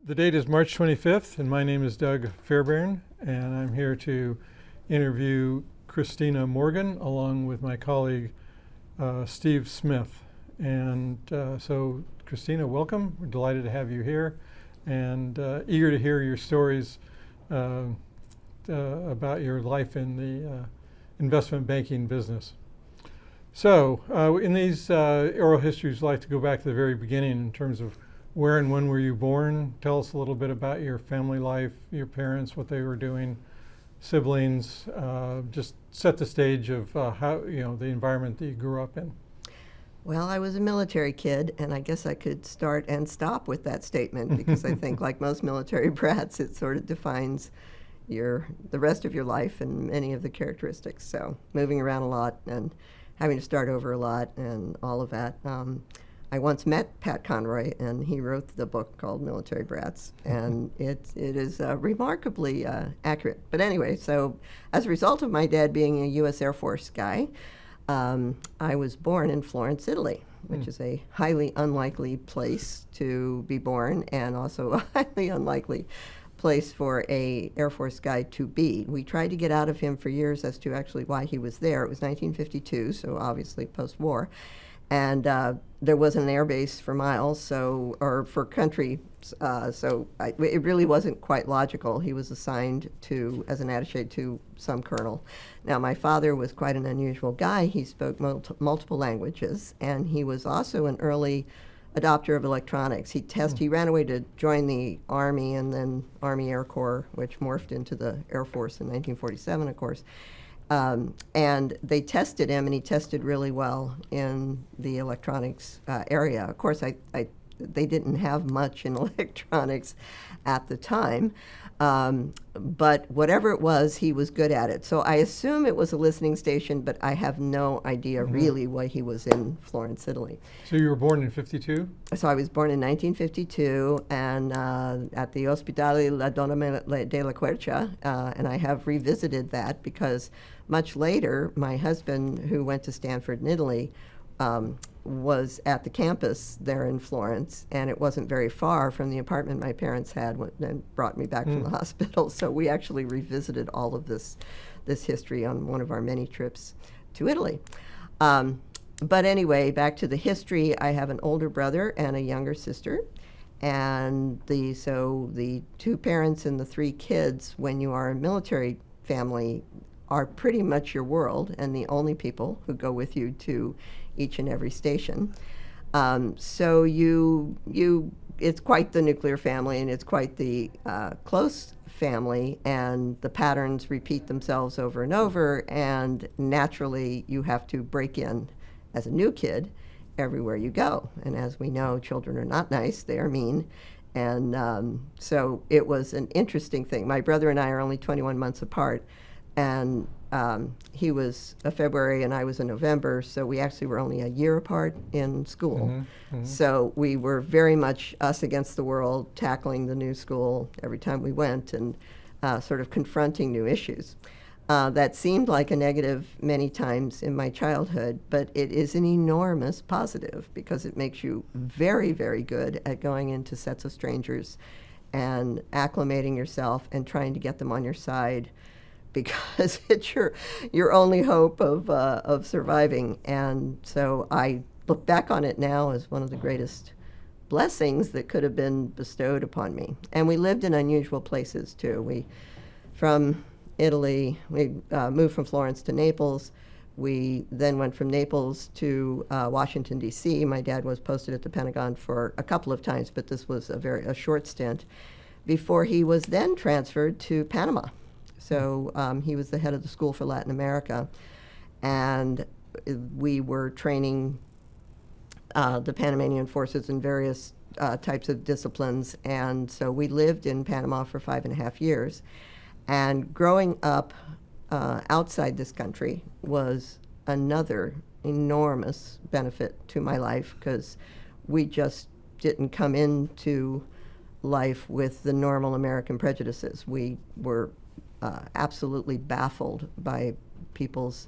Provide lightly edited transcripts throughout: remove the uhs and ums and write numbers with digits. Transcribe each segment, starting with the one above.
The date is March 25th, and my name is Doug Fairbairn, and I'm here to interview Cristina Morgan along with my colleague Steve Smith. And so, Cristina, welcome. We're delighted to have you here, and eager to hear your stories about your life in the investment banking business. So, in these oral histories, I'd like to go back to the very beginning in terms of where and when were you born? Tell us a little bit about your family life, your parents, what they were doing, siblings. Just set the stage of how the environment that you grew up in. Well, I was a military kid, and I guess I could start and stop with that statement because I think, like most military brats, it sort of defines the rest of your life and many of the characteristics. So, moving around a lot and having to start over a lot and all of that. I once met Pat Conroy, and he wrote the book called Military Brats, and it is remarkably accurate. But anyway, so as a result of my dad being a U.S. Air Force guy, I was born in Florence, Italy, which is a highly unlikely place to be born, and also a highly unlikely place for a Air Force guy to be. We tried to get out of him for years as to actually why he was there. It was 1952, so obviously post-war. And there wasn't an air base for miles, or for country, it really wasn't quite logical. He was assigned as an attaché to some colonel. Now, my father was quite an unusual guy. He spoke multiple languages, and he was also an early adopter of electronics. He ran away to join the Army and then Army Air Corps, which morphed into the Air Force in 1947, of course. And they tested him, and he tested really well in the electronics area. Of course, they didn't have much in electronics at the time, but whatever it was, he was good at it. So I assume it was a listening station, but I have no idea really why he was in Florence, Italy. So you were born in 52? So I was born in 1952, and at the Ospedale La Donna della Quercia, and I have revisited that because much later, my husband, who went to Stanford in Italy, was at the campus there in Florence, and it wasn't very far from the apartment my parents had and brought me back from the hospital. So we actually revisited all of this history on one of our many trips to Italy. But anyway, back to the history. I have an older brother and a younger sister, and the two parents and the three kids, when you are a military family, are pretty much your world and the only people who go with you to each and every station. So it's quite the nuclear family, and it's quite the close family, and the patterns repeat themselves over and over, and naturally you have to break in as a new kid everywhere you go. And as we know, children are not nice, they are mean. And so it was an interesting thing. My brother and I are only 21 months apart, and he was a February and I was a November, so we actually were only a year apart in school. So we were very much us against the world, tackling the new school every time we went and sort of confronting new issues. That seemed like a negative many times in my childhood, but it is an enormous positive because it makes you very, very good at going into sets of strangers and acclimating yourself and trying to get them on your side, because it's your only hope of surviving. And so I look back on it now as one of the greatest blessings that could have been bestowed upon me. And we lived in unusual places too. From Italy, we moved from Florence to Naples. We then went from Naples to Washington, D.C. My dad was posted at the Pentagon for a couple of times, but this was a short stint before he was then transferred to Panama. So he was the head of the School for Latin America, and we were training the Panamanian forces in various types of disciplines, and so we lived in Panama for 5.5 years. And growing up outside this country was another enormous benefit to my life, because we just didn't come into life with the normal American prejudices. We were absolutely baffled by people's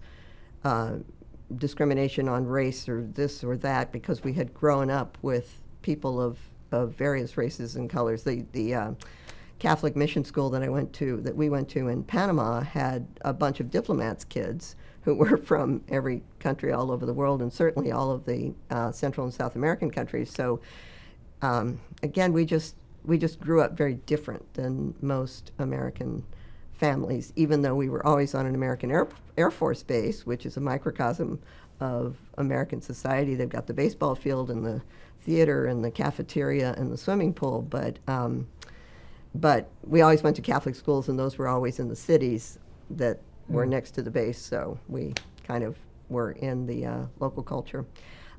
discrimination on race or this or that, because we had grown up with people of of various races and colors. The Catholic mission school that we went to in Panama had a bunch of diplomats' kids who were from every country all over the world, and certainly all of the Central and South American countries. So again, we just grew up very different than most American families, even though we were always on an American Air Force base, which is a microcosm of American society. They've got the baseball field and the theater and the cafeteria and the swimming pool, but we always went to Catholic schools, and those were always in the cities that were next to the base, so we kind of were in the local culture.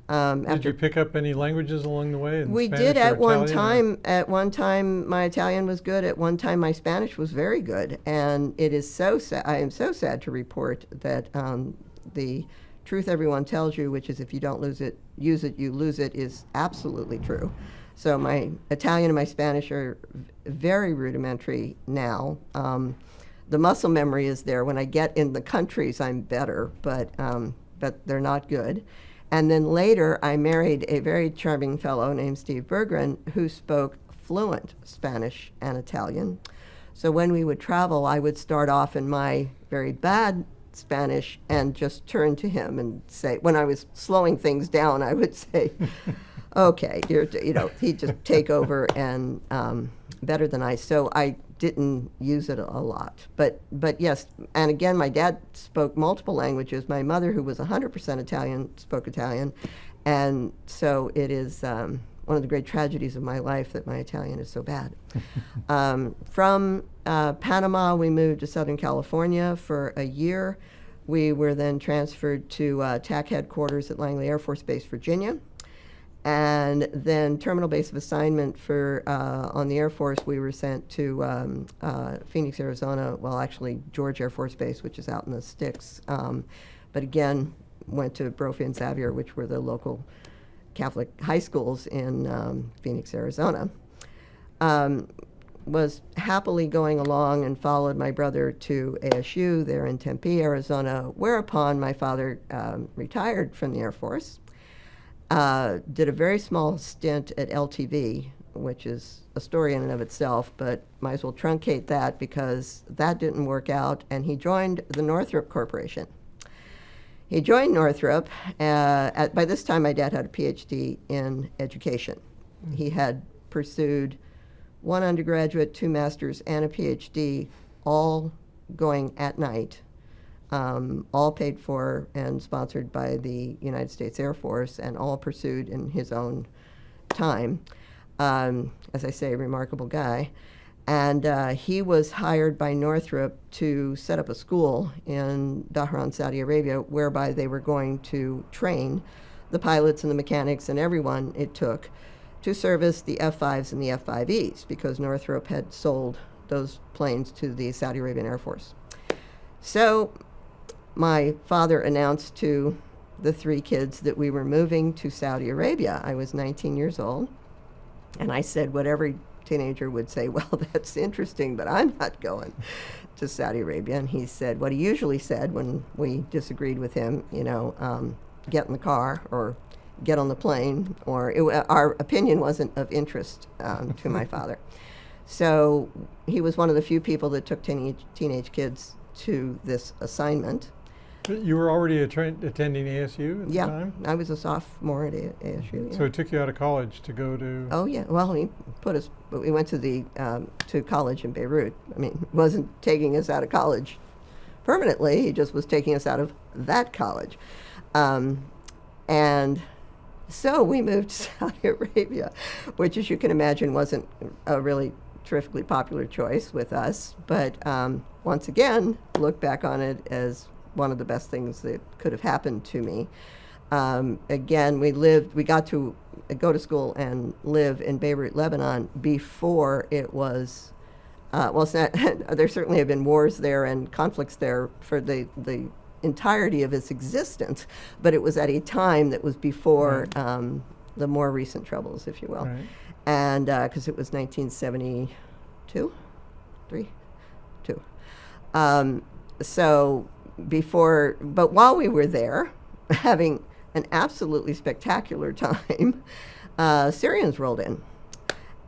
Did you pick up any languages along the way? We Spanish did or at one Italian, time. At one time, my Italian was good. At one time, my Spanish was very good. And it is so sad. I am so sad to report that the truth everyone tells you, which is if you don't use it, you lose it, is absolutely true. So my Italian and my Spanish are very rudimentary now. The muscle memory is there. When I get in the countries, I'm better, but they're not good. And then later, I married a very charming fellow named Steve Berggren, who spoke fluent Spanish and Italian. So when we would travel, I would start off in my very bad Spanish and just turn to him and say, when I was slowing things down, I would say, okay, he'd just take over and better than I. So I didn't use it a lot. But yes, and again, my dad spoke multiple languages. My mother, who was 100% Italian, spoke Italian. And so it is one of the great tragedies of my life that my Italian is so bad. From Panama, we moved to Southern California for a year. We were then transferred to TAC headquarters at Langley Air Force Base, Virginia. And then terminal base of assignment for on the Air Force, we were sent to Phoenix, Arizona. Well, actually, George Air Force Base, which is out in the sticks. But again, went to Brophy and Xavier, which were the local Catholic high schools in Phoenix, Arizona. Was happily going along and followed my brother to ASU there in Tempe, Arizona, whereupon my father retired from the Air Force. Did a very small stint at LTV, which is a story in and of itself, but might as well truncate that because that didn't work out, and he joined the Northrop Corporation. He joined Northrop. By this time, my dad had a PhD in education. He had pursued one undergraduate, 2 masters, and a PhD, all going at night. All paid for and sponsored by the United States Air Force, and all pursued in his own time. As I say, a remarkable guy. And he was hired by Northrop to set up a school in Dhahran, Saudi Arabia, whereby they were going to train the pilots and the mechanics and everyone it took to service the F-5s and the F-5Es, because Northrop had sold those planes to the Saudi Arabian Air Force. So my father announced to the 3 kids that we were moving to Saudi Arabia. I was 19 years old, and I said what every teenager would say, well, that's interesting, but I'm not going to Saudi Arabia. And he said what he usually said when we disagreed with him, get in the car or get on the plane, or our opinion wasn't of interest to my father. So he was one of the few people that took teenage kids to this assignment. You were already attending ASU at the time? Yeah, I was a sophomore at ASU. Yeah. So it took you out of college to go to... Oh, yeah. Well, we went to to college in Beirut. I mean, he wasn't taking us out of college permanently. He just was taking us out of that college. And so we moved to Saudi Arabia, which, as you can imagine, wasn't a really terrifically popular choice with us. But once again, look back on it as one of the best things that could have happened to me. Again, we got to go to school and live in Beirut, Lebanon before it was, it's not, there certainly have been wars there and conflicts there for the entirety of its existence, but it was at a time that was before the more recent troubles, if you will. Right. And because it was 1972, 2. So before, but while we were there, having an absolutely spectacular time, Syrians rolled in.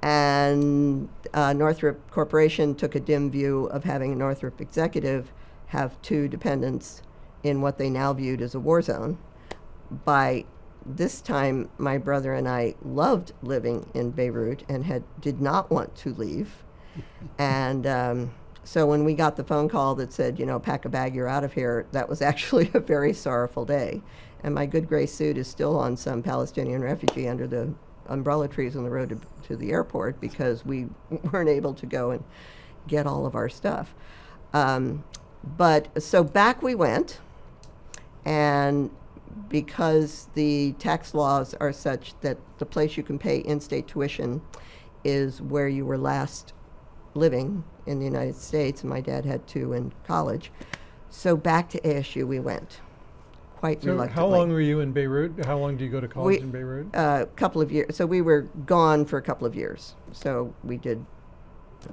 And Northrop Corporation took a dim view of having a Northrop executive have 2 dependents in what they now viewed as a war zone. By this time, my brother and I loved living in Beirut and did not want to leave. And so when we got the phone call that said, pack a bag, you're out of here, that was actually a very sorrowful day. And my good gray suit is still on some Palestinian refugee under the umbrella trees on the road to the airport because we weren't able to go and get all of our stuff. But so back we went, and because the tax laws are such that the place you can pay in-state tuition is where you were last living in the United States, and my dad had 2 in college. So back to ASU we went, quite So reluctantly. how long were you in Beirut? How long do you go to college in Beirut? A couple of years. So we were gone for a couple of years. So we did,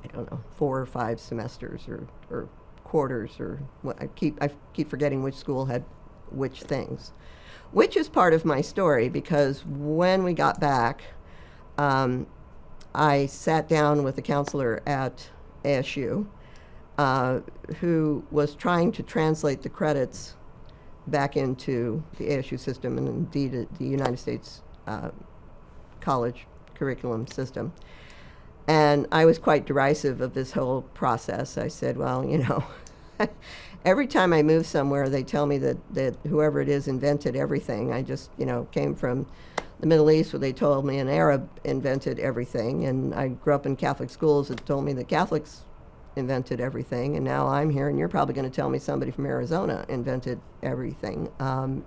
I don't know, 4 or 5 semesters or quarters or what. I keep forgetting which school had which things, which is part of my story because when we got back, I sat down with a counselor at ASU who was trying to translate the credits back into the ASU system and indeed the United States college curriculum system. And I was quite derisive of this whole process. I said, well, every time I move somewhere, they tell me that whoever it is invented everything. I just, came from the Middle East where they told me an Arab invented everything. And I grew up in Catholic schools that told me that Catholics invented everything. And now I'm here and you're probably going to tell me somebody from Arizona invented everything.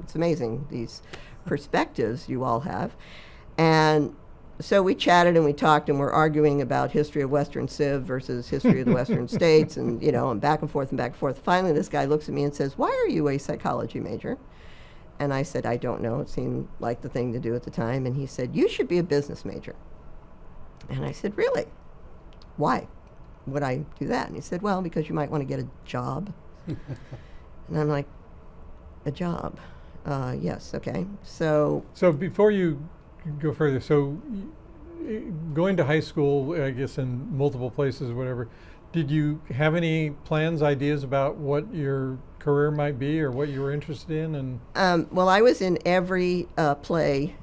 It's amazing, these perspectives you all have. And so we chatted and we talked and we're arguing about history of Western Civ versus history of the Western states and, and back and forth and back and forth. Finally, this guy looks at me and says, why are you a psychology major? And I said, I don't know. It seemed like the thing to do at the time. And he said, you should be a business major. And I said, really? Why would I do that? And he said, well, because you might want to get a job. And I'm like, a job? Yes, okay. So before you go further, going to high school, I guess in multiple places or whatever, did you have any plans, ideas about what your career might be or what you were interested in? And well, I was in every play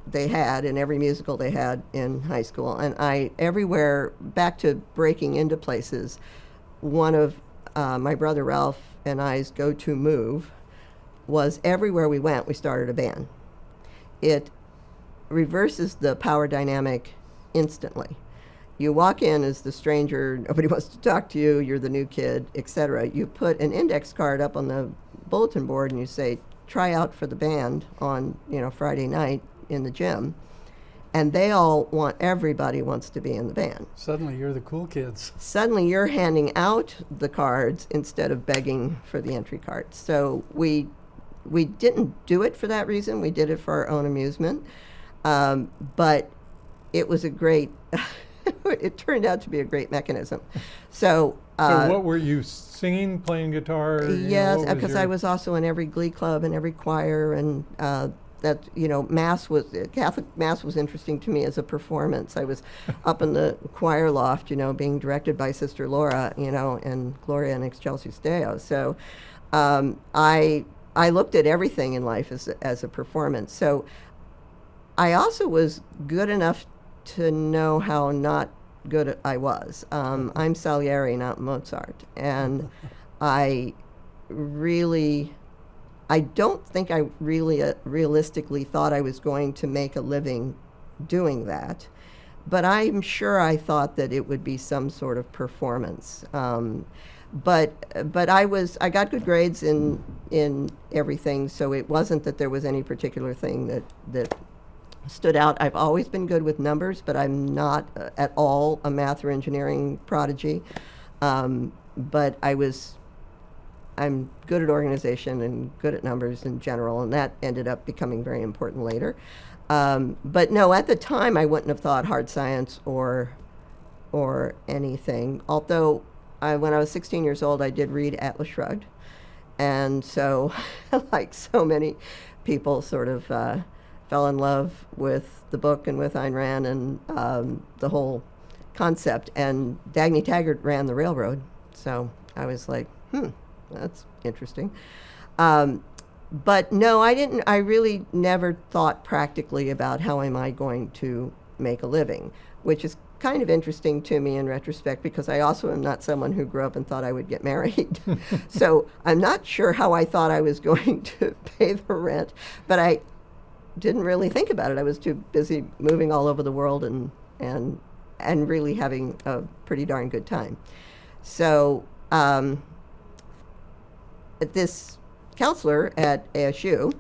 they had and every musical they had in high school, and I everywhere, back to breaking into places, one of my brother Ralph and I's go-to move was everywhere we went, we started a band. It reverses the power dynamic instantly. You walk in as the stranger, nobody wants to talk to you, you're the new kid, etc. You put an index card up on the bulletin board and you say, try out for the band on Friday night in the gym. And everybody wants to be in the band. Suddenly you're the cool kids. Suddenly you're handing out the cards instead of begging for the entry cards. So we didn't do it for that reason. We did it for our own amusement. But it was a great, it turned out to be a great mechanism. So what were you singing, playing guitar? Yes, because I was also in every glee club and every choir, and Catholic Mass was interesting to me as a performance. I was up in the choir loft, being directed by Sister Laura, and Gloria in Excelsis Deo. So I looked at everything in life as a performance. So I also was good enough to know how not good I was. I'm Salieri, not Mozart. And I don't think I really realistically thought I was going to make a living doing that. But I'm sure I thought that it would be some sort of performance. But I got good grades in everything, so it wasn't that there was any particular thing that stood out. I've always been good with numbers, but I'm not at all a math or engineering prodigy. But I'm good at organization and good at numbers in general, and that ended up becoming very important later. But no, at the time I wouldn't have thought hard science or anything. Although when I was 16 years old, I did read Atlas Shrugged, and so like so many people sort of fell in love with the book and with Ayn Rand and the whole concept. And Dagny Taggart ran the railroad, so I was like, that's interesting. But no, I didn't. I really never thought practically about how am I going to make a living, which is kind of interesting to me in retrospect, because I also am not someone who grew up and thought I would get married. So I'm not sure how I thought I was going to pay the rent, but I didn't really think about it. I was too busy moving all over the world and really having a pretty darn good time. So this counselor at ASU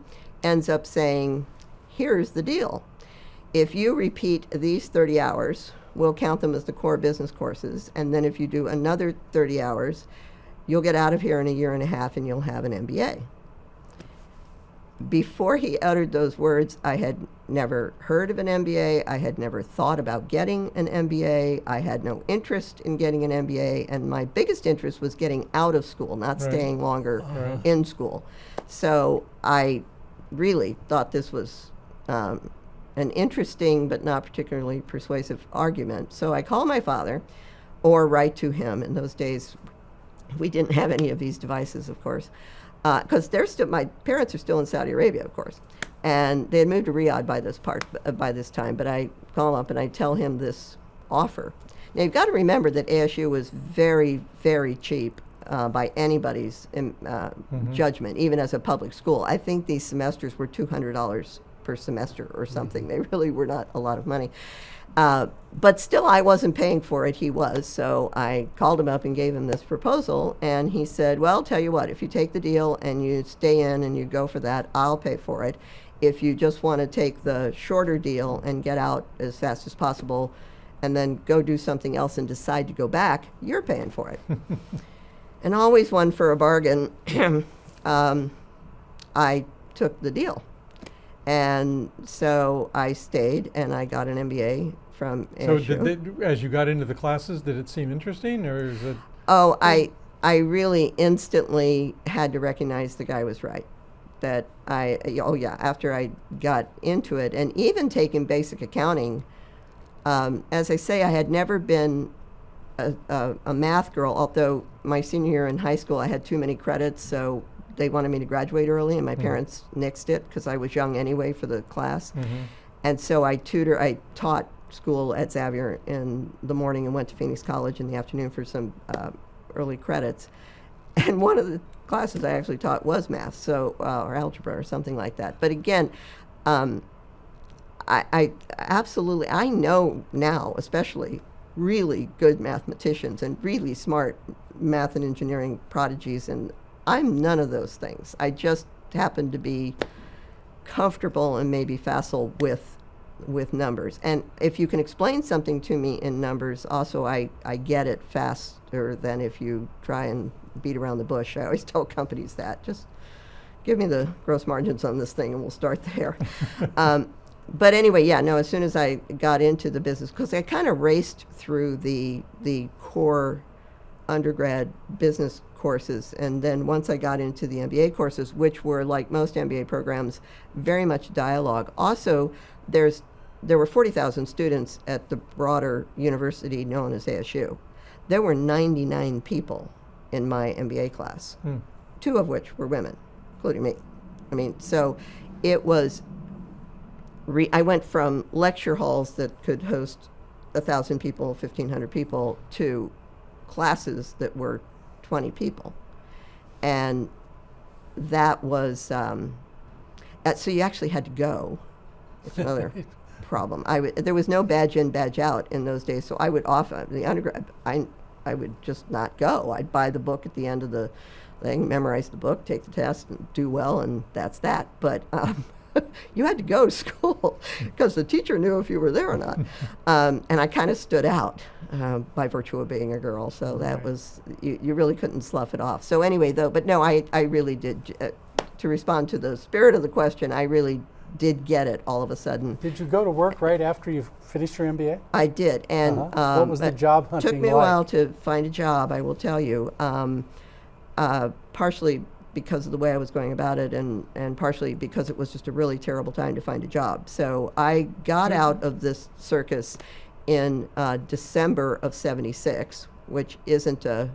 ends up saying, here's the deal. If you repeat these 30 hours, we'll count them as the core business courses. And then if you do another 30 hours, you'll get out of here in a year and a half and you'll have an MBA. Before he uttered those words, I had never heard of an MBA. I had never thought about getting an MBA. I had no interest in getting an MBA. And my biggest interest was getting out of school, not staying longer in school. So I really thought this was an interesting but not particularly persuasive argument. So I call my father or write to him. In those days, we didn't have any of these devices, of course, because my parents are still in Saudi Arabia, of course, and they had moved to Riyadh by this time. But I call him up and I tell him this offer. Now you've got to remember that ASU was very, very cheap by anybody's judgment, even as a public school. I think these semesters were $200 per semester or something. They really were not a lot of money. But still, I wasn't paying for it. He was. So I called him up and gave him this proposal. And he said, well, tell you what, if you take the deal and you stay in and you go for that, I'll pay for it. If you just want to take the shorter deal and get out as fast as possible and then go do something else and decide to go back, you're paying for it. And always one for a bargain. I took the deal. And so I stayed, and I got an MBA from ASU. So as you got into the classes, did it seem interesting, or is it? Oh, I really instantly had to recognize the guy was right. After I got into it, and even taking basic accounting, as I say, I had never been a math girl, although my senior year in high school, I had too many credits, so they wanted me to graduate early, and my parents nixed it because I was young anyway for the class. And so I taught school at Xavier in the morning and went to Phoenix College in the afternoon for some early credits. And one of the classes I actually taught was math, so or algebra or something like that. But again, I absolutely, I know now, especially, really good mathematicians and really smart math and engineering prodigies, and I'm none of those things. I just happen to be comfortable and maybe facile with numbers. And if you can explain something to me in numbers, also I get it faster than if you try and beat around the bush. I always tell companies that. Just give me the gross margins on this thing and we'll start there. But anyway, as soon as I got into the business, because I kind of raced through the core undergrad business courses, and then once I got into the MBA courses, which were, like most MBA programs, very much dialogue. Also, there were 40,000 students at the broader university known as ASU. There were 99 people in my MBA class, 2 of which were women, including me. I mean, so it was, I went from lecture halls that could host 1,000 people, 1,500 people, to classes that were 20 people. And that was, so you actually had to go. It's another problem. There was no badge in, badge out in those days, so I would often, the undergrad, I would just not go. I'd buy the book at the end of the thing, memorize the book, take the test, and do well, and that's that. But you had to go to school because the teacher knew if you were there or not. And I kind of stood out by virtue of being a girl, so that was, you really couldn't slough it off. So anyway, though, but no, I really did, to respond to the spirit of the question, I really did get it all of a sudden. Did you go to work right after you finished your MBA? I did, and what was the job hunting took me a while to find a job, I will tell you, partially because of the way I was going about it, and partially because it was just a really terrible time to find a job. So I got out of this circus in December of '76, which isn't a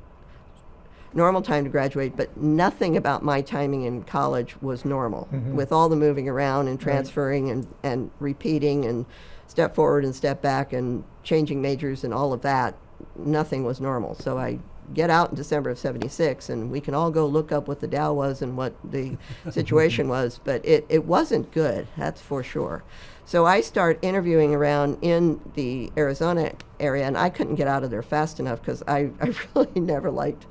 normal time to graduate, but nothing about my timing in college was normal. With all the moving around and transferring and repeating and step forward and step back and changing majors and all of that, nothing was normal. So I get out in December of '76, and we can all go look up what the Dow was and what the situation was, but it wasn't good, that's for sure. So I start interviewing around in the Arizona area, and I couldn't get out of there fast enough because I really never liked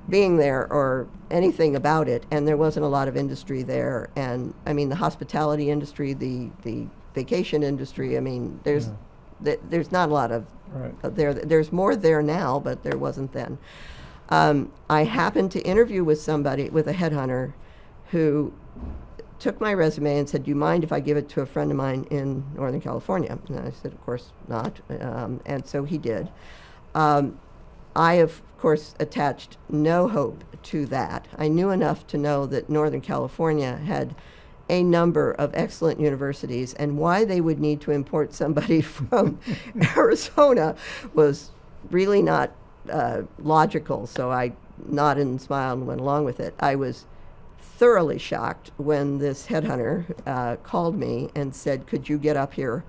being there or anything about it, and there wasn't a lot of industry there. And I mean, the hospitality industry, the vacation industry, I mean, there's not a lot of there. There's more there now, but there wasn't then. I happened to interview with somebody, with a headhunter, who took my resume and said, "Do you mind if I give it to a friend of mine in Northern California?" And I said, "Of course not." And so he did. I, of course, attached no hope to that. I knew enough to know that Northern California had a number of excellent universities, and why they would need to import somebody from Arizona was really not logical. So I nodded and smiled and went along with it. I was thoroughly shocked when this headhunter called me and said, "Could you get up here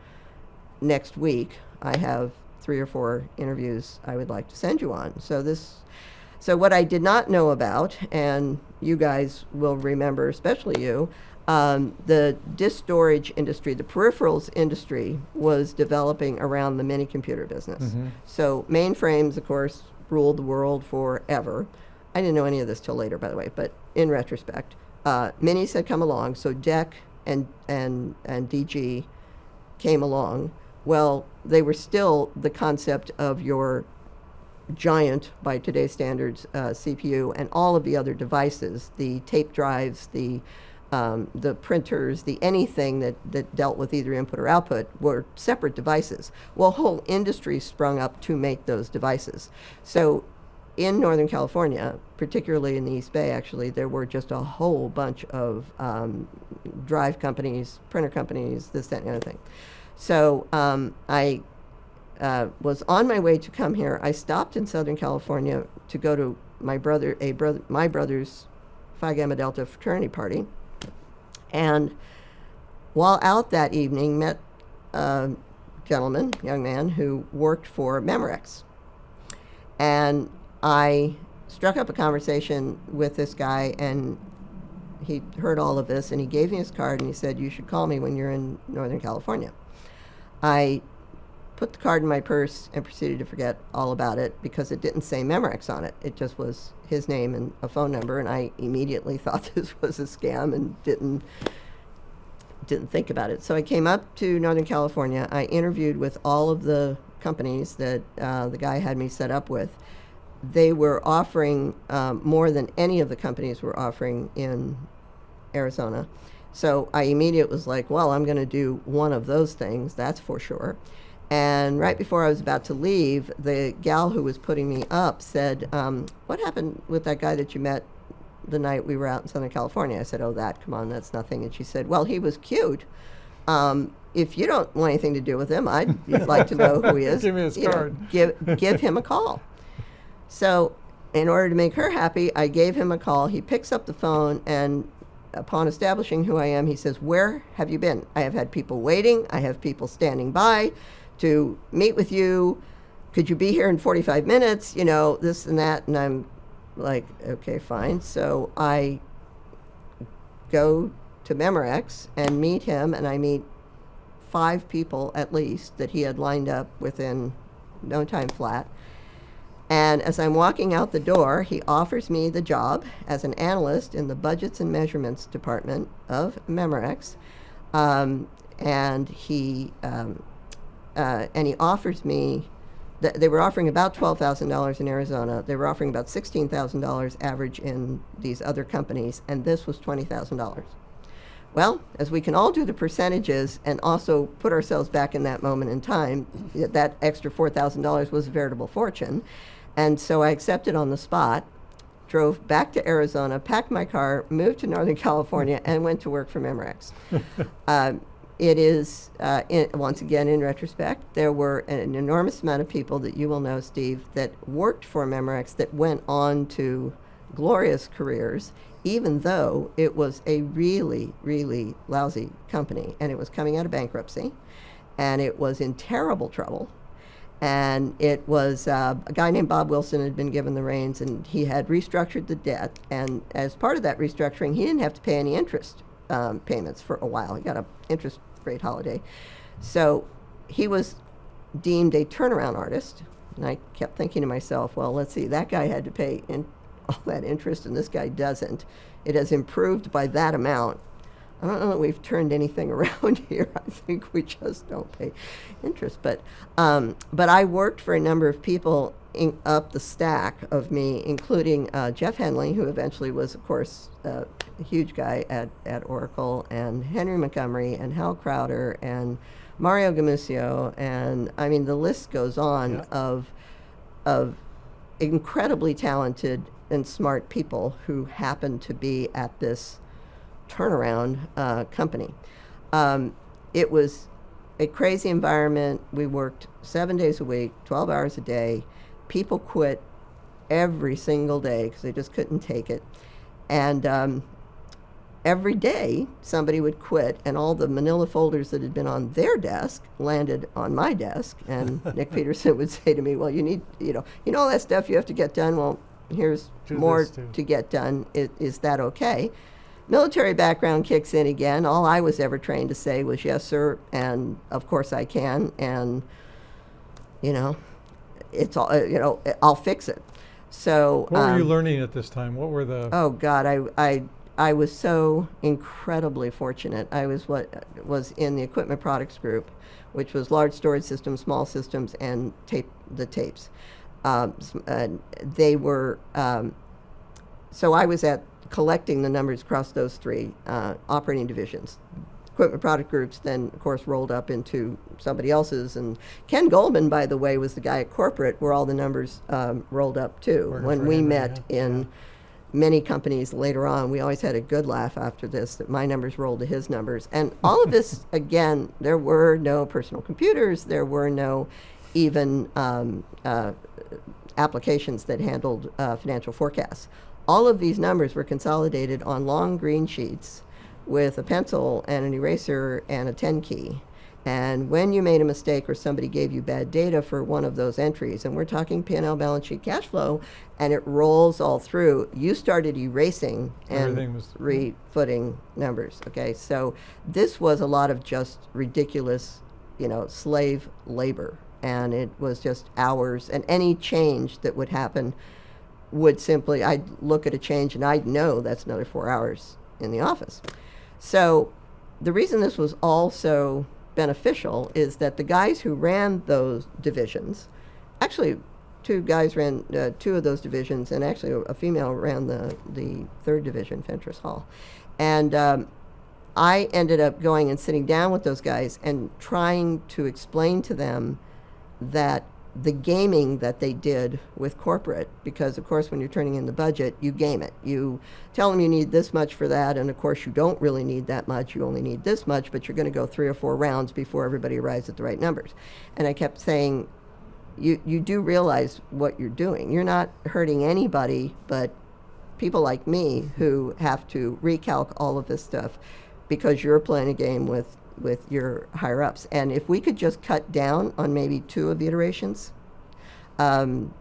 next week? I have 3 or 4 interviews I would like to send you on." So what I did not know about, and you guys will remember, especially you, the disk storage industry, the peripherals industry, was developing around the mini computer business. So mainframes, of course, ruled the world forever. I didn't know any of this till later, by the way, but in retrospect, minis had come along, so DEC and DG came along. Well, they were still the concept of your giant, by today's standards, CPU, and all of the other devices, the tape drives, the printers, the anything that dealt with either input or output, were separate devices. Well, whole industries sprung up to make those devices. So in Northern California, particularly in the East Bay, actually, there were just a whole bunch of drive companies, printer companies, this, that, and the other thing. So I was on my way to come here. I stopped in Southern California to go to my brother's Phi Gamma Delta fraternity party. And while out that evening, met a young man who worked for Memorex. And I struck up a conversation with this guy, and he heard all of this, and he gave me his card, and he said, "You should call me when you're in Northern California." I put the card in my purse and proceeded to forget all about it because it didn't say Memorex on it. It just was his name and a phone number, and I immediately thought this was a scam and didn't think about it. So I came up to Northern California. I interviewed with all of the companies that the guy had me set up with. They were offering more than any of the companies were offering in Arizona. So I immediately was like, well, I'm going to do one of those things, that's for sure. And right before I was about to leave, the gal who was putting me up said, "What happened with that guy that you met the night we were out in Southern California?" I said, "Oh, come on, that's nothing." And she said, "Well, he was cute. If you don't want anything to do with him, I'd like to know who he is. Give me his card. Give him a call." So in order to make her happy, I gave him a call. He picks up the phone, and upon establishing who I am, he says, "Where have you been? I have had people waiting. I have people standing by to meet with you. Could you be here in 45 minutes? You know, this and that." And I'm like, okay, fine. So I go to Memorex and meet him, and I meet 5 people at least that he had lined up within no time flat. And as I'm walking out the door, he offers me the job as an analyst in the budgets and measurements department of Memorex. And he offers me, they were offering about $12,000 in Arizona. They were offering about $16,000 average in these other companies, and this was $20,000. Well, as we can all do the percentages and also put ourselves back in that moment in time, that extra $4,000 was a veritable fortune. And so I accepted on the spot, drove back to Arizona, packed my car, moved to Northern California, and went to work for Memorex. It is, once again, in retrospect, there were an enormous amount of people that you will know, Steve, that worked for Memorex that went on to glorious careers, even though it was a really, really lousy company. And it was coming out of bankruptcy, and it was in terrible trouble. And it was a guy named Bob Wilson had been given the reins, and he had restructured the debt. And as part of that restructuring, he didn't have to pay any interest payments for a while. He got an interest rate holiday. So he was deemed a turnaround artist. And I kept thinking to myself, well, let's see, that guy had to pay all that interest, and this guy doesn't. It has improved by that amount. I don't know that we've turned anything around here. I think we just don't pay interest. But I worked for a number of people up the stack of me, including Jeff Henley, who eventually was, of course, a huge guy at Oracle, and Henry Montgomery, and Hal Crowder, and Mario Gamusio, and I mean the list goes on of incredibly talented and smart people who happened to be at this turnaround company. It was a crazy environment. We worked 7 days a week, 12 hours a day. People quit every single day because they just couldn't take it. And every day somebody would quit, and all the manila folders that had been on their desk landed on my desk. And Nick Peterson would say to me, well, you need, all that stuff you have to get done. Well, here's more to get done. Is that okay? Military background kicks in again. All I was ever trained to say was yes, sir, and of course I can, and it's all, I'll fix it. So what were you learning at this time? What were the? Oh God, I was so incredibly fortunate. I was in the equipment products group, which was large storage systems, small systems, and the tapes. They were so I was at collecting the numbers across those three operating divisions. Equipment product groups then, of course, rolled up into somebody else's. And Ken Goldman, by the way, was the guy at corporate where all the numbers rolled up to. When we met in many companies later on, we always had a good laugh after this, that my numbers rolled to his numbers. And all of this, again, there were no personal computers. There were no even applications that handled financial forecasts. All of these numbers were consolidated on long green sheets with a pencil and an eraser and a 10 key. And when you made a mistake or somebody gave you bad data for one of those entries, and we're talking P&L, balance sheet, cash flow, and it rolls all through, you started erasing and refooting numbers, okay? So this was a lot of just ridiculous, slave labor. And it was just hours, and any change that would happen would simply, I'd look at a change and I'd know that's another 4 hours in the office. So the reason this was also beneficial is that the guys who ran those divisions, actually two guys ran two of those divisions, and actually a female ran the third division, Fentress Hall. And I ended up going and sitting down with those guys and trying to explain to them that the gaming that they did with corporate, because of course when you're turning in the budget, you game it. You tell them you need this much for that, and of course you don't really need that much, you only need this much, but you're going to go 3 or 4 rounds before everybody arrives at the right numbers. And I kept saying, you do realize what you're doing. You're not hurting anybody but people like me who have to recalc all of this stuff because you're playing a game with your higher ups. And if we could just cut down on maybe 2 of the iterations, you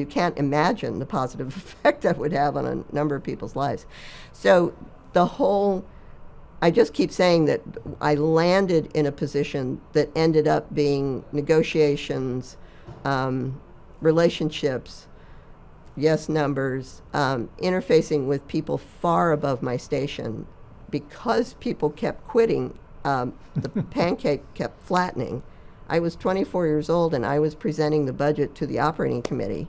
can't imagine the positive effect that would have on a number of people's lives. So I just keep saying that I landed in a position that ended up being negotiations, relationships, yes, numbers, interfacing with people far above my station. Because people kept quitting, the pancake kept flattening. I was 24 years old, and I was presenting the budget to the operating committee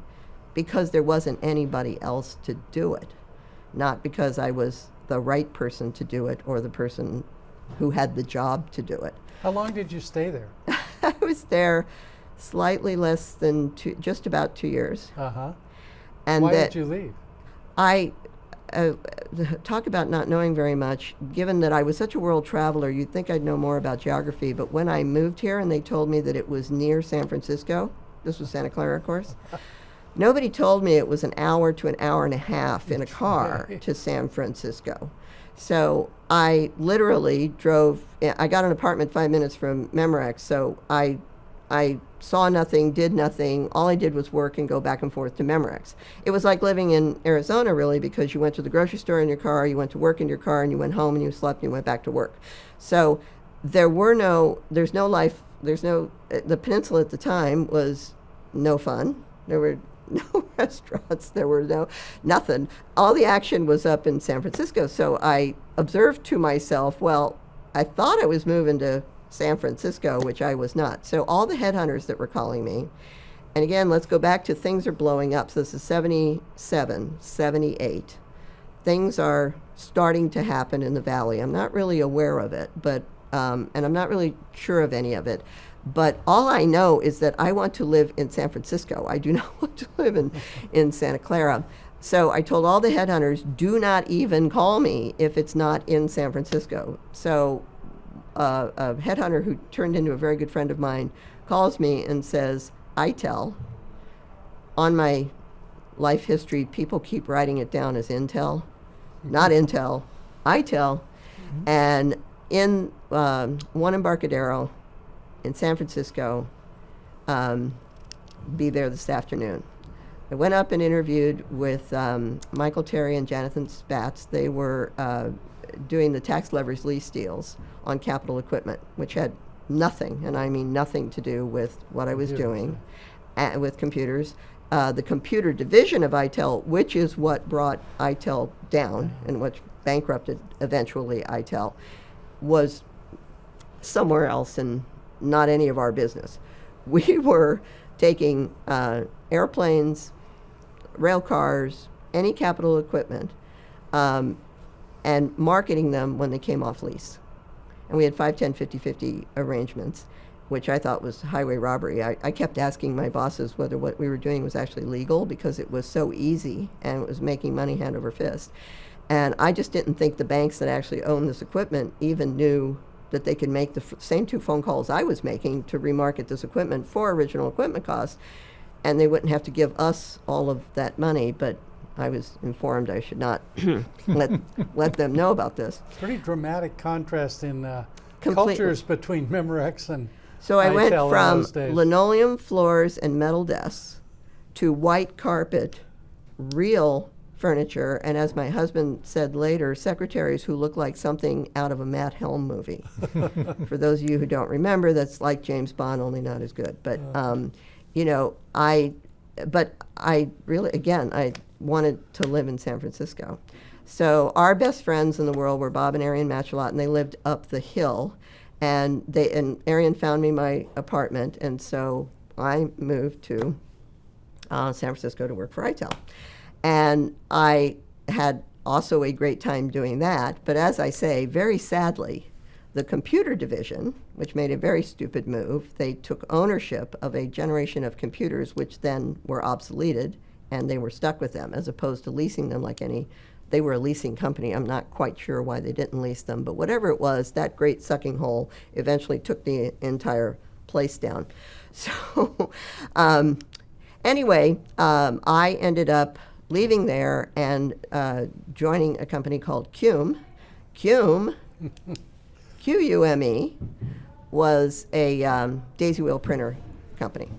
because there wasn't anybody else to do it, not because I was the right person to do it or the person who had the job to do it. How long did you stay there? I was there slightly less than just about 2 years. Uh-huh. And Why that did you leave? I talk about not knowing very much. Given that I was such a world traveler, you'd think I'd know more about geography. But when I moved here and they told me that it was near San Francisco, this was Santa Clara, of course, nobody told me it was an hour to an hour and a half in a car to San Francisco. So I literally drove, I got an apartment 5 minutes from Memorex, so I saw nothing, did nothing. All I did was work and go back and forth to Memorex. It was like living in Arizona, really, because you went to the grocery store in your car, you went to work in your car, and you went home and you slept and you went back to work. So there's no life, the peninsula at the time was no fun. There were no restaurants, there were nothing. All the action was up in San Francisco. So I observed to myself, well, I thought I was moving to San Francisco, which I was not. So all the headhunters that were calling me, and again, let's go back to things are blowing up. So this is 77, 78. Things are starting to happen in the Valley. I'm not really aware of it, but and I'm not really sure of any of it. But all I know is that I want to live in San Francisco. I do not want to live in Santa Clara. So I told all the headhunters, do not even call me if it's not in San Francisco. So a headhunter who turned into a very good friend of mine calls me and says, Itel. On my life history, people keep writing it down as Intel. Not Intel, Itel. And in one Embarcadero in San Francisco, be there this afternoon. I went up and interviewed with Michael Terry and Jonathan Spatz. They were doing the tax leverage lease deals on capital equipment, which had nothing, and I mean nothing, to do with what I was doing with computers. The computer division of Itel, which is what brought Itel down and which bankrupted eventually Itel, was somewhere else and not any of our business. We were taking airplanes, rail cars, any capital equipment, and marketing them when they came off lease. And we had 5, 10, 50, 50 arrangements, which I thought was highway robbery. I kept asking my bosses whether what we were doing was actually legal, because it was so easy and it was making money hand over fist. And I just didn't think the banks that actually owned this equipment even knew that they could make the same 2 phone calls I was making to remarket this equipment for original equipment costs, and they wouldn't have to give us all of that money. But I was informed I should not let them know about this. Pretty dramatic contrast in Completely. cultures between Memorex and So I went Itel in from those days. linoleum floors and metal desks to white carpet, real furniture, and as my husband said later, secretaries who look like something out of a Matt Helm movie. For those of you who don't remember, that's like James Bond, only not as good. But I really, again, I wanted to live in San Francisco. So our best friends in the world were Bob and Arian Matchalot, and they lived up the hill. And Arian found me my apartment, and so I moved to San Francisco to work for Itel. And I had also a great time doing that. But as I say, very sadly, the computer division, which made a very stupid move, they took ownership of a generation of computers which then were obsoleted, and they were stuck with them, as opposed to leasing them like they were a leasing company. I'm not quite sure why they didn't lease them, but whatever it was, that great sucking hole eventually took the entire place down. So anyway, I ended up leaving there and joining a company called Qume. Qume, Qume, was a daisy wheel printer company.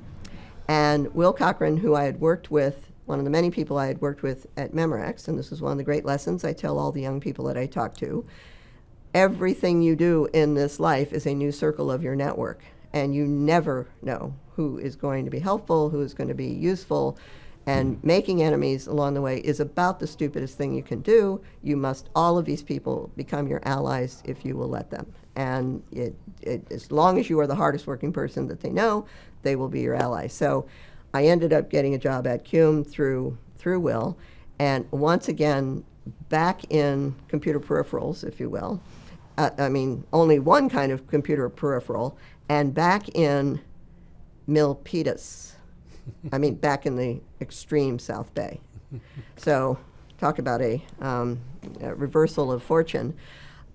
And Will Cochran, who I had worked with, one of the many people I had worked with at Memorex, and this is one of the great lessons I tell all the young people that I talk to, everything you do in this life is a new circle of your network, and you never know who is going to be helpful, who is going to be useful, and making enemies along the way is about the stupidest thing you can do. You must, all of these people, become your allies if you will let them. And as long as you are the hardest working person that they know, they will be your ally. So I ended up getting a job at Qume through Will, and once again, back in computer peripherals, if you will. I mean, only one kind of computer peripheral, and back in Milpitas. I mean, back in the extreme South Bay. So talk about a reversal of fortune.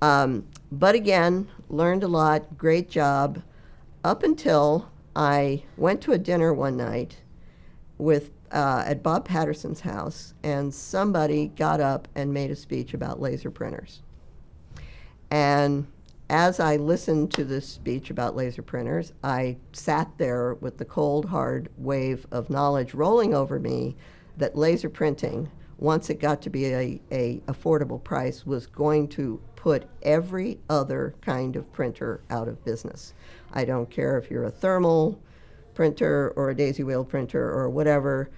But again, learned a lot, great job, up until I went to a dinner one night with at Bob Patterson's house, and somebody got up and made a speech about laser printers. And as I listened to this speech about laser printers, I sat there with the cold, hard wave of knowledge rolling over me that laser printing, once it got to be a affordable price, was going to put every other kind of printer out of business. I don't care if you're a thermal printer or a daisy wheel printer or whatever,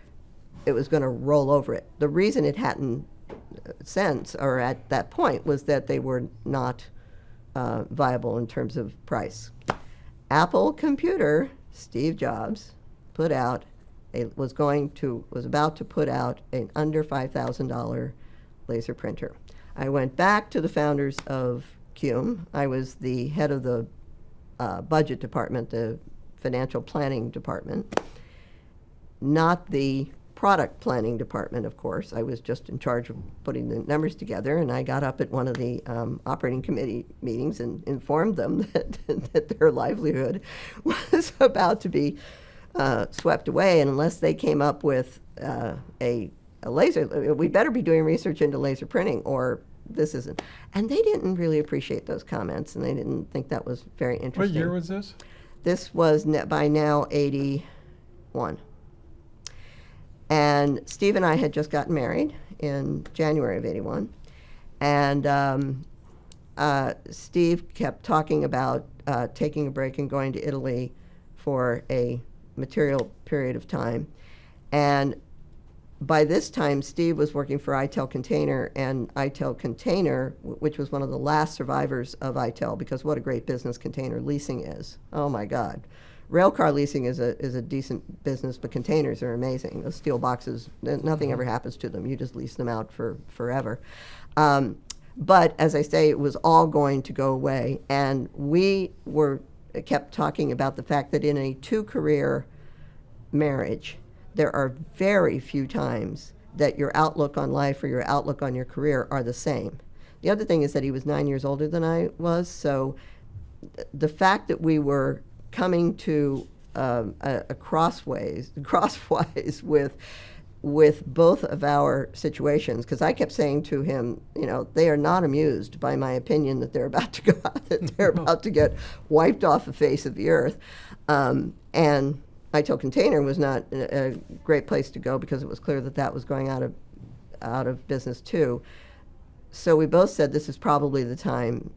it was going to roll over it. The reason it hadn't since, or at that point, was that they were not viable in terms of price. Apple Computer, Steve Jobs, was about to put out an under $5,000 laser printer. I went back to the founders of Qume. I was the head of the budget department, the financial planning department, not the product planning department, of course. I was just in charge of putting the numbers together, and I got up at one of the operating committee meetings and informed them that their livelihood was about to be swept away, and unless they came up with a laser, we better be doing research into laser printing, or this isn't. And they didn't really appreciate those comments, and they didn't think that was very interesting. What year was this? This was by now 81. And Steve and I had just gotten married in January of 81. And Steve kept talking about taking a break and going to Italy for a material period of time. And by this time, Steve was working for Itel Container, and Itel Container, which was one of the last survivors of Itel, because what a great business container leasing is. Oh my God. Railcar leasing is a decent business, but containers are amazing. Those steel boxes, nothing ever happens to them. You just lease them out for forever. But as I say, it was all going to go away. And we kept talking about the fact that in a two-career marriage, there are very few times that your outlook on life or your outlook on your career are the same. The other thing is that he was 9 years older than I was, so the fact that we were coming to a crosswise with both of our situations, because I kept saying to him, they are not amused by my opinion that they're about to go out, that they're about to get wiped off the face of the earth, and Itel Container was not a great place to go because it was clear that that was going out of business too. So we both said this is probably the time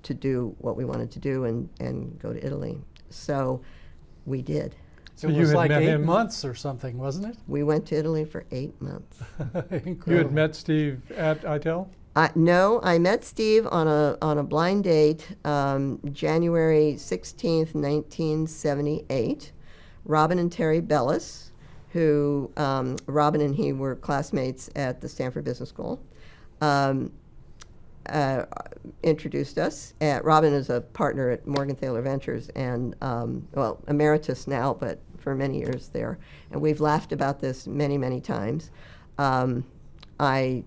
to do what we wanted to do and go to Italy. So we did. So it you was had like met 8 him- months or something, wasn't it? We went to Italy for 8 months. Incredible. You had met Steve at Itel? No, I met Steve on a blind date, January 16th, 1978. Robin and Terry Bellis, who Robin and he were classmates at the Stanford Business School, introduced us. Robin is a partner at Morgan Thaler Ventures and, emeritus now, but for many years there. And we've laughed about this many, many times. I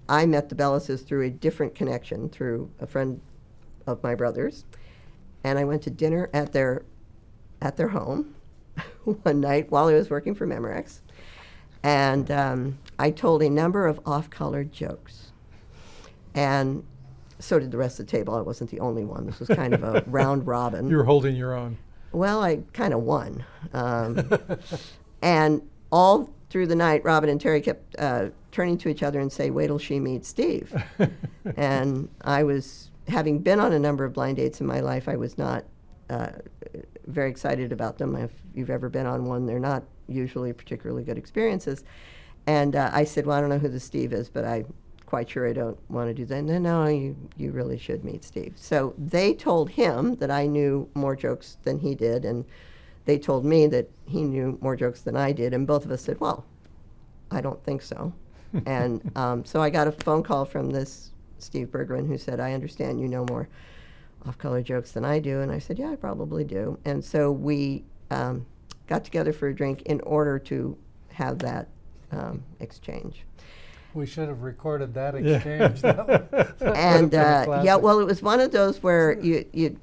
met the Bellises through a different connection, through a friend of my brother's. And I went to dinner at their home one night while I was working for Memorex. And I told a number of off-color jokes. And so did the rest of the table. I wasn't the only one. This was kind of a round robin. You were holding your own. Well, I kind of won. And all through the night, Robin and Terry kept turning to each other and say, "Wait till she meets Steve." And I was, having been on a number of blind dates in my life, I was not very excited about them. If you've ever been on one, they're not usually particularly good experiences. And I said, "Well, I don't know who the Steve is, but I'm quite sure I don't want to do that." No, you really should meet Steve. So they told him that I knew more jokes than he did, and they told me that he knew more jokes than I did, and both of us said, "Well, I don't think so." And so I got a phone call from this Steve Bergman who said, "I understand you know more off-color jokes than I do." And I said, "Yeah, I probably do." And so we got together for a drink in order to have that exchange. We should have recorded that Yeah. exchange. That would And been a yeah, classic. well, it was one of those where you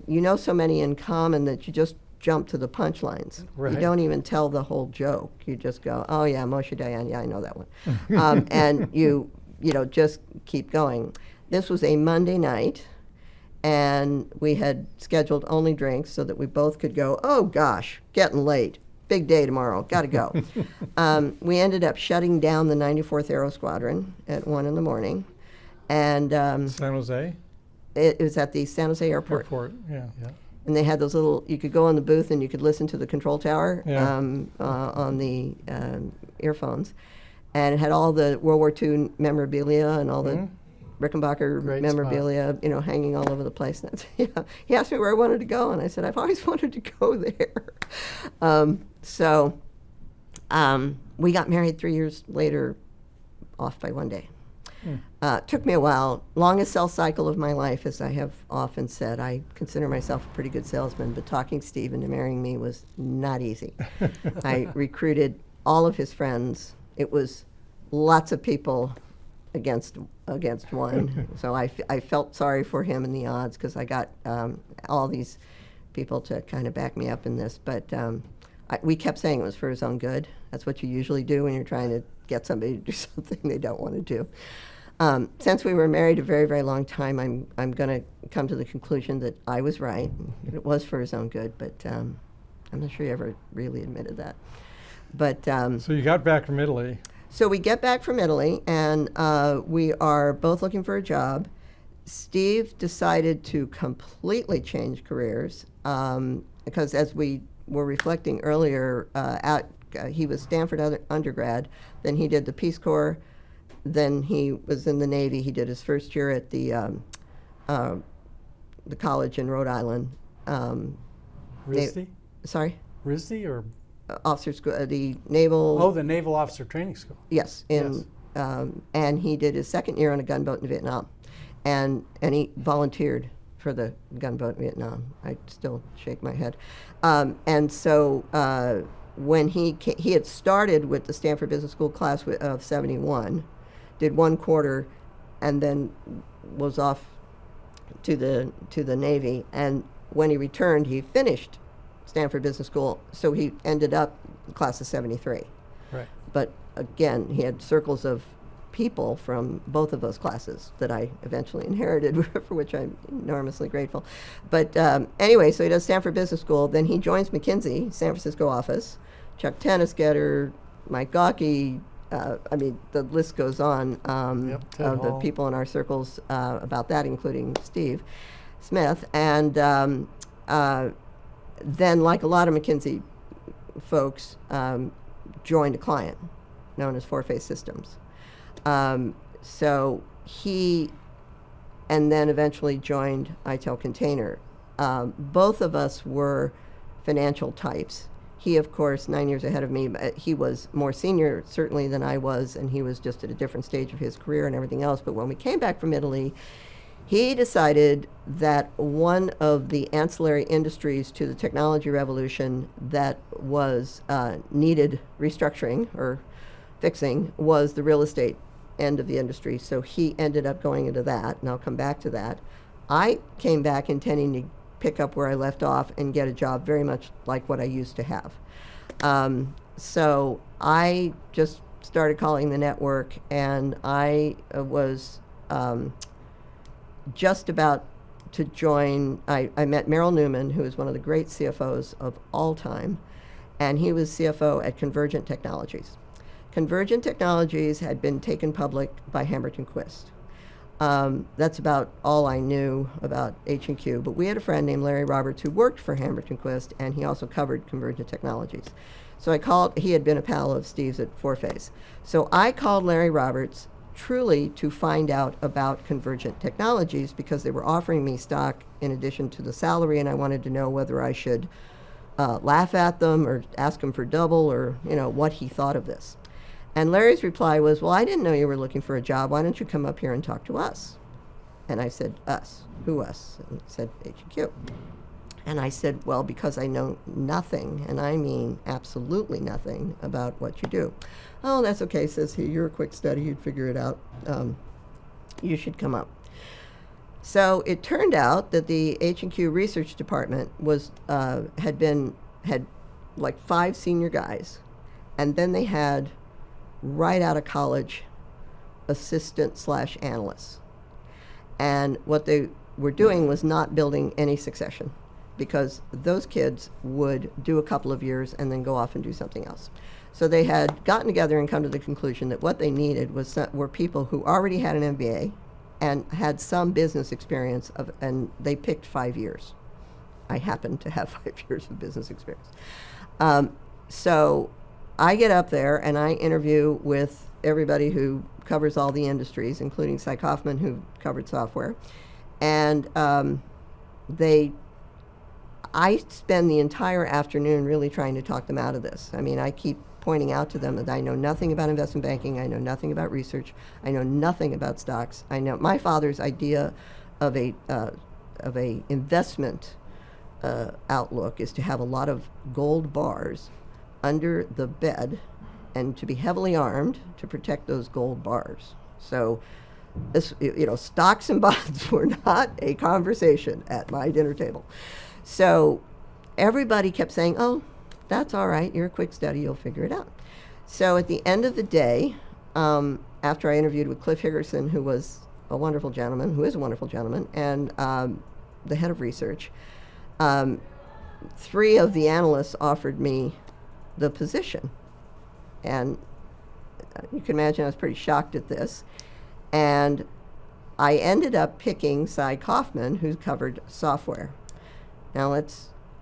know so many in common that you just jump to the punchlines. You Right. don't even tell the whole joke. You just go, oh yeah, Moshe Dayan, yeah, I know that one, and you know just keep going. This was a Monday night, and we had scheduled only drinks so that we both could go. Oh gosh, getting late. Big day tomorrow. Got to go. We ended up shutting down the 94th Aero Squadron at 1 in the morning, and San Jose it was at the San Jose Airport. yeah. Yeah. And they had those little. You could go in the booth and you could listen to the control tower Yeah. on the earphones, and it had all the World War II memorabilia and all the Rickenbacker Great memorabilia, you know, hanging all over the place. And that's, yeah. He asked me where I wanted to go, and I said, I've always wanted to go there. So we got married 3 years later, off by one day. Took me a while. Longest sales cycle of my life, as I have often said. I consider myself a pretty good salesman, but talking Steve into marrying me was not easy. I recruited all of his friends. It was lots of people against one. So I felt sorry for him in the odds because I got all these people to kind of back me up in this. But we kept saying it was for his own good. That's what you usually do when you're trying to get somebody to do something they don't want to do. Since we were married a very, very long time, I'm going to come to the conclusion that I was right. It was for his own good, but I'm not sure he ever really admitted that. But So you got back from Italy. so we get back from Italy, and we are both looking for a job. Steve decided to completely change careers because, as we were reflecting earlier, he was Stanford undergrad, then he did the Peace Corps, then he was in the Navy. He did his first year at the college in Rhode Island. RISD? Sorry? RISD or? Officer school, the Naval. Oh, the Naval Officer Training School. Yes, and he did his second year on a gunboat in Vietnam, and he volunteered for the gunboat in Vietnam. I still shake my head, and so when he had started with the Stanford Business School class of '71, did one quarter, and then was off to the Navy, and when he returned, he finished Stanford Business School, so he ended up class of '73. Right. But again, he had circles of people from both of those classes that I eventually inherited, for which I'm enormously grateful. But anyway, so he does Stanford Business School. Then he joins McKinsey, San Francisco office. Chuck Tennisgetter, Mike Gawkey, I mean, the list goes on Ted of the Hall. people in our circles about that, including Steve Smith. And then, like a lot of McKinsey folks, joined a client known as Four-Face Systems. So he, and then eventually joined Itel Container. Both of us were financial types. He, of course, 9 years ahead of me, he was more senior, certainly, than I was, and he was just at a different stage of his career and everything else. But when we came back from Italy, he decided that one of the ancillary industries to the technology revolution that was needed restructuring or fixing was the real estate end of the industry. So he ended up going into that, and I'll come back to that. I came back intending to pick up where I left off and get a job very much like what I used to have. So I just started calling the network, and I was just about to join. I met Merrill Newman, who is one of the great CFOs of all time, and he was CFO at Convergent Technologies. Convergent Technologies had been taken public by Hamilton Quist. That's about all I knew about H&Q, but we had a friend named Larry Roberts who worked for Hamilton Quist, and he also covered Convergent Technologies. So I called, he had been a pal of Steve's at Four-Face. So I called Larry Roberts truly to find out about Convergent Technologies because they were offering me stock in addition to the salary, and I wanted to know whether I should laugh at them or ask him for double, or what he thought of this. And Larry's reply was, well, I didn't know you were looking for a job. Why don't you come up here and talk to us? And I said, us? Who us? And he said, H&Q. And I said, well, because I know nothing, and I mean absolutely nothing about what you do. Oh, that's okay, says he. You're a quick study. You'd figure it out. You should come up. So it turned out that the H&Q research department was had like 5 senior guys, and then they had right out of college assistant/analysts. And what they were doing was not building any succession, because those kids would do a couple of years and then go off and do something else. So they had gotten together and come to the conclusion that what they needed were people who already had an MBA and had some business experience, and they picked 5 years. I happen to have 5 years of business experience. So I get up there and I interview with everybody who covers all the industries, including Cy Kaufman, who covered software. And I spend the entire afternoon really trying to talk them out of this. I mean, I keep pointing out to them that I know nothing about investment banking, I know nothing about research, I know nothing about stocks. I know my father's idea of a investment outlook is to have a lot of gold bars under the bed and to be heavily armed to protect those gold bars. So, stocks and bonds were not a conversation at my dinner table. So everybody kept saying, oh, that's all right, you're a quick study, you'll figure it out. So at the end of the day, after I interviewed with Cliff Higgerson, who is a wonderful gentleman, and the head of research, 3 of the analysts offered me the position. And you can imagine I was pretty shocked at this. And I ended up picking Cy Kaufman, who covered software. Now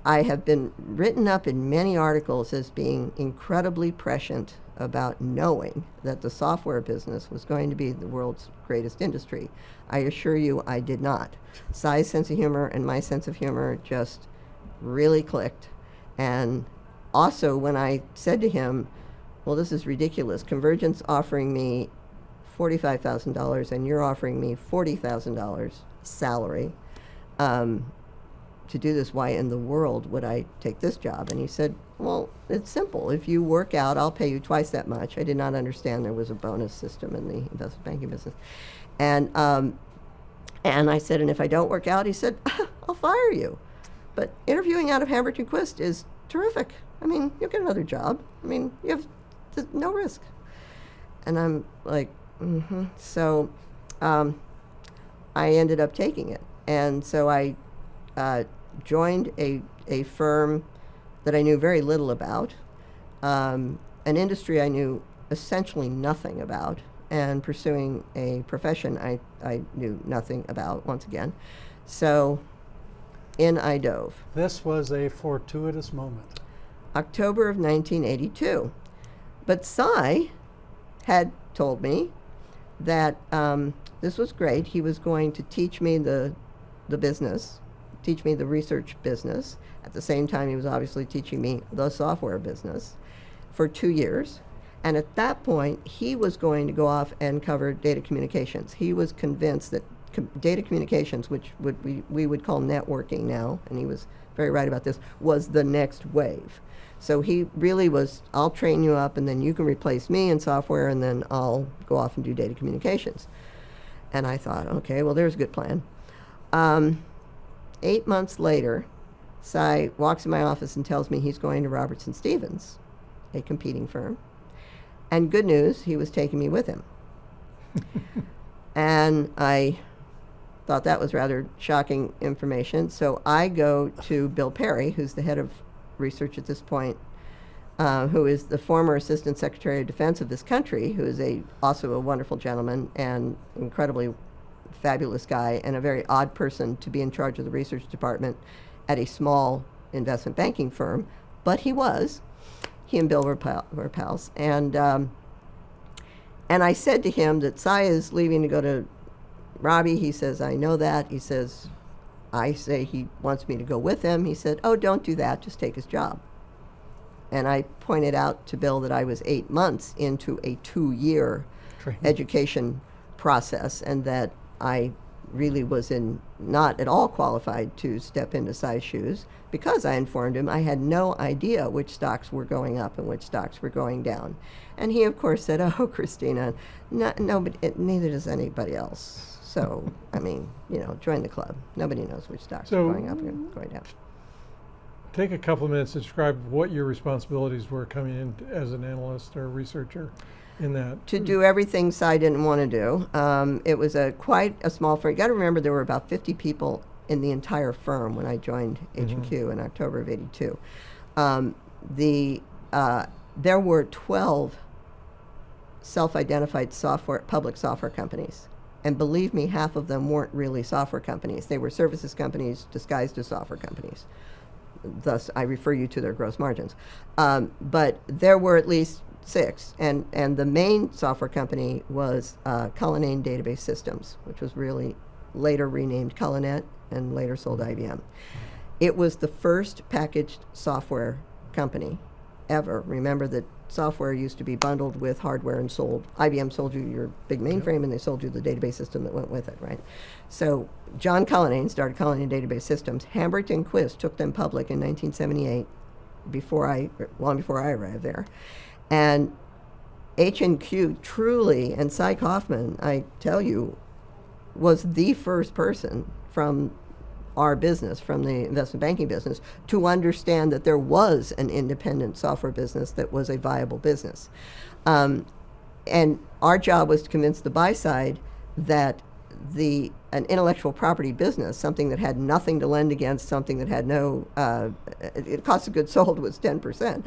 I have been written up in many articles as being incredibly prescient about knowing that the software business was going to be the world's greatest industry. I assure you I did not. Cy's sense of humor and my sense of humor just really clicked. And also when I said to him, well, this is ridiculous. Convergent's offering me $45,000 and you're offering me $40,000 salary to do this. Why in the world would I take this job? And he said, well, it's simple. If you work out, I'll pay you twice that much. I did not understand there was a bonus system in the investment banking business. And I said, and if I don't work out, he said, I'll fire you. But interviewing out of Hamilton Quist is terrific. I mean, you'll get another job. I mean, you have no risk. And I'm like, mm-hmm. So I ended up taking it. And so I joined a firm that I knew very little about, an industry I knew essentially nothing about, and pursuing a profession I knew nothing about, once again. So in I dove. This was a fortuitous moment. October of 1982. But Cy had told me that this was great. He was going to teach me the business, teach me the research business. At the same time, he was obviously teaching me the software business for 2 years. And at that point, he was going to go off and cover data communications. He was convinced that data communications, which we would call networking now, and he was very right about this, was the next wave. So he really was, I'll train you up and then you can replace me in software and then I'll go off and do data communications. And I thought, okay, well, there's a good plan. 8 months later, Cy walks in my office and tells me he's going to Robertson Stevens, a competing firm. And good news, he was taking me with him. And I thought that was rather shocking information. So I go to Bill Perry, who's the head of research at this point, who is the former Assistant Secretary of Defense of this country, who is also a wonderful gentleman and incredibly fabulous guy and a very odd person to be in charge of the research department at a small investment banking firm. But he was. He and Bill were pals. And I said to him that Cy is leaving to go to Robbie. He says, I know that. He says, I say he wants me to go with him. He said, oh, don't do that. Just take his job. And I pointed out to Bill that I was 8 months into a 2-year education process and that I really was not at all qualified to step into size shoes because I informed him I had no idea which stocks were going up and which stocks were going down. And he, of course, said, "Oh, Christina, neither does anybody else. So, I mean, join the club. Nobody knows which stocks are going up and going down." Take a couple of minutes to describe what your responsibilities were coming in as an analyst or researcher in that. To do everything I didn't want to do. It was quite a small firm. You got to remember there were about 50 people in the entire firm when I joined H&Q in October of '82. There were 12 self-identified public software companies. And believe me, half of them weren't really software companies. They were services companies disguised as software companies. Thus, I refer you to their gross margins. But there were at least 6, and the main software company was Cullinane Database Systems, which was really later renamed Cullinet and later sold to IBM. It was the first packaged software company ever. Remember that software used to be bundled with hardware and sold. IBM sold you your big mainframe, and they sold you the database system that went with it, right? So John Cullinane started Cullinane Database Systems. Hambrecht and Quist took them public in 1978, long before I arrived there. And H&Q truly, and Cy Kaufman, I tell you, was the first person from our business, from the investment banking business, to understand that there was an independent software business that was a viable business. And our job was to convince the buy side that an intellectual property business, something that had nothing to lend against, something that had no, cost of goods sold was 10%,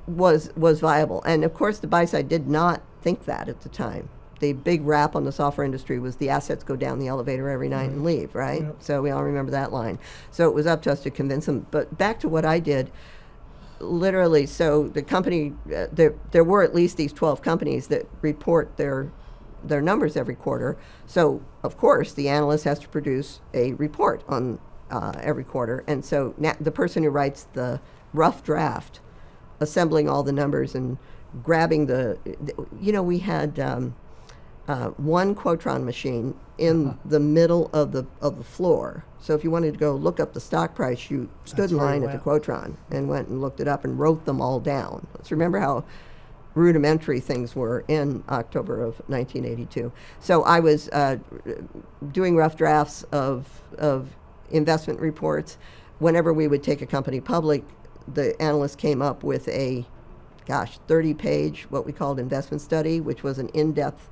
was viable. And of course the buy side did not think that at the time. The big rap on the software industry was the assets go down the elevator every night and leave, right? Yep. So we all remember that line. So it was up to us to convince them. But back to what I did, literally, so the company, there were at least these 12 companies that report their numbers every quarter. So, of course, the analyst has to produce a report on every quarter. And so the person who writes the rough draft, assembling all the numbers and grabbing we had one Quotron machine in the middle of the floor. So if you wanted to go look up the stock price, you stood in line at the Quotron and went and looked it up and wrote them all down. Let's remember how rudimentary things were in October of 1982. So I was doing rough drafts of investment reports. Whenever we would take a company public, the analyst came up with a 30-page, what we called investment study, which was an in-depth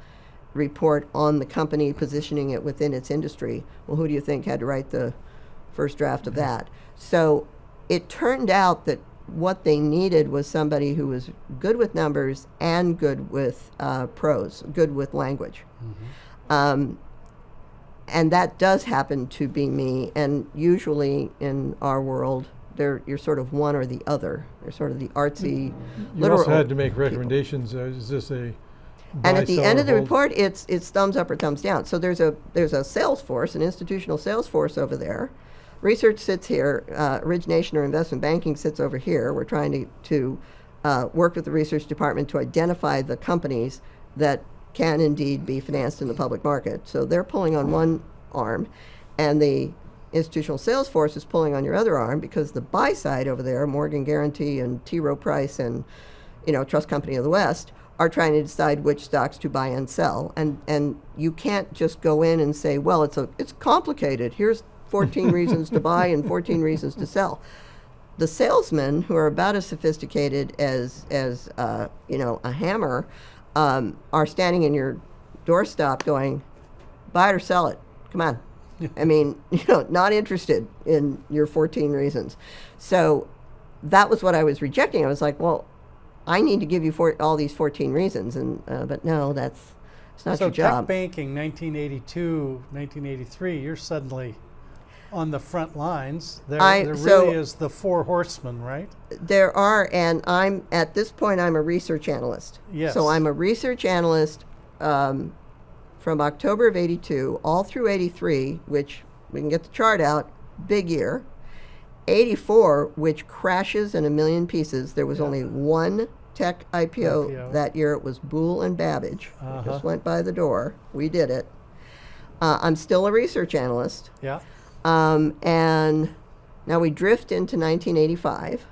report on the company, positioning it within its industry. Well, who do you think had to write the first draft of that? So it turned out that what they needed was somebody who was good with numbers and good with prose, good with language. And that does happen to be me. And usually in our world, you're sort of one or the other. They're sort of the artsy, You also had to make recommendations. Is this a buy, and at the sell, end or of the hold? report, it's thumbs up or thumbs down. So there's a sales force, an institutional sales force over there. Research sits here. Origination or investment banking sits over here. We're trying to work with the research department to identify the companies that can indeed be financed in the public market. So they're pulling on one arm, and the institutional sales force is pulling on your other arm, because the buy side over there, Morgan Guarantee and T. Rowe Price and Trust Company of the West, are trying to decide which stocks to buy and sell. And you can't just go in and say, well, it's complicated. Here's 14 reasons to buy and 14 reasons to sell. The salesmen, who are about as sophisticated as a hammer, are standing in your doorstop going, buy it or sell it. Come on. I mean, not interested in your 14 reasons. So that was what I was rejecting. I was like, well, I need to give you all these 14 reasons, but no, it's not your job. So tech banking, 1982, 1983, you're suddenly on the front lines. There really is the 4 horsemen, right? There are, and at this point, I'm a research analyst. Yes. So I'm a research analyst from October of 82 all through 83, which we can get the chart out, big year. 84, which crashes in a million pieces. There was only one tech IPO that year. It was Boole and Babbage. It just went by the door. We did it. I'm still a research analyst. Yeah. And now we drift into 1985.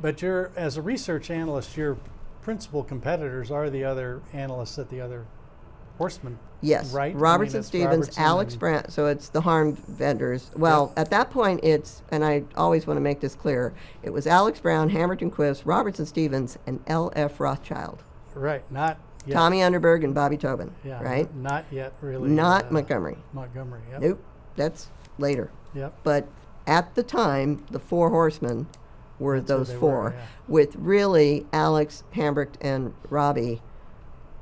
But as a research analyst, your principal competitors are the other analysts at the other horsemen. Yes, Right? Robertson it's Stevens, Robertson Alex and- Brown. So it's the harmed vendors. Well, at that point, and I always want to make this clear, it was Alex Brown, Hamilton Quist, Robertson Stevens, and L.F. Rothschild. Right. Not yet. Tommy Underberg and Bobby Tobin. Yeah. Right? Not yet, really. Not Montgomery. Montgomery. Yep. Nope, that's later. Yep. But at the time, the four horsemen were That's who those they four, were, yeah. with really Alex, Hambrecht, and Robbie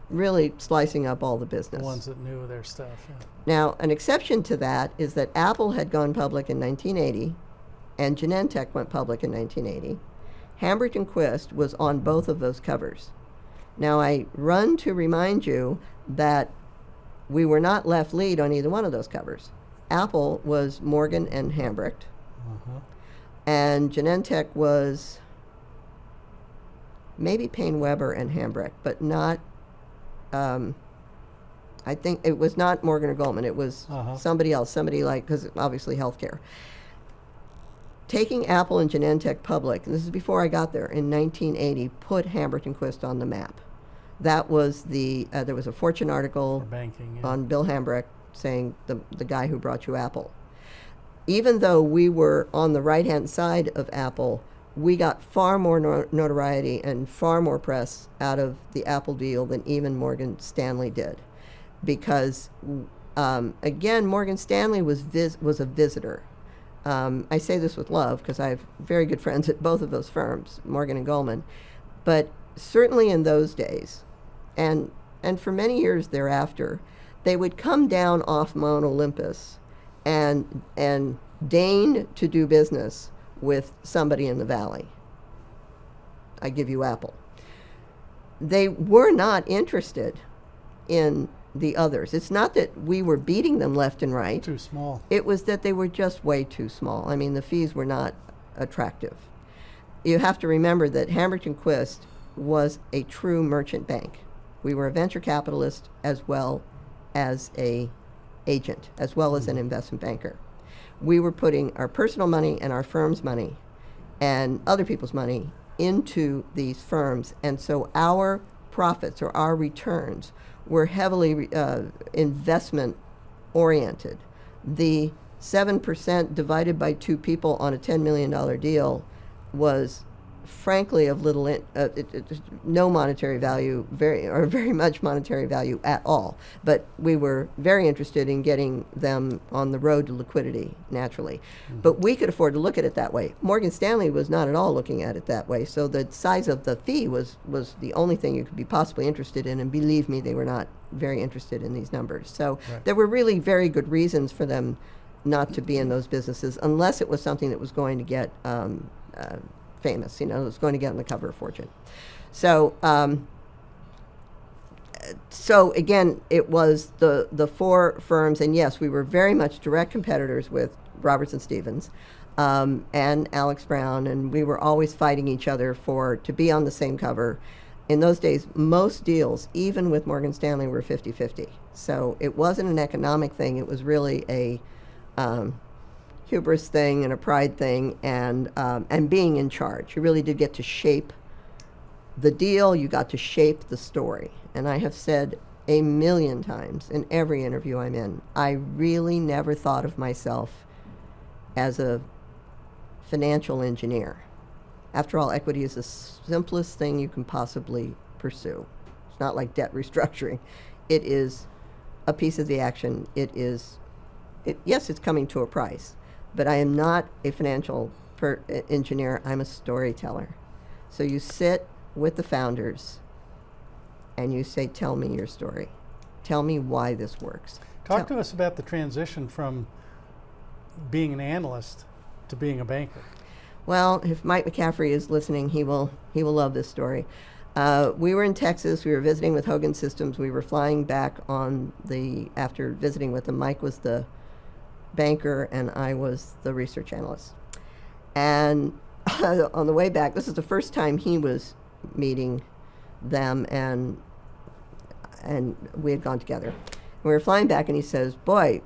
really slicing up all the business. The ones that knew their stuff. Yeah. Now, an exception to that is that Apple had gone public in 1980, and Genentech went public in 1980. Hambrecht and Quist was on both of those covers. Now, I run to remind you that we were not left lead on either one of those covers. Apple was Morgan and Hambrecht, Uh-huh. and Genentech was maybe Payne Weber and Hambrecht, but not, I think it was not Morgan or Goldman. It was Uh-huh. somebody else, somebody like, because obviously healthcare. Taking Apple and Genentech public, and this is before I got there, in 1980, put Hambrecht and Quist on the map. That was there was a Fortune article For banking. Yeah. on Bill Hambrecht saying the guy who brought you Apple. Even though we were on the right-hand side of Apple, we got far more notoriety and far more press out of the Apple deal than even Morgan Stanley did. Because, again, Morgan Stanley was a visitor. I say this with love because I have very good friends at both of those firms, Morgan and Goldman. But certainly in those days, and for many years thereafter, they would come down off Mount Olympus and deign to do business with somebody in the valley. I give you Apple. They were not interested in the others. It's not that we were beating them left and right. Too small. It was that they were just way too small. I mean, the fees were not attractive. You have to remember that Hambrecht and Quist was a true merchant bank. We were a venture capitalist as well as a agent, as well as an investment banker. We were putting our personal money and our firm's money and other people's money into these firms, and so our profits or our returns were heavily investment oriented. The 7% divided by two people on a $10 million deal was frankly of little, no monetary value, very much monetary value at all. But we were very interested in getting them on the road to liquidity naturally. Mm-hmm. But we could afford to look at it that way. Morgan Stanley was not at all looking at it that way. So the size of the fee was the only thing you could be possibly interested in. And believe me, they were not very interested in these numbers. So there were really very good reasons for them not to be in those businesses unless it was something that was going to get famous, it was going to get on the cover of Fortune. So again, it was the four firms, and yes, we were very much direct competitors with Robertson Stevens and Alex Brown, and we were always fighting each other to be on the same cover. In those days, most deals, even with Morgan Stanley, were 50-50. So it wasn't an economic thing, it was really a hubris thing and a pride thing, and being in charge. You really did get to shape the deal. You got to shape the story. And I have said a million times in every interview I'm in, I really never thought of myself as a financial engineer. After all, equity is the simplest thing you can possibly pursue. It's not like debt restructuring. It is a piece of the action. Yes, it's coming to a price. But I am not a financial engineer. I'm a storyteller. So you sit with the founders and you say, tell me your story. Tell me why this works. Talk to us about the transition from being an analyst to being a banker. Well, if Mike McCaffrey is listening, he will love this story. We were in Texas. We were visiting with Hogan Systems. We were flying back after visiting with them. Mike was the banker and I was the research analyst. And on the way back, this is the first time he was meeting them, and we had gone together. We were flying back, and he says, boy,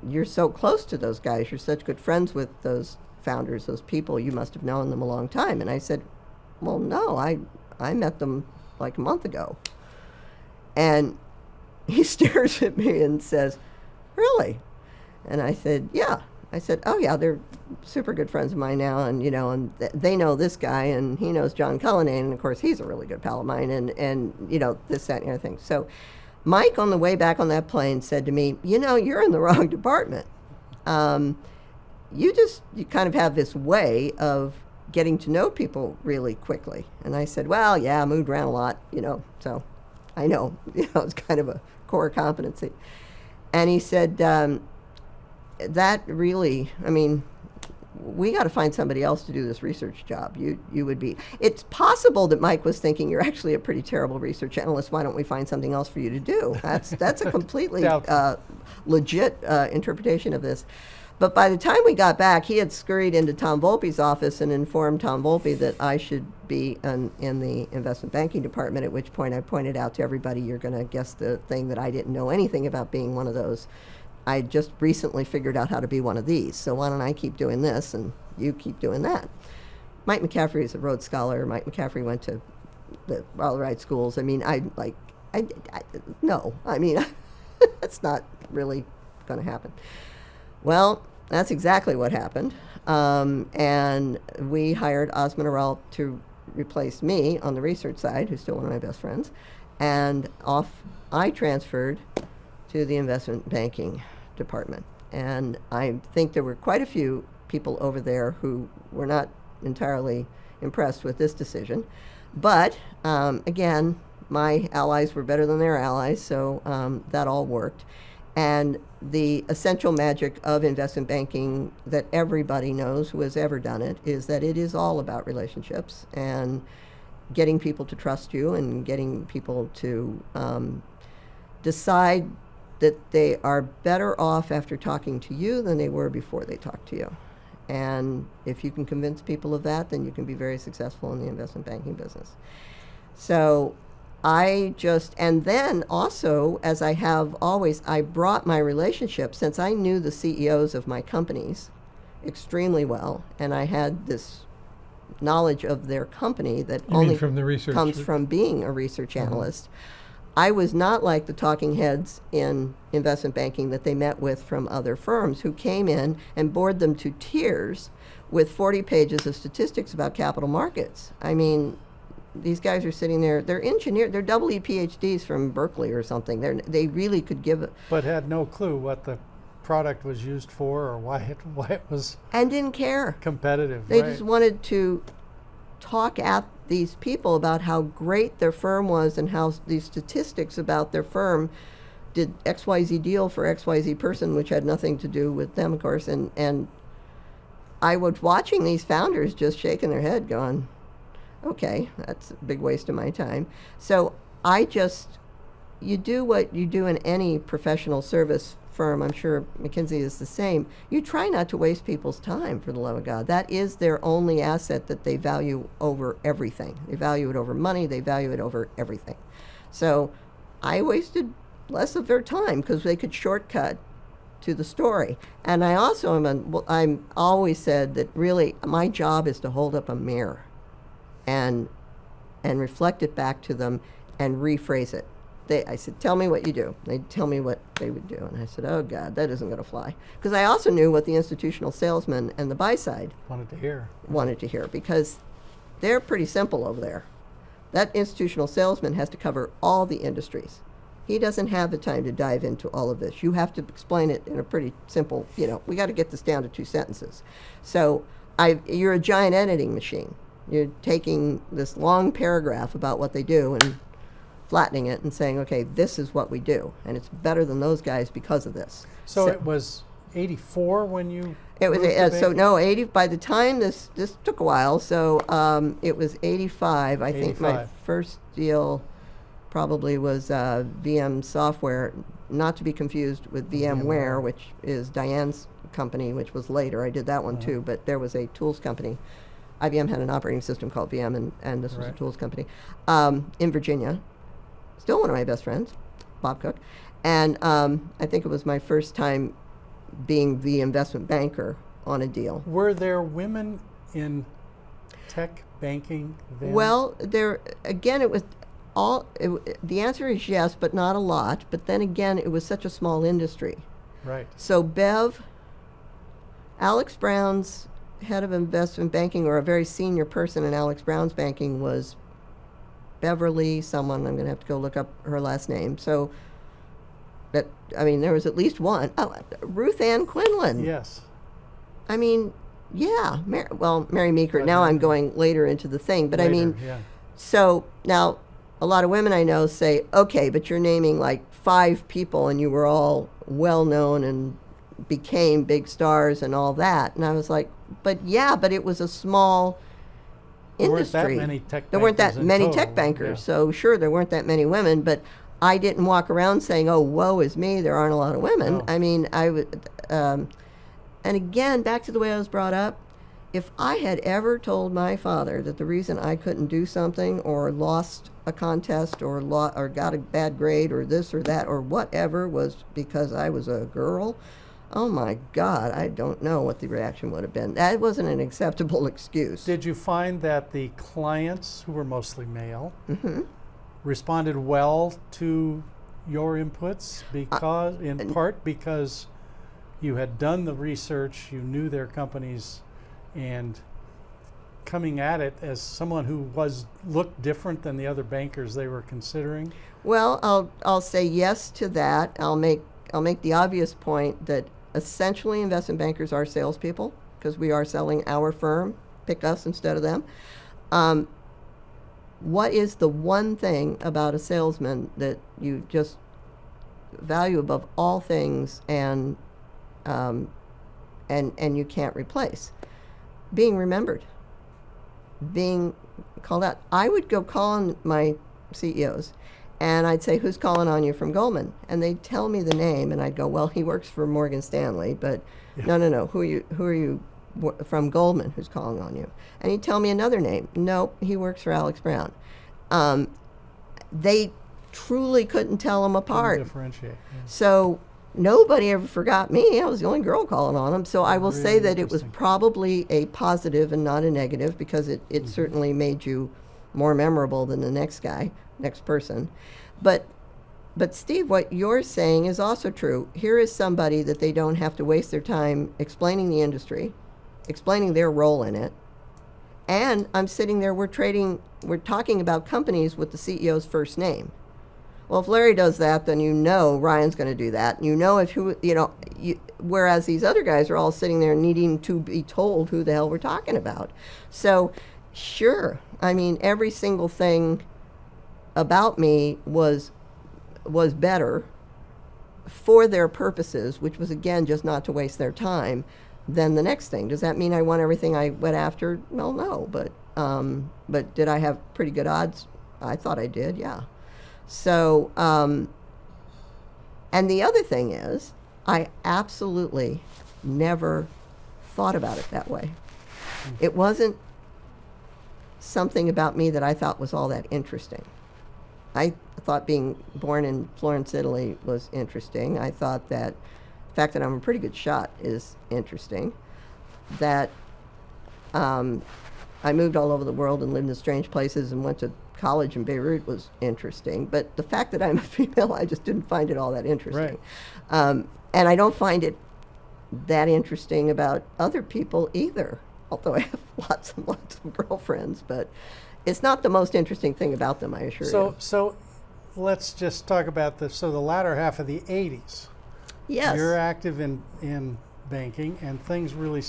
you're so close to those guys. You're such good friends with those founders, those people. You must have known them a long time. And I said, well, no, I met them like a month ago. And he stares at me and says, really? And I said, yeah. I said, oh, yeah, they're super good friends of mine now, and, and they know this guy, and he knows John Cullinane, and, of course, he's a really good pal of mine, and this, that, and the other thing. So Mike, on the way back on that plane, said to me, you're in the wrong department. You kind of have this way of getting to know people really quickly. And I said, well, yeah, I moved around a lot, so I know, it's kind of a core competency. And he said, that really, we got to find somebody else to do this research job. You would be. It's possible that Mike was thinking, you're actually a pretty terrible research analyst. Why don't we find something else for you to do? That's a completely legit interpretation of this. But by the time we got back, he had scurried into Tom Volpe's office and informed Tom Volpe that I should be in the investment banking department, at which point I pointed out to everybody, you're going to guess the thing that I didn't know anything about being one of those. I just recently figured out how to be one of these, so why don't I keep doing this and you keep doing that? Mike McCaffrey is a Rhodes Scholar. Mike McCaffrey went to all the right schools. No, that's not really going to happen. Well, that's exactly what happened. And we hired Osman Aral to replace me on the research side, who's still one of my best friends. And I transferred to the investment banking department. And I think there were quite a few people over there who were not entirely impressed with this decision. But again, my allies were better than their allies, so that all worked. And the essential magic of investment banking that everybody knows who has ever done it is that it is all about relationships and getting people to trust you and getting people to decide that they are better off after talking to you than they were before they talked to you. And if you can convince people of that, then you can be very successful in the investment banking business. So and then also, as I have always, I brought my relationship, since I knew the CEOs of my companies extremely well, and I had this knowledge of their company that only from the research comes from being a research analyst. I was not like the talking heads in investment banking that they met with from other firms who came in and bored them to tears with 40 pages of statistics about capital markets. These guys are sitting there, they're engineers, they're double E PhDs from Berkeley or something. They really could give it. But had no clue what the product was used for or why it was. And didn't care. Competitive, They right. just wanted to talk at these people about how great their firm was and how these statistics about their firm did XYZ deal for XYZ person, which had nothing to do with them, of course. And I was watching these founders just shaking their head going, okay, that's a big waste of my time. So you do what you do in any professional service firm. I'm sure McKinsey is the same. You try not to waste people's time, for the love of God. That is their only asset that they value over everything. They value it over money. They value it over everything. So I wasted less of their time because they could shortcut to the story. And I also I'm always said that really my job is to hold up a mirror and reflect it back to them and rephrase it. I said, tell me what you do. They'd tell me what they would do. And I said, oh, God, that isn't going to fly. Because I also knew what the institutional salesman and the buy side wanted to hear, because they're pretty simple over there. That institutional salesman has to cover all the industries. He doesn't have the time to dive into all of this. You have to explain it in a pretty simple, we got to get this down to 2 sentences. So you're a giant editing machine. You're taking this long paragraph about what they do and flattening it and saying, okay, this is what we do, and it's better than those guys because of this. So it was 84 when you it was 80 by the time this took a while, so it was 85. I think my first deal probably was VM Software, not to be confused with VMware, which is Diane's company, which was later. I did that one too, but there was a tools company. IBM had an operating system called VM, and this was a tools company in Virginia. Still one of my best friends, Bob Cook. And I think it was my first time being the investment banker on a deal. Were there women in tech banking then? Well, there again, it was the answer is yes, but not a lot. But then again, it was such a small industry. Right. So Alex Brown's head of investment banking, or a very senior person in Alex Brown's banking, was Beverly someone. I'm going to have to go look up her last name. So there was at least one. Oh, Ruth Ann Quinlan. Yes. I mean, yeah. Mary Meeker. Now I'm going later into the thing, but Later, yeah. So now a lot of women I know say, okay, but you're naming like 5 people and you were all well known and became big stars and all that. And I was like, but it was a small industry. There weren't that many tech bankers. Yeah. So sure, there weren't that many women, but I didn't walk around saying, oh, woe is me, there aren't a lot of women. No. I mean, I would, and again, back to the way I was brought up, if I had ever told my father that the reason I couldn't do something or lost a contest or got a bad grade or this or that or whatever was because I was a girl, oh my God, I don't know what the reaction would have been. That wasn't an acceptable excuse. Did you find that the clients, who were mostly male, Mm-hmm. responded well to your inputs in part because you had done the research, you knew their companies, and coming at it as someone who looked different than the other bankers they were considering? Well, I'll say yes to that. I'll make the obvious point that essentially investment bankers are salespeople because we are selling our firm. Pick us instead of them. What is the one thing about a salesman that you just value above all things and you can't replace? Being remembered, being called out. I would go call on my CEOs and I'd say, who's calling on you from Goldman? And they'd tell me the name and I'd go, well, he works for Morgan Stanley, but Yeah. no, who are you from Goldman who's calling on you? And he'd tell me another name. Nope, he works for Alex Brown. They truly couldn't tell them apart. Couldn't differentiate. Yeah. So nobody ever forgot me. I was the only girl calling on them. So I will say Really that it was interesting. probably a positive and not a negative because it certainly made you more memorable than the next person. But Steve, what you're saying is also true. Here is somebody that they don't have to waste their time explaining the industry, explaining their role in it. And I'm sitting there, we're talking about companies with the CEO's first name. Well, if Larry does that, then you know Ryan's going to do that. You know whereas these other guys are all sitting there needing to be told who the hell we're talking about. So, sure, I mean, every single thing about me was better for their purposes, which was, again, just not to waste their time, than the next thing. Does that mean I won everything I went after? Well, no, but did I have pretty good odds? I thought I did, yeah. So, and the other thing is, I absolutely never thought about it that way. It wasn't something about me that I thought was all that interesting. I thought being born in Florence, Italy was interesting. I thought that the fact that I'm a pretty good shot is interesting. That I moved all over the world and lived in strange places and went to college in Beirut was interesting. But the fact that I'm a female, I just didn't find it all that interesting. Right. And I don't find it that interesting about other people either, although I have lots and lots of girlfriends. But it's not the most interesting thing about them, I assure you. So let's just talk about the latter half of the 80s. Yes. You're active in banking, and things really,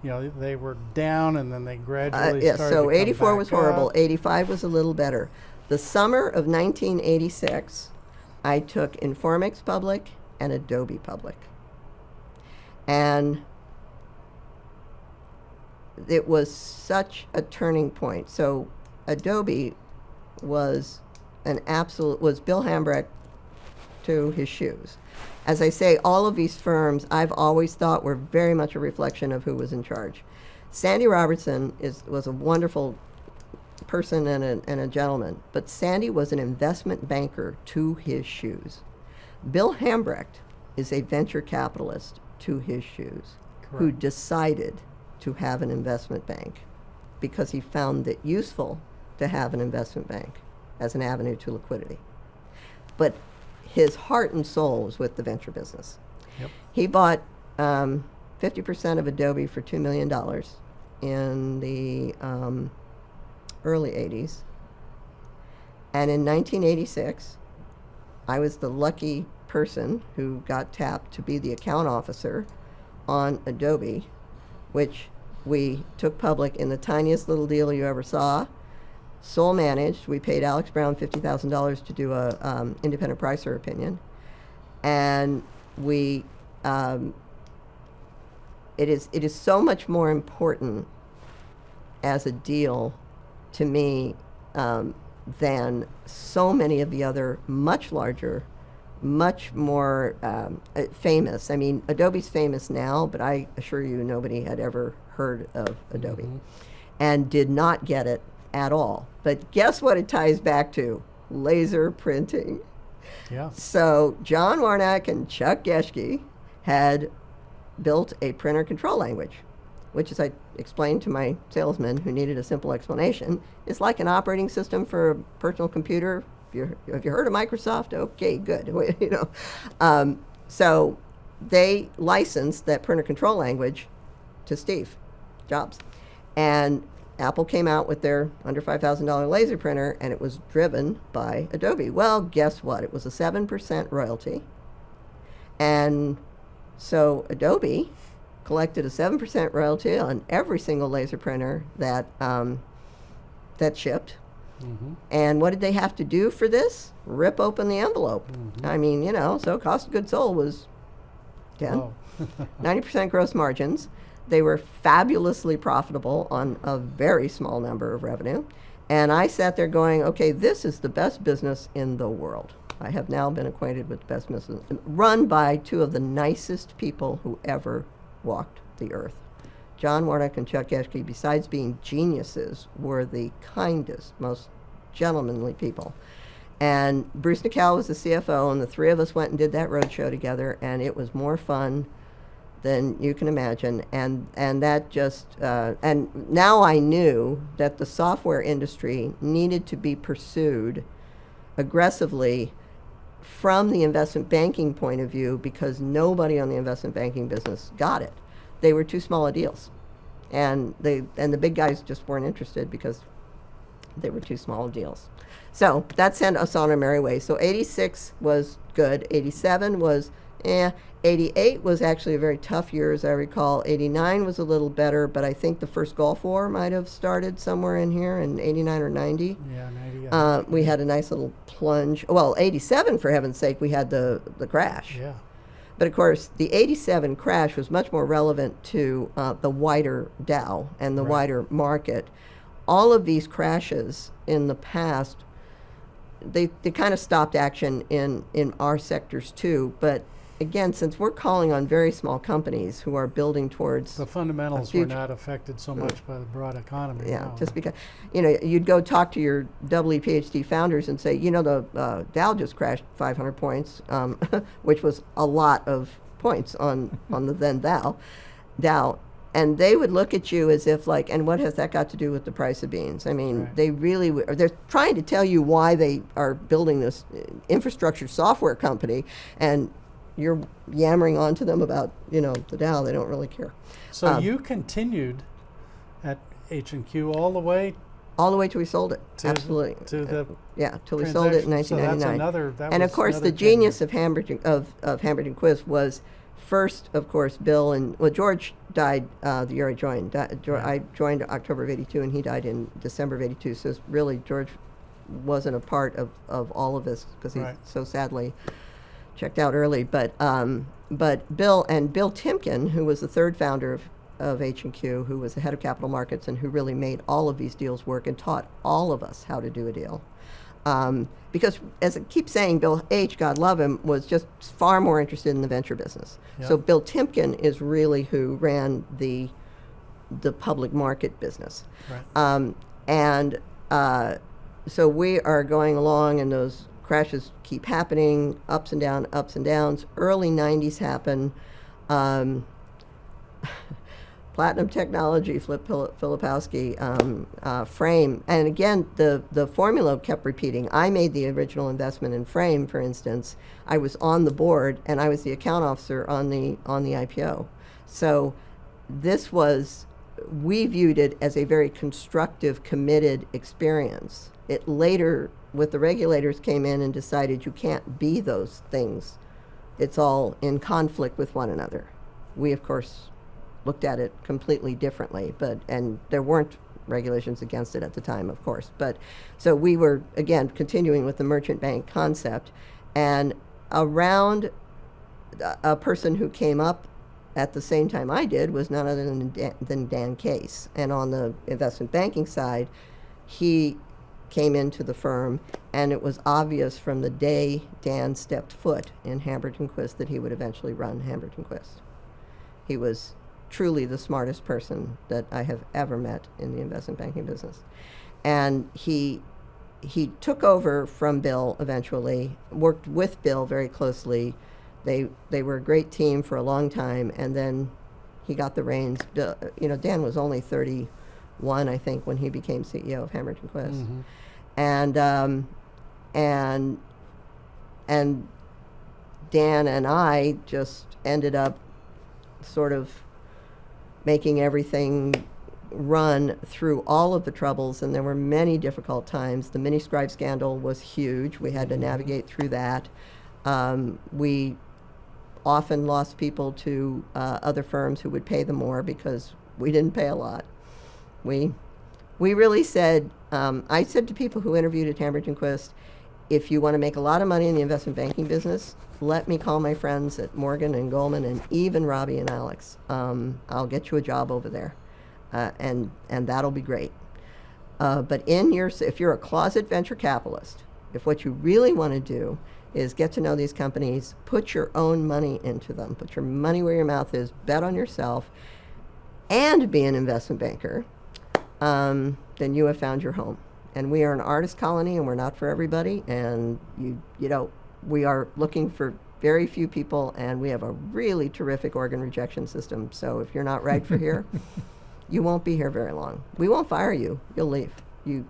they were down, and then they gradually Yes, started so to come 84 was back horrible. up. 85 was a little better. The summer of 1986, I took Informix public and Adobe public. And it was such a turning point. So Adobe was was Bill Hambrecht to his shoes. As I say, all of these firms I've always thought were very much a reflection of who was in charge. Sandy Robertson was a wonderful person and a gentleman, but Sandy was an investment banker to his shoes. Bill Hambrecht is a venture capitalist to his shoes who Correct. decided to have an investment bank because he found it useful to have an investment bank as an avenue to liquidity. But his heart and soul was with the venture business. Yep. He bought 50% of Adobe for $2 million in the early 80s. And in 1986, I was the lucky person who got tapped to be the account officer on Adobe, which we took public in the tiniest little deal you ever saw. Sole managed. We paid Alex Brown $50,000 to do a independent pricer opinion, and we. It is so much more important as a deal to me than so many of the other much larger, much more famous. I mean, Adobe's famous now, but I assure you nobody had ever heard of Adobe and did not get it at all. But guess what it ties back to? Laser printing. Yeah. So John Warnock and Chuck Geschke had built a printer control language, which, as I explained to my salesman who needed a simple explanation, is like an operating system for a personal computer. Have you heard of Microsoft? Okay, good. You know, so they licensed that printer control language to Steve Jobs, and Apple came out with their under $5,000 laser printer, and it was driven by Adobe. Well, guess what? It was a 7% royalty, and so Adobe collected a 7% royalty on every single laser printer that that shipped. And what did they have to do for this? Rip open the envelope. I mean, you know, so cost of goods sold was 10, Wow. 90% gross margins. They were fabulously profitable on a very small number of revenue. And I sat there going, okay, this is the best business in the world. I have now been acquainted with the best business, run by two of the nicest people who ever walked the earth. John Warnock and Chuck Geschke, besides being geniuses, were the kindest, most gentlemanly people. And Bruce Nickel was the CFO, and the three of us went and did that roadshow together, and it was more fun than you can imagine. And that just, and now I knew that the software industry needed to be pursued aggressively from the investment banking point of view, because nobody on the investment banking business got it. They were too small a deals, and the big guys just weren't interested because they were too small deals. So that sent us on our merry way. So 86 was good. 87 was 88 was actually a very tough year, as I recall. 89 was a little better, but I think the first Gulf War might have started somewhere in here in 89 or 90. Yeah, 90. We had a nice little plunge. Well, 87, for heaven's sake, we had the crash. Yeah. But of course, the 87 crash was much more relevant to the wider Dow and the Right. wider market. All of these crashes in the past, they kind of stopped action in our sectors too. But again, since we're calling on very small companies who are building towards The fundamentals a were future- not affected so much by the broad economy. yeah, no. just because, you know, you'd go talk to your EE PhD founders and say, you know, the Dow just crashed 500 points, which was a lot of points on the then Dow. And they would look at you as if like, and what has that got to do with the price of beans? I mean, Right. they really, they're trying to tell you why they are building this infrastructure software company, and you're yammering on to them about, you know, the Dow. They don't really care. So you continued at H&Q all the way All the way till we sold it. to Absolutely. to the Yeah, till we sold it in transaction. So that's 1999. another. That And of was course, another the genius tenure. of Hambrecht and Quist was first, of course, Bill and George died the year I joined. I joined October of '82, and he died in December of '82. So it's really, George wasn't a part of all of this because he Right. so sadly checked out early. But Bill Timken, who was the third founder of H&Q, who was the head of capital markets and who really made all of these deals work and taught all of us how to do a deal. Because, as I keep saying, Bill H., God love him, was just far more interested in the venture business. Yeah. So Bill Timken is really who ran the public market business. Right. So we are going along in those crashes keep happening, ups and downs. Early 90s happen. Platinum Technology, Filipowski, Frame. And again, the formula kept repeating. I made the original investment in Frame, for instance. I was on the board, and I was the account officer on the IPO. So this was, we viewed it as a very constructive, committed experience. It later, with the regulators, came in and decided you can't be those things. It's all in conflict with one another. We, of course, looked at it completely differently, and there weren't regulations against it at the time, of course. But so we were, again, continuing with the merchant bank concept, and around a person who came up at the same time I did was none other than Dan Case. And on the investment banking side, he came into the firm, and it was obvious from the day Dan stepped foot in Hambert & Quist that he would eventually run Hambert & Quist. He was truly the smartest person that I have ever met in the investment banking business. And he took over from Bill eventually, worked with Bill very closely. They were a great team for a long time, and then he got the reins. Dan was only 31, I think, when he became CEO of Hambert & Quist. Mm-hmm. And Dan and I just ended up sort of making everything run through all of the troubles, and there were many difficult times. The mini-scribe scandal was huge. We had to navigate through that. We often lost people to other firms who would pay them more because we didn't pay a lot. We really said, I said to people who interviewed at Hambert & Quist, if you want to make a lot of money in the investment banking business, let me call my friends at Morgan and Goldman and even Robbie and Alex. I'll get you a job over there, and that'll be great. But if you're a closet venture capitalist, if what you really want to do is get to know these companies, put your own money into them, put your money where your mouth is, bet on yourself, and be an investment banker, then you have found your home. And we are an artist colony, and we're not for everybody. And we are looking for very few people, and we have a really terrific organ rejection system. So if you're not right for here, you won't be here very long. We won't fire you. You'll leave. You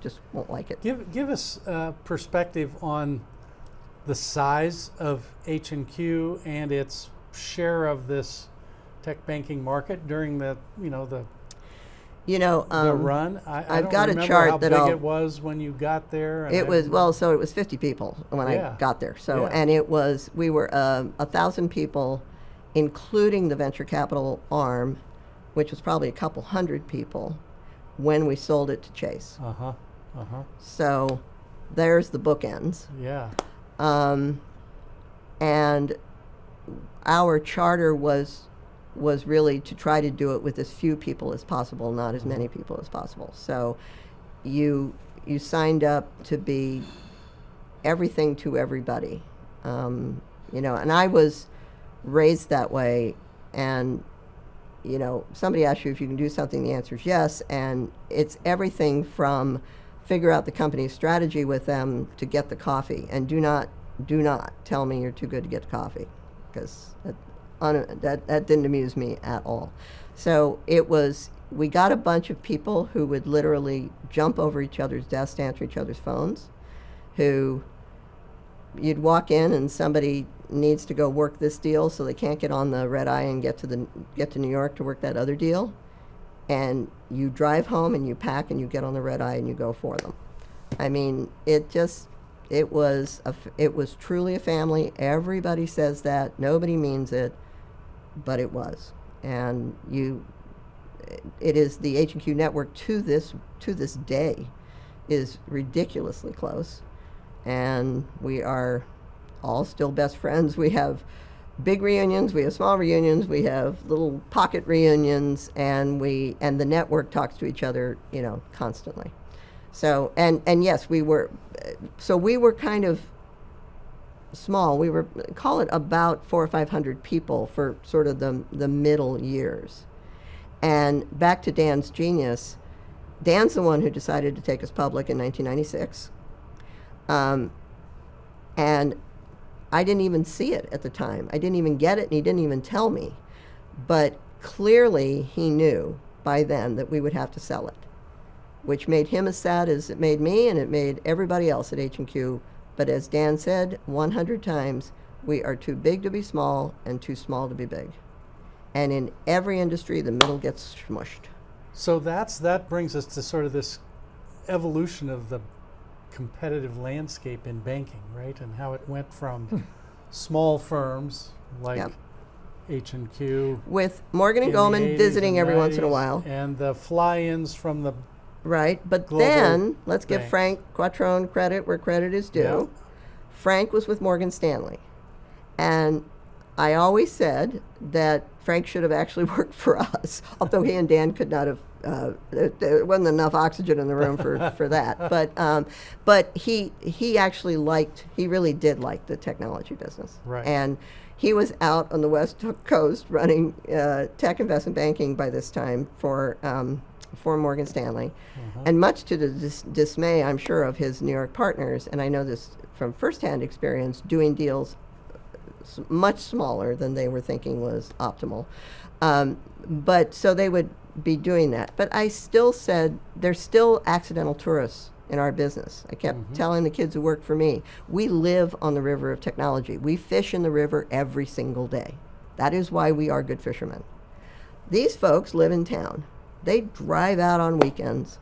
just won't like it. Give us perspective on the size of H&Q and its share of this tech banking market during the run. I've got a remember chart how that big I'll. it was when you got there. It was 50 people when I got there. So Yeah. and we were 1,000 people, including the venture capital arm, which was probably a couple hundred people when we sold it to Chase. So there's the bookends. Yeah. And our charter was really to try to do it with as few people as possible, not as many people as possible. So you signed up to be everything to everybody, and I was raised that way. And somebody asks you if you can do something, the answer is yes. And it's everything from figure out the company's strategy with them to get the coffee. And do not tell me you're too good to get coffee, because that didn't amuse me at all. So we got a bunch of people who would literally jump over each other's desks to answer each other's phones, who you'd walk in and somebody needs to go work this deal, so they can't get on the red eye and get to New York to work that other deal. And you drive home and you pack and you get on the red eye and you go for them. I mean, it was truly a family. Everybody says that. Nobody means it, but it was. And it is the H&Q network to this day is ridiculously close. And we are all still best friends. We have big reunions, we have small reunions, we have little pocket reunions, and the network talks to each other, constantly. So, and yes, we were kind of small. We were, call it about 400 or 500 people for sort of the middle years. And back to Dan's genius, Dan's the one who decided to take us public in 1996. And I didn't even see it at the time. I didn't even get it, and he didn't even tell me. But clearly he knew by then that we would have to sell it, which made him as sad as it made me, and it made everybody else at H&Q. But as Dan said 100 times, we are too big to be small and too small to be big. And in every industry, the middle gets smushed. So that brings us to sort of this evolution of the competitive landscape in banking, right? And how it went from small firms like Yep. H&Q With Morgan and in the Goldman 80s visiting and every once in a 90s, while. and the fly-ins from the Right, but global then let's give banks. Frank Quattrone credit where credit is due. Yeah. Frank was with Morgan Stanley, and I always said that Frank should have actually worked for us, although he and Dan could not have. There wasn't enough oxygen in the room for that. But he actually he really did like the technology business, Right. and he was out on the West Coast running tech investment banking by this time for Morgan Stanley. And much to the dismay, I'm sure, of his New York partners, and I know this from firsthand experience, doing deals much smaller than they were thinking was optimal. But so they would be doing that. But I still said, there's still accidental tourists in our business. I kept telling the kids who worked for me, we live on the river of technology. We fish in the river every single day. That is why we are good fishermen. These folks live in town. They drive out on weekends,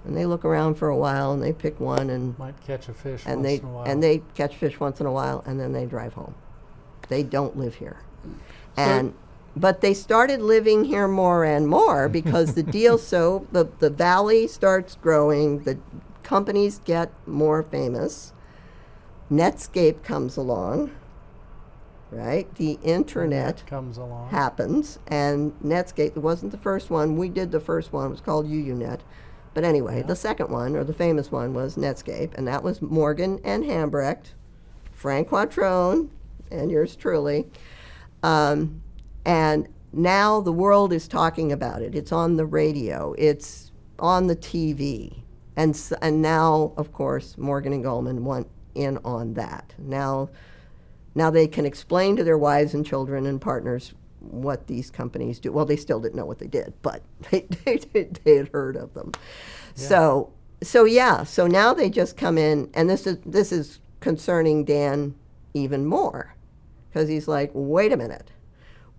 and they look around for a while, and they pick one, and might catch a fish and once they in a while. and they catch fish once in a while, and then they drive home. They don't live here, but they started living here more and more because the deal. So the valley starts growing. The companies get more famous. Netscape comes along. Right, the internet comes along. happens, and Netscape wasn't the first one. We did the first one. It was called UUNet. But anyway, the second one, or the famous one, was Netscape, and that was Morgan and Hambrecht, Frank Quattrone, and yours truly. And now the world is talking about it. It's on the radio. It's on the TV. And now, of course, Morgan and Goldman went in on that. Now they can explain to their wives and children and partners what these companies do. Well, they still didn't know what they did, but they had heard of them. Yeah. So now they just come in, and this is concerning Dan even more, because he's like, wait a minute.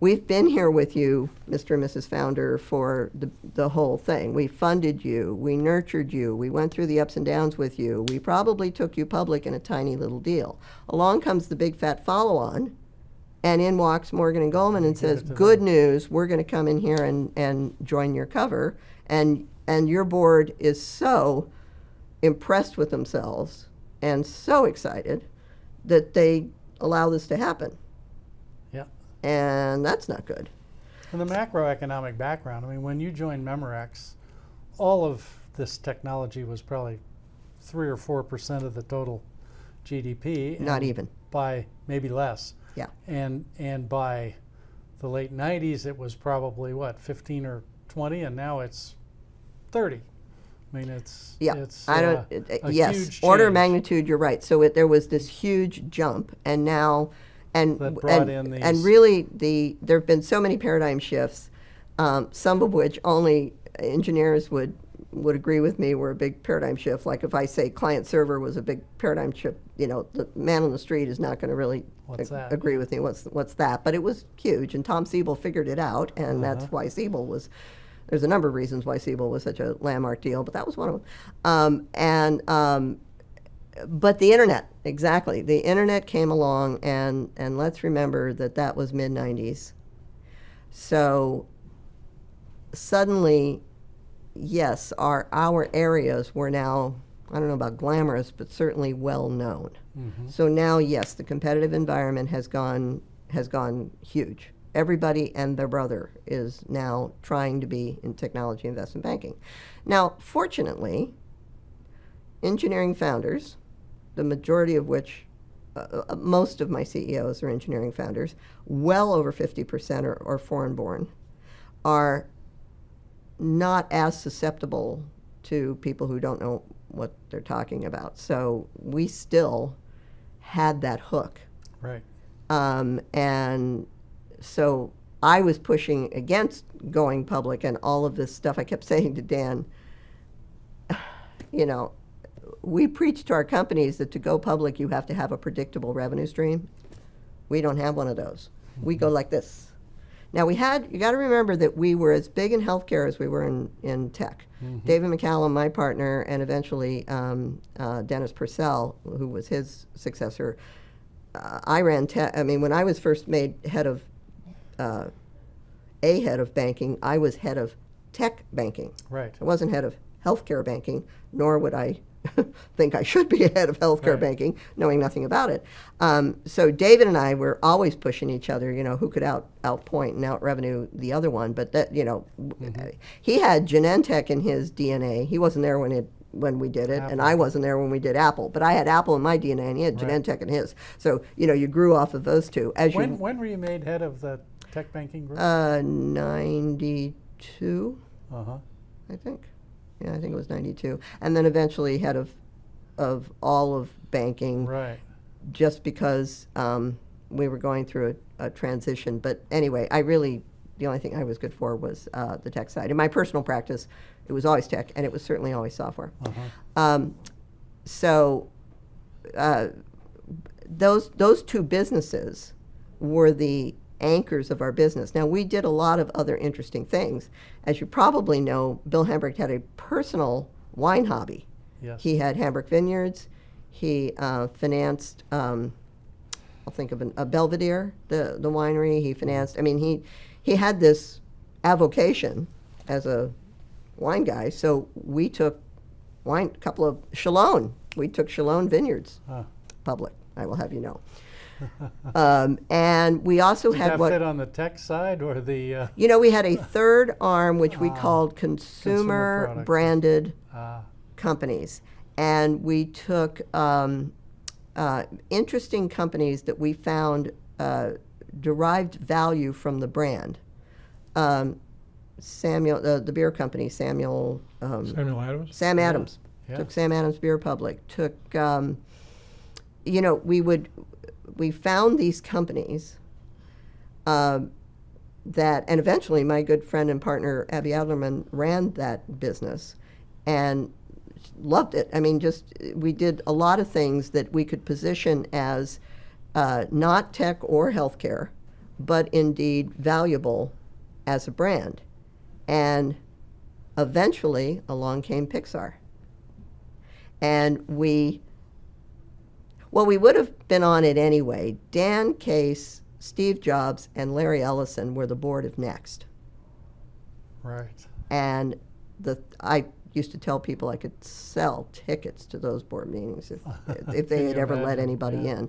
We've been here with you, Mr. and Mrs. Founder, for the whole thing. We funded you. We nurtured you. We went through the ups and downs with you. We probably took you public in a tiny little deal. Along comes the big fat follow-on, and in walks Morgan and Goldman and says, good news, we're going to come in here and join your cover. And your board is so impressed with themselves and so excited that they allow this to happen. And that's not good. And the macroeconomic background, I mean, when you joined Memorex, all of this technology was probably 3 or 4% of the total GDP. Not even. By maybe less. Yeah. And by the late 90s, it was probably, 15 or 20, and now it's 30. I mean, it's yes, huge order of change. magnitude, you're right. So there was this huge jump, and now, and That brought in these- and really there have been so many paradigm shifts, some of which only engineers would agree with me were a big paradigm shift. Like if I say client server was a big paradigm shift, the man on the street is not going to really agree with me. What's that? But it was huge, and Tom Siebel figured it out, and that's why Siebel was. There's a number of reasons why Siebel was such a landmark deal, but that was one of them. But the internet, exactly. The internet came along, and let's remember that was mid-90s. So suddenly, yes, our areas were now, I don't know about glamorous, but certainly well known. So now, yes, the competitive environment has gone huge. Everybody and their brother is now trying to be in technology investment banking. Now, fortunately, engineering founders, the majority of which, most of my CEOs are engineering founders, well over 50% are foreign-born, are not as susceptible to people who don't know what they're talking about. So we still had that hook. Right. And so I was pushing against going public and all of this stuff. I kept saying to Dan, you know, we preach to our companies that to go public, you have to have a predictable revenue stream. We don't have one of those. We go like this. Now you got to remember that we were as big in healthcare as we were in tech. David McCallum, my partner, and eventually Dennis Purcell, who was his successor, I ran tech. I mean, when I was first made head of banking, I was head of tech banking. Right. I wasn't head of healthcare banking, nor would I think I should be head of healthcare banking, knowing nothing about it. So David and I were always pushing each other, you know, who could outpoint and out-revenue the other one. But that, you know, he had Genentech in his DNA. He wasn't there when we did it, and I wasn't there when we did Apple. But I had Apple in my DNA, and he had Genentech in his. So, you know, you grew off of those two. When were you made head of the tech banking group? 92, Uh-huh. I think. Yeah, I think it was 92. And then eventually head of all of banking. Right. Just because we were going through a transition. But anyway, the only thing I was good for was the tech side. In my personal practice, it was always tech, and it was certainly always software. So those two businesses were the anchors of our business. Now, we did a lot of other interesting things. As you probably know, Bill Hambrecht had a personal wine hobby. Yes. He had Hambrecht Vineyards. He financed, I'll think of a Belvedere, the winery. He financed, I mean, he had this avocation as a wine guy. So we took a couple of Chalone. We took Chalone Vineyards public, I will have you know. And we also Did had that fit on the tech side or the? You know, we had a third arm which we called consumer products. branded companies, and we took interesting companies that we found derived value from the brand. Samuel, the beer company, Samuel Adams? Sam Adams. Yeah. Took Sam Adams Beer Public. Took, you know, we found these companies that, and eventually my good friend and partner Abby Adlerman ran that business and loved it. I mean, we did a lot of things that we could position as not tech or healthcare, but indeed valuable as a brand. And eventually along came Pixar. And we would have been on it anyway. Dan Case, Steve Jobs, and Larry Ellison were the board of Next. Right. And I used to tell people I could sell tickets to those board meetings if they had ever let anybody in.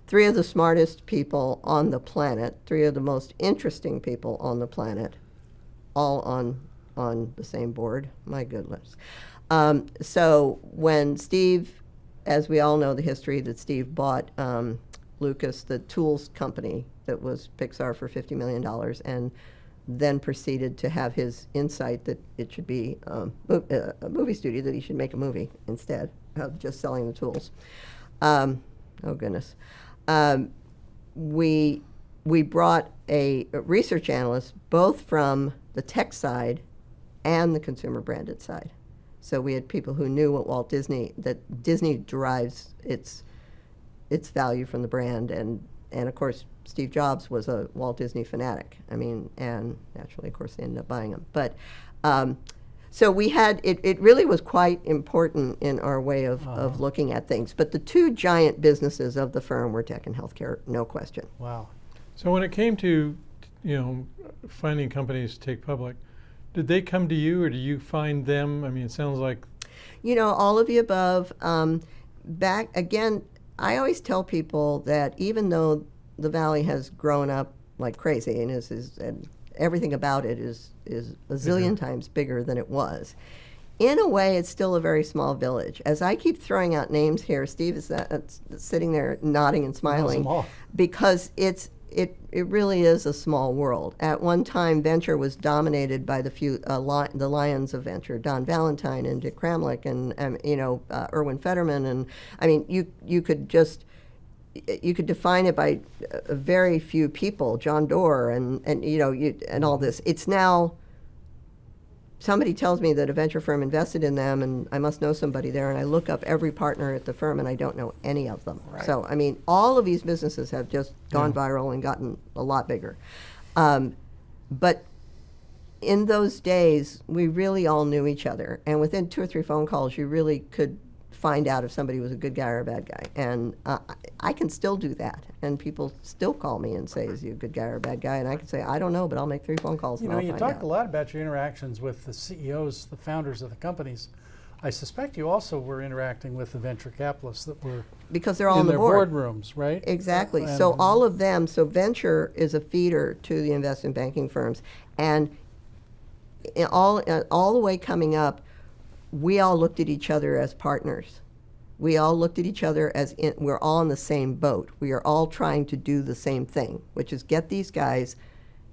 Three of the smartest people on the planet, three of the most interesting people on the planet, all on the same board. My goodness. So when Steve, as we all know the history, that Steve bought Lucas, the tools company that was Pixar, for $50 million, and then proceeded to have his insight that it should be a movie studio, that he should make a movie instead of just selling the tools. Oh, goodness. We brought a research analyst both from the tech side and the consumer branded side. So we had people who knew what that Disney derives its value from the brand, and of course Steve Jobs was a Walt Disney fanatic. I mean, and naturally, of course, they ended up buying him. But so we had it really was quite important in our way of looking at things. But the two giant businesses of the firm were tech and healthcare, no question. Wow. So when it came to, you know, finding companies to take public, did they come to you or do you find them? I mean, it sounds like... You know, all of the above. Back again, I always tell people that even though the Valley has grown up like crazy and and everything about it is a zillion times bigger than it was, in a way, it's still a very small village. As I keep throwing out names here, Steve is sitting there nodding and smiling because it really is a small world. At one time, venture was dominated by the lions of venture, Don Valentine and Dick Kramlich and Erwin Fetterman, and I mean, you could just you could define it by very few people, John Doerr and you know, and all this. It's now, somebody tells me that a venture firm invested in them, and I must know somebody there, and I look up every partner at the firm, and I don't know any of them. Right. So, I mean, all of these businesses have just gone viral and gotten a lot bigger. But in those days, we really all knew each other, and within 2 or 3 phone calls, you really could find out if somebody was a good guy or a bad guy. And I can still do that, and people still call me and say, is he a good guy or a bad guy? And I can say, I don't know, but I'll make 3 phone calls You and know, I'll you find talked out. a lot about your interactions with the CEOs, the founders of the companies. I suspect you also were interacting with the venture capitalists that were Because they're all on in the their board. boardrooms, right? Exactly. And- So all of them, so venture is a feeder to the investment banking firms. And all the way coming up, we all looked at each other as partners. We all looked at each other as we're all in the same boat. We are all trying to do the same thing, which is get these guys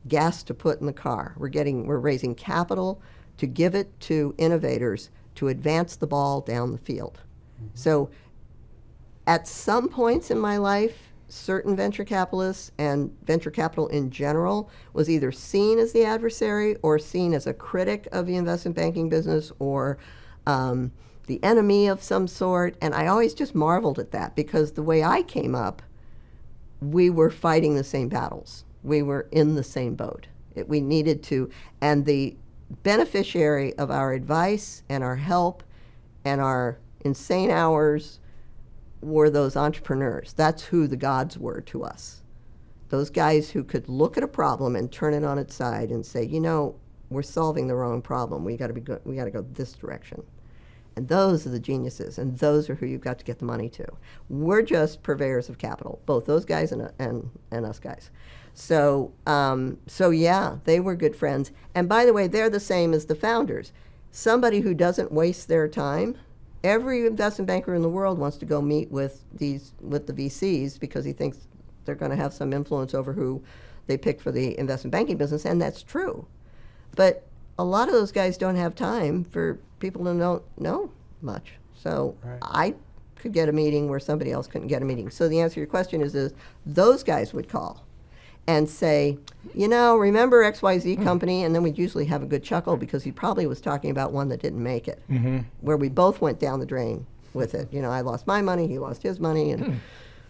gas to put in the car. We're raising capital to give it to innovators to advance the ball down the field. Mm-hmm. So at some points in my life, certain venture capitalists and venture capital in general was either seen as the adversary or seen as a critic of the investment banking business or the enemy of some sort. And I always just marveled at that, because the way I came up, we were fighting the same battles. We were in the same boat. We needed to, and the beneficiary of our advice and our help and our insane hours were those entrepreneurs. That's who the gods were to us. Those guys who could look at a problem and turn it on its side and say, you know, we're solving the wrong problem. We got to go this direction. And those are the geniuses, and those are who you've got to get the money to. We're just purveyors of capital, both those guys and us guys. So yeah, they were good friends. And by the way, they're the same as the founders. Somebody who doesn't waste their time. Every investment banker in the world wants to go meet with the VCs because he thinks they're going to have some influence over who they pick for the investment banking business, and that's true. But a lot of those guys don't have time for people who don't know much. So Right. I could get a meeting where somebody else couldn't get a meeting. So the answer to your question is those guys would call and say, you know, remember XYZ company? And then we'd usually have a good chuckle because he probably was talking about one that didn't make it, where we both went down the drain with it. You know, I lost my money, he lost his money, and,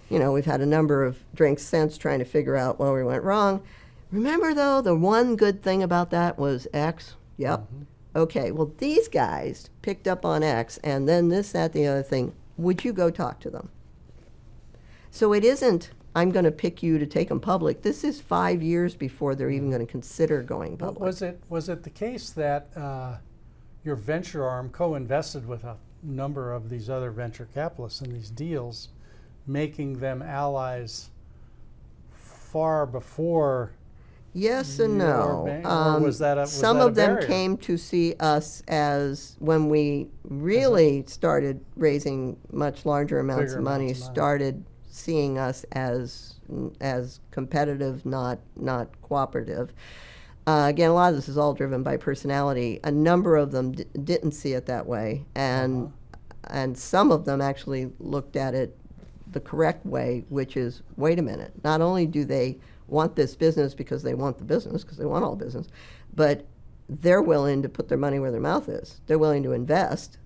you know, we've had a number of drinks since trying to figure out where we went wrong. Remember, though, the one good thing about that was X? Yep. Okay, well, these guys picked up on X, and then this, that, the other thing. Would you go talk to them? So it isn't, I'm going to pick you to take them public. This is 5 years before they're even going to consider going public. Was it the case that your venture arm co-invested with a number of these other venture capitalists in these deals, making them allies far before? Yes and no. Or was that a some was that of a them barrier? came to see us as when we really started raising much larger amounts Bigger of money, amounts of money. started seeing us as competitive, not cooperative. Again, a lot of this is all driven by personality. A number of them didn't see it that way, and some of them actually looked at it the correct way, which is, wait a minute, not only do they want this business because they want the business, because they want all business, but they're willing to put their money where their mouth is. They're willing to invest,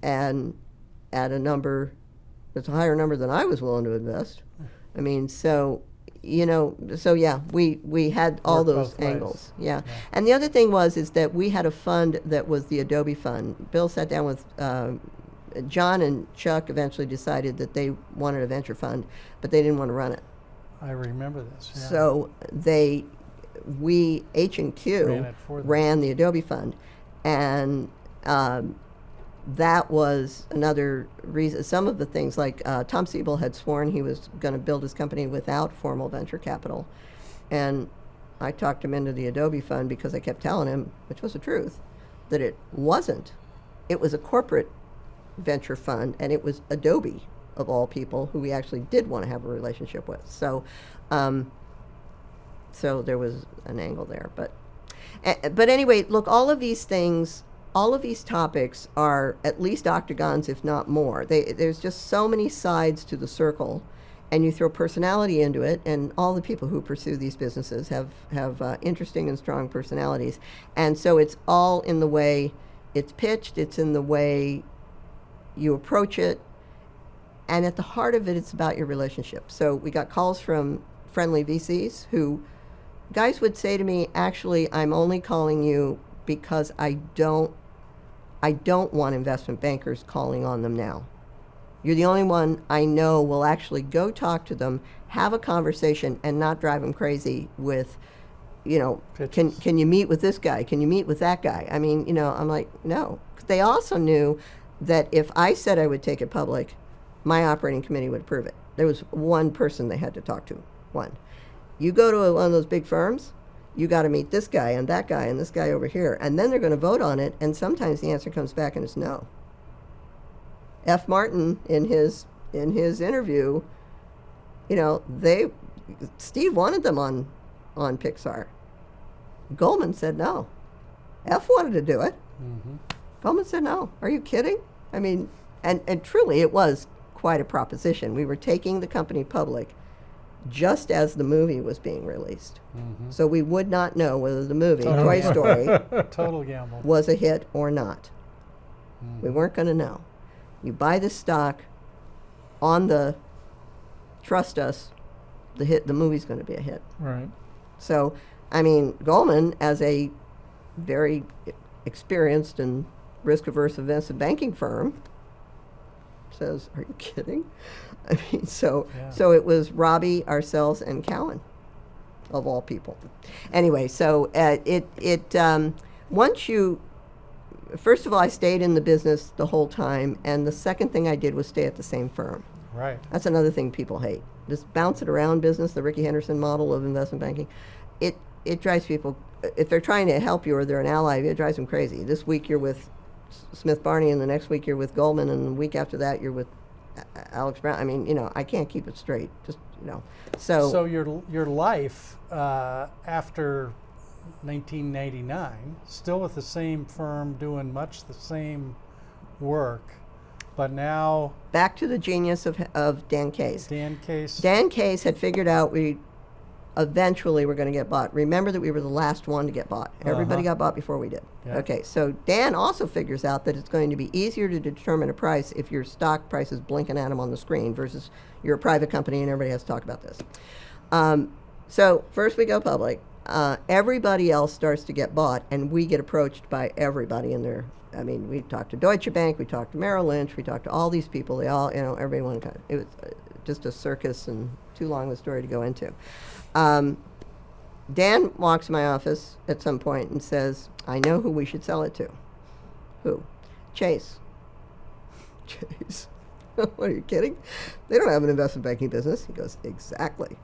and at a number that's a higher number than I was willing to invest. I mean, so, you know, so yeah, we had all Worked those both ways. angles. Yeah. And the other thing is that we had a fund that was the Adobe fund. Bill sat down with John and Chuck eventually decided that they wanted a venture fund, but they didn't want to run it. I remember this. Yeah. So we H&Q Ran it for them. ran the Adobe fund, and that was another reason. Some of the things, like Tom Siebel had sworn he was going to build his company without formal venture capital, and I talked him into the Adobe fund because I kept telling him, which was the truth, that it wasn't. It was a corporate venture fund, and it was Adobe, of all people, who we actually did want to have a relationship with. So, so there was an angle there. But anyway, look, all of these things, all of these topics are at least octagons, if not more. There's just so many sides to the circle, and you throw personality into it, and all the people who pursue these businesses have interesting and strong personalities. And so it's all in the way it's pitched, it's in the way you approach it, and at the heart of it, it's about your relationship. So we got calls from friendly VCs who, guys would say to me, actually, I'm only calling you because I don't want investment bankers calling on them now. You're the only one I know will actually go talk to them, have a conversation, and not drive them crazy with, can you meet with this guy? Can you meet with that guy? I mean, I'm like, no. They also knew that if I said I would take it public, my operating committee would approve it. There was one person they had to talk to, one. You go to one of those big firms, you got to meet this guy and that guy and this guy over here, and then they're going to vote on it, and sometimes the answer comes back and it's no. F. Martin, in his interview, Steve wanted them on Pixar. Goldman said no. F wanted to do it. Mm-hmm. Goldman said no. Are you kidding? I mean, and truly it was quite a proposition. We were taking the company public just as the movie was being released. Mm-hmm. So we would not know whether the movie, Toy Story, Total gamble. was a hit or not. Mm-hmm. We weren't going to know. You buy the stock on the trust us, the movie's going to be a hit. Right. So, I mean, Goldman, as a very experienced and risk-averse investment banking firm, says, "Are you kidding?" I mean, so it was Robbie, ourselves, and Cowan, of all people. Anyway, so once you. First of all, I stayed in the business the whole time, and the second thing I did was stay at the same firm. Right. That's another thing people hate. This bounce it around business, the Ricky Henderson model of investment banking, it drives people, if they're trying to help you or they're an ally, it drives them crazy. This week you're with Smith Barney, and the next week you're with Goldman, and the week after that you're with Alex Brown. I mean, I can't keep it straight. Just, So your life after 1999, still with the same firm, doing much the same work, but now back to the genius of Dan Case. Dan Case had figured out we eventually were going to get bought. Remember that we were the last one to get bought. Everybody got bought before we did. Yeah. Okay, so Dan also figures out that it's going to be easier to determine a price if your stock price is blinking at him on the screen versus you're a private company and everybody has to talk about this. So first we go public. Everybody else starts to get bought, and we get approached by everybody in there. I mean, we talked to Deutsche Bank, we talked to Merrill Lynch, we talked to all these people. They all, everyone it was just a circus and too long of a story to go into. Dan walks in my office at some point and says, "I know who we should sell it to." Who? Chase. Chase. What, are you kidding? They don't have an investment banking business. He goes, "Exactly."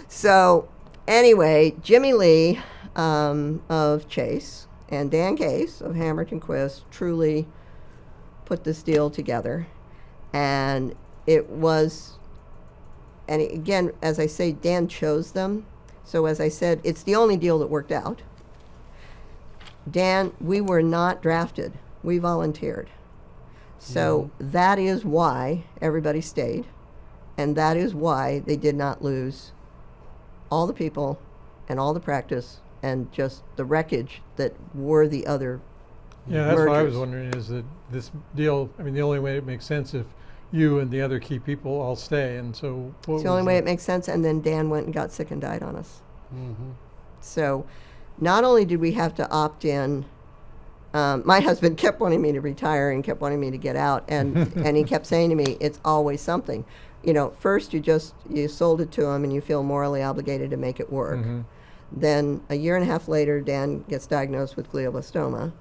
So anyway, Jimmy Lee of Chase and Dan Case of Hamilton Quist truly put this deal together. And it was, and again, as I say, Dan chose them. So as I said, it's the only deal that worked out. Dan, we were not drafted. We volunteered. So that is why everybody stayed. And that is why they did not lose all the people and all the practice and just the wreckage that were the other Yeah, that's what I was mergers. wondering, is that this deal, I mean, the only way it makes sense if you and the other key people all stay, and so what It's the only way it makes sense, and then Dan went and got sick and died on us. Mm-hmm. So not only did we have to opt in, my husband kept wanting me to retire and kept wanting me to get out, and, and he kept saying to me, "It's always something. First you sold it to him and you feel morally obligated to make it work." Mhm. Then a year and a half later, Dan gets diagnosed with glioblastoma.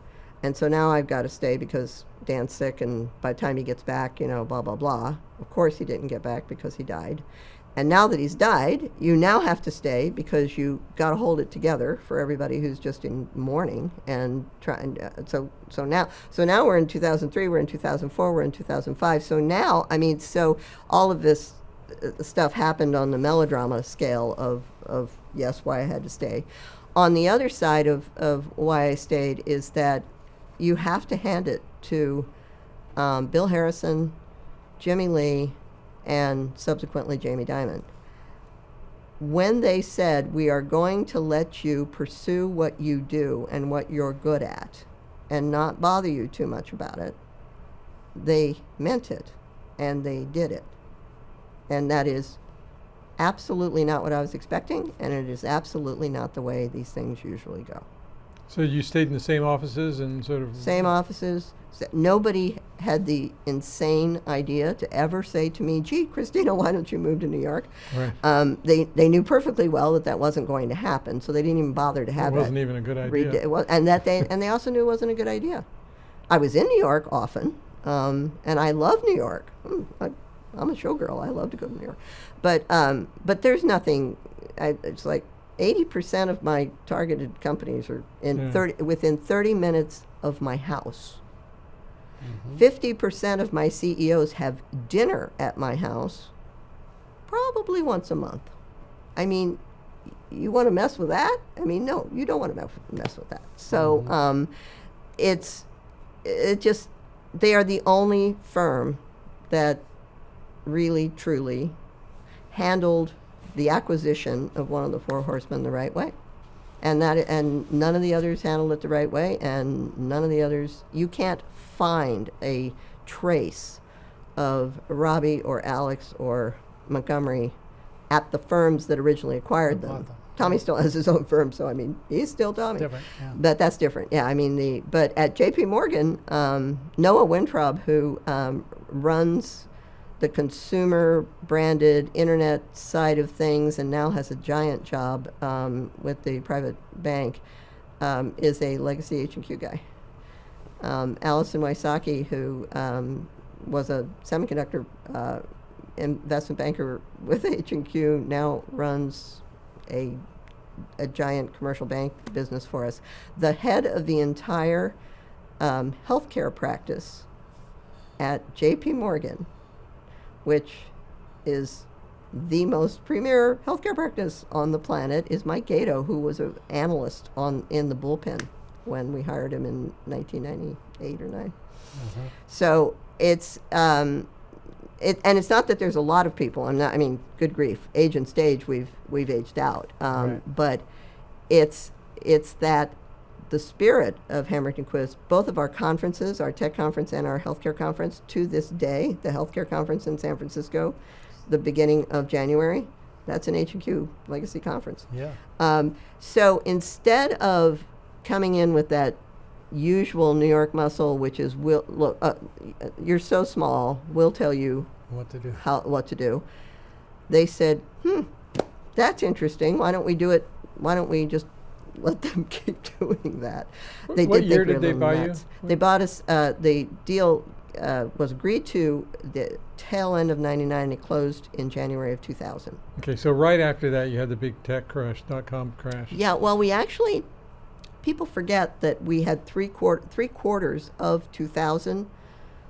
And so now I've got to stay because Dan's sick, and by the time he gets back, blah, blah, blah. Of course he didn't get back because he died. And now that he's died, you now have to stay because you got to hold it together for everybody who's just in mourning and trying. So now we're in 2003, we're in 2004, we're in 2005. So now, so all of this stuff happened on the melodrama scale of yes, why I had to stay. On the other side of why I stayed is that you have to hand it to Bill Harrison, Jimmy Lee, and subsequently Jamie Dimon. When they said, we are going to let you pursue what you do and what you're good at and not bother you too much about it, they meant it, and they did it. And that is absolutely not what I was expecting, and it is absolutely not the way these things usually go. So you stayed in the same offices and sort of... Same offices. Nobody had the insane idea to ever say to me, gee, Cristina, why don't you move to New York? Right. They knew perfectly well that wasn't going to happen, so they didn't even bother to have It wasn't even a good idea. and they also knew it wasn't a good idea. I was in New York often, and I love New York. I'm a showgirl. I love to go to New York. But there's nothing, it's like 80% of my targeted companies are within 30 minutes of my house. 50% of my CEOs have dinner at my house probably once a month. I mean, you want to mess with that? I mean, no, you don't want to mess with that. So they are the only firm that really, truly handled the acquisition of one of the four horsemen the right way. And none of the others handled it the right way, and none of the others, you can't find a trace of Robbie or Alex or Montgomery at the firms that originally acquired them. Tommy still has his own firm, so I mean, he's still Tommy. Different, yeah. But that's different. Yeah, I mean, but at JP Morgan, Noah Wintrob, who runs the consumer branded internet side of things and now has a giant job with the private bank, is a legacy H&Q guy. Allison Wysocki, who was a semiconductor investment banker with H&Q, now runs a giant commercial bank business for us. The head of the entire healthcare practice at JP Morgan, which is the most premier healthcare practice on the planet, is Mike Gato, who was an analyst in the bullpen when we hired him in 1998 or 9. So it's and it's not that there's a lot of people. I mean, good grief, age and stage we've aged out. But it's that the spirit of Hamilton Quiz, both of our conferences, our tech conference and our healthcare conference, to this day, the healthcare conference in San Francisco, the beginning of January, that's an H&Q legacy conference. Yeah. So instead of coming in with that usual New York muscle, which is, you're so small, we'll tell you What to do. what to do, they said, that's interesting. Why don't we do it? Why don't we just let them keep doing that? What year did they buy you? They bought us, the deal was agreed to the tail end of 99, and it closed in January of 2000. Okay, so right after that you had the big tech crash, .com crash. Yeah, well, people forget that we had three quarters of 2000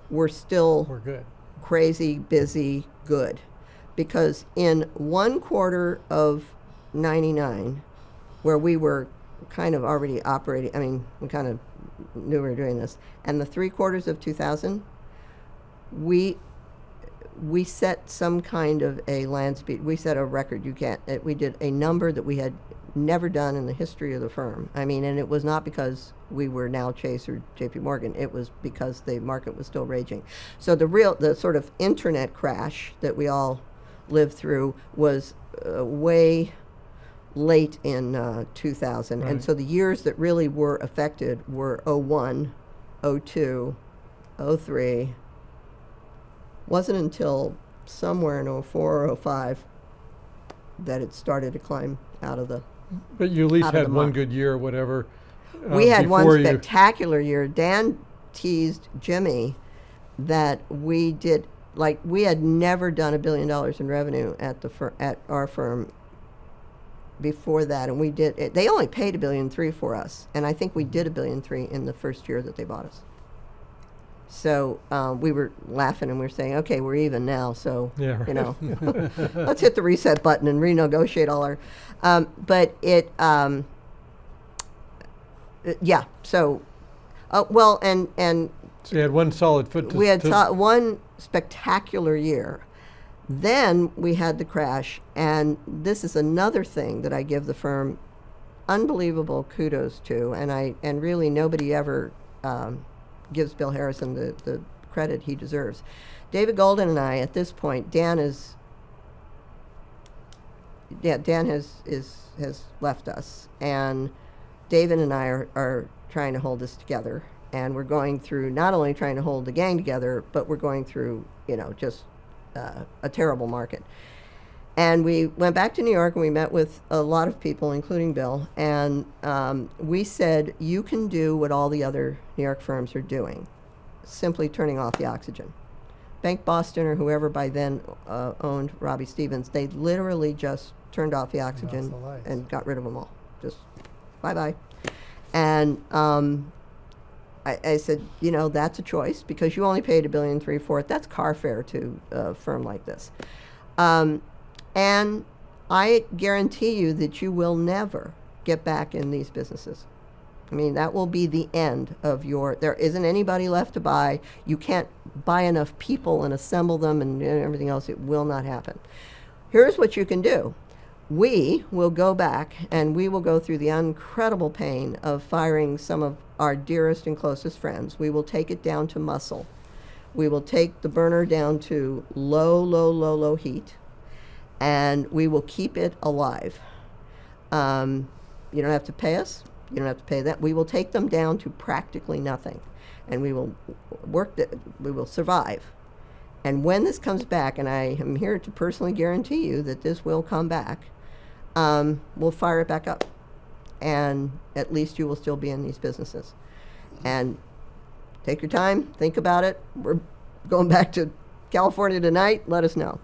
were still We're good. crazy, busy, good. Because in one quarter of 99, where we were kind of already operating, I mean, we kind of knew we were doing this, and the 3 quarters of 2000, we set some kind of a land speed. We set a record. We did a number that we had never done in the history of the firm. I mean, and it was not because we were now Chase or JP Morgan. It was because the market was still raging. So the sort of internet crash that we all lived through was way late in 2000. Right. And so the years that really were affected were 01, 02, 03. Wasn't until somewhere in 04 or 05 that it started to climb out of the But you at least out of had the one muck. good year or whatever. We had one before you- spectacular year. Dan teased Jimmy that we did, like, we had never done $1 billion in revenue at our firm before that, and we did it. They only paid $1.3 billion for us, and I think we did $1.3 billion in the first year that they bought us. So we were laughing and we were saying, okay, we're even now, so Yeah, right. you know, let's hit the reset button and renegotiate all our. But yeah. So, well, and So you had one solid foot to... we had one spectacular year. Then we had the crash, and this is another thing that I give the firm unbelievable kudos to, and really nobody ever gives Bill Harrison the credit he deserves. David Golden and I, at this point, Dan has left us, and David and I are trying to hold this together, and we're going through not only trying to hold the gang together, but we're going through, just a terrible market. And we went back to New York, and we met with a lot of people, including Bill, and we said, you can do what all the other New York firms are doing, simply turning off the oxygen. Bank Boston or whoever by then owned Robbie Stevens, they literally just turned off the oxygen and got rid of them all. Just bye-bye. And I said, that's a choice because you only paid $1.3 billion for it. That's car fare to a firm like this. And I guarantee you that you will never get back in these businesses. I mean, that will be the end of there isn't anybody left to buy. You can't buy enough people and assemble them and everything else. It will not happen. Here's what you can do. We will go back and we will go through the incredible pain of firing some of our dearest and closest friends. We will take it down to muscle. We will take the burner down to low heat, and we will keep it alive. You don't have to pay us. You don't have to pay that. We will take them down to practically nothing, and we will we will survive. And when this comes back, and I am here to personally guarantee you that this will come back, we'll fire it back up. And at least you will still be in these businesses. And take your time, think about it. We're going back to California tonight, let us know.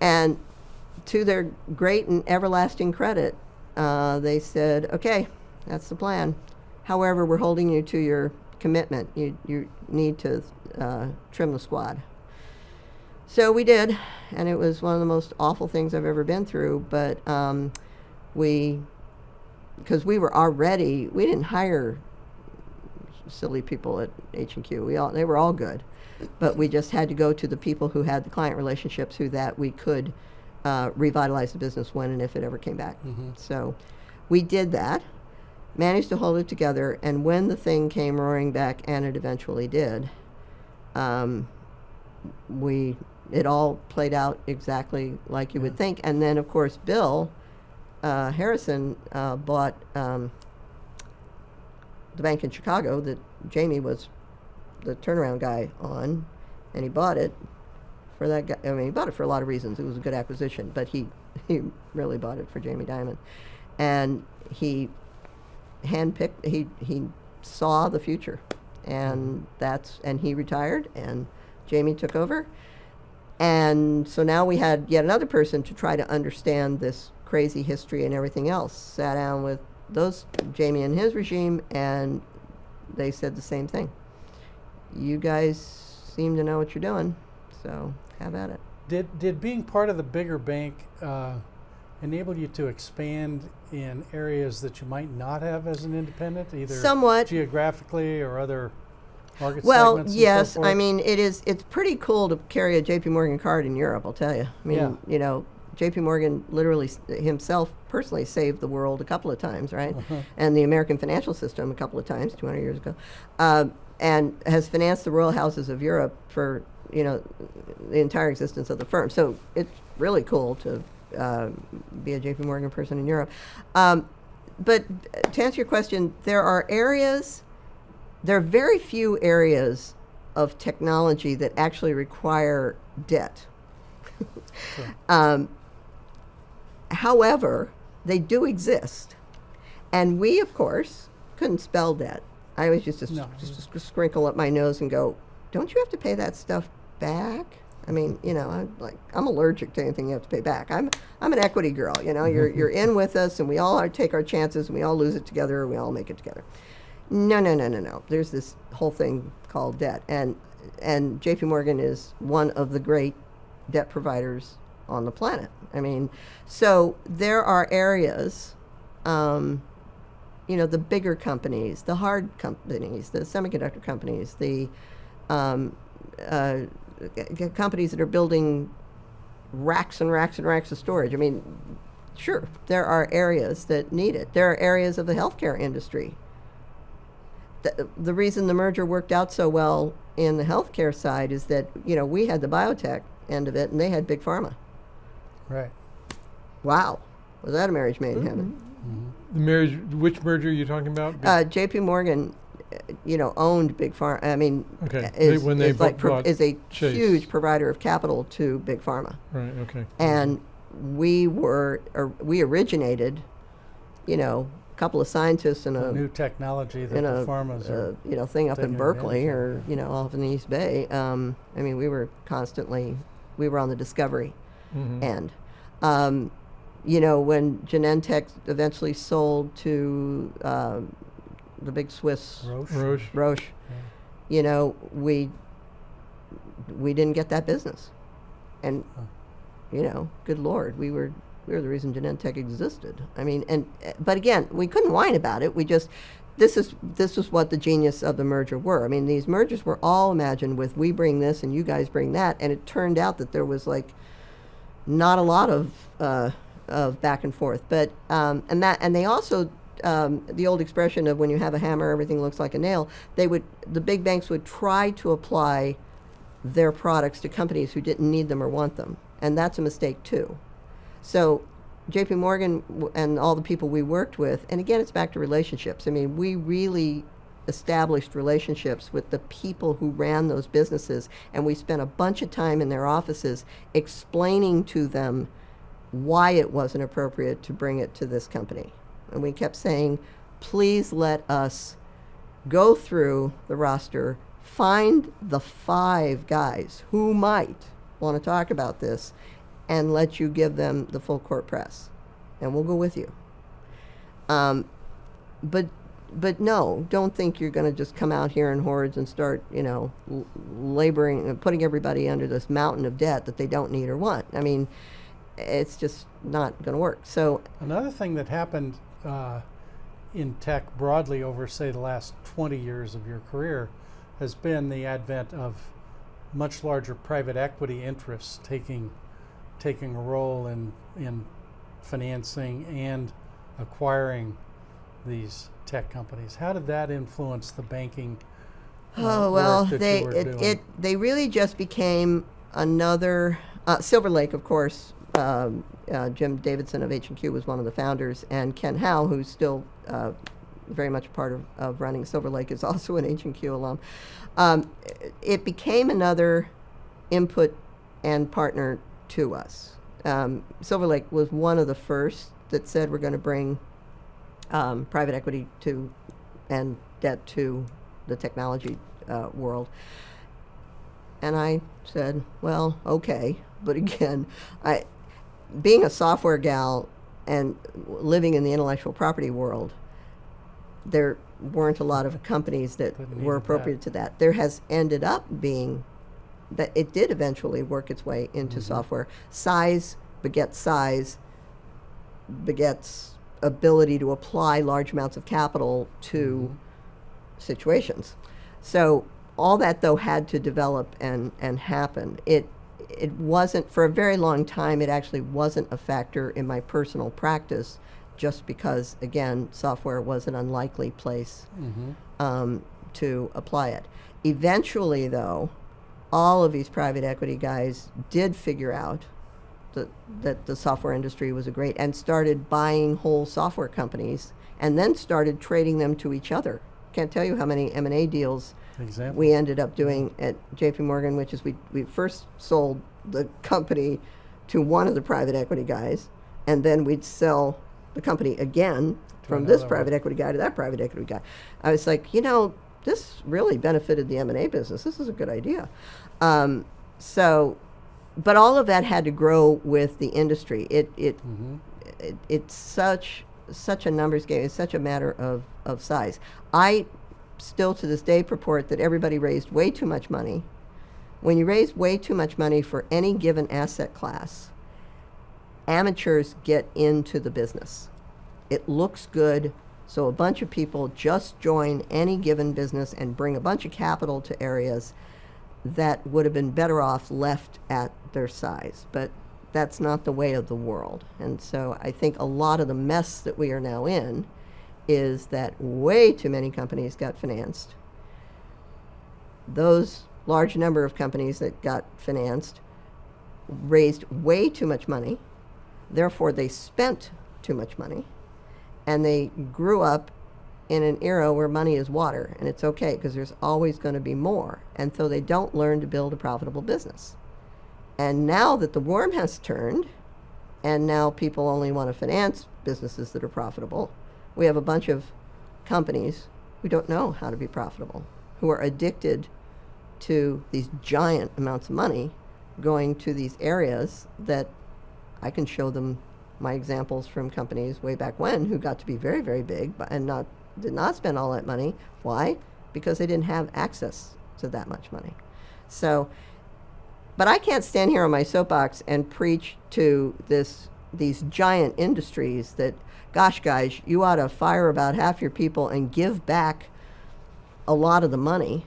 And to their great and everlasting credit, they said, okay, that's the plan. However, we're holding you to your commitment. You need to trim the squad. So we did, and it was one of the most awful things I've ever been through, but because we were already, we didn't hire silly people at H&Q. They were all good, but we just had to go to the people who had the client relationships that we could revitalize the business when and if it ever came back. Mm-hmm. So we did that, managed to hold it together, and when the thing came roaring back, and it eventually did, it all played out exactly like you would think. And then, of course, Bill Harrison bought the bank in Chicago that Jamie was the turnaround guy on, and he bought it for that guy. I mean, he bought it for a lot of reasons. It was a good acquisition, but he really bought it for Jamie Dimon. And he handpicked, he saw the future, and he retired, and Jamie took over. And so now we had yet another person to try to understand this crazy history and everything else. Sat down with Jamie and his regime, and they said the same thing. You guys seem to know what you're doing, so have at it. Did being part of the bigger bank enable you to expand in areas that you might not have as an independent, either somewhat geographically or other market well, segments? yes. So forth? I mean, it's pretty cool to carry a JP Morgan card in Europe, I'll tell you. I mean, JP Morgan literally himself personally saved the world a couple of times, right? Uh-huh. And the American financial system a couple of times, 200 years ago, and has financed the royal houses of Europe for, the entire existence of the firm. So it's really cool to be a JP Morgan person in Europe. But to answer your question, there are very few areas of technology that actually require debt. Sure. However, they do exist. And we, of course, couldn't spell debt. I always used to just sprinkle up my nose and go, don't you have to pay that stuff back? I mean, I'm allergic to anything you have to pay back. I'm an equity girl, you're in with us, and we all take our chances, and we all lose it together, or we all make it together. No. There's this whole thing called debt, and JP Morgan is one of the great debt providers on the planet. I mean, so there are areas, the bigger companies, the hard companies, the semiconductor companies, the companies that are building racks and racks and racks of storage. I mean, sure, there are areas that need it. There are areas of the healthcare industry. The reason the merger worked out so well in the healthcare side is that, we had the biotech end of it, and they had big pharma. Right. Wow. Was that a marriage made in heaven? The marriage, which merger are you talking about? J.P. Morgan, owned Big Pharma. I mean, Okay. is Bought is a Chase. huge provider of capital to Big Pharma. Right, okay. And we originated, a couple of scientists and The a new technology that in the a pharmas are thing up in taking Berkeley advantage or off in the East Bay. I mean, we were on the discovery end. When Genentech eventually sold to the big Swiss Roche. we didn't get that business, and good Lord, we were the reason Genentech existed. I mean, but again, we couldn't whine about it. We just this is what the genius of the merger were. I mean, these mergers were all imagined with we bring this and you guys bring that, and it turned out that there was not a lot of back and forth. But and they also the old expression of when you have a hammer, everything looks like a nail. The big banks would try to apply their products to companies who didn't need them or want them, and that's a mistake too. So J.P. Morgan and all the people we worked with, and again, it's back to relationships. I mean, we really established relationships with the people who ran those businesses, and we spent a bunch of time in their offices explaining to them why it wasn't appropriate to bring it to this company. And we kept saying, please let us go through the roster, find the 5 guys who might want to talk about this, and let you give them the full court press, and we'll go with you. But no, don't think you're going to just come out here in hordes and start, laboring and putting everybody under this mountain of debt that they don't need or want. I mean, it's just not going to work. So another thing that happened in tech broadly over, say, the last 20 years of your career has been the advent of much larger private equity interests taking a role in financing and acquiring these tech companies. How did that influence the banking work that you were doing? They really just became another Silver Lake, of course. Jim Davidson of H&Q was one of the founders, and Ken Howe, who's still very much a part of running Silver Lake, is also an H&Q alum. It became another input and partner to us. Silver Lake was one of the first that said we're going to bring private equity to and debt to the technology world. And I said, well, okay. But again, being a software gal and living in the intellectual property world, there weren't a lot of companies that were appropriate to that. There has ended up being that it did eventually work its way into software. Size begets ability to apply large amounts of capital to situations. So all that, though, had to develop and happen. It wasn't, for a very long time, it actually wasn't a factor in my personal practice, just because, again, software was an unlikely place to apply it. Eventually, though, all of these private equity guys did figure out that the software industry was and started buying whole software companies, and then started trading them to each other. Can't tell you how many M&A deals we ended up doing at J.P. Morgan, which is we first sold the company to one of the private equity guys, and then we'd sell the company again from this private equity guy to that private equity guy. I was like, this really benefited the M&A business. This is a good idea. But all of that had to grow with the industry. It's such a numbers game. It's such a matter of size. I still to this day purport that everybody raised way too much money. When you raise way too much money for any given asset class, amateurs get into the business. It looks good, so a bunch of people just join any given business and bring a bunch of capital to areas that would have been better off left at their size. But that's not the way of the world. And so I think a lot of the mess that we are now in is that way too many companies got financed. Those large number of companies that got financed raised way too much money, therefore they spent too much money, and they grew up in an era where money is water, and it's okay because there's always going to be more, and so they don't learn to build a profitable business. And now that the worm has turned, and now people only want to finance businesses that are profitable, we have a bunch of companies who don't know how to be profitable, who are addicted to these giant amounts of money going to these areas that I can show them my examples from companies way back when who got to be very, very big and did not spend all that money. Why? Because they didn't have access to that much money. So, but I can't stand here on my soapbox and preach to these giant industries that, gosh, guys, you ought to fire about half your people and give back a lot of the money,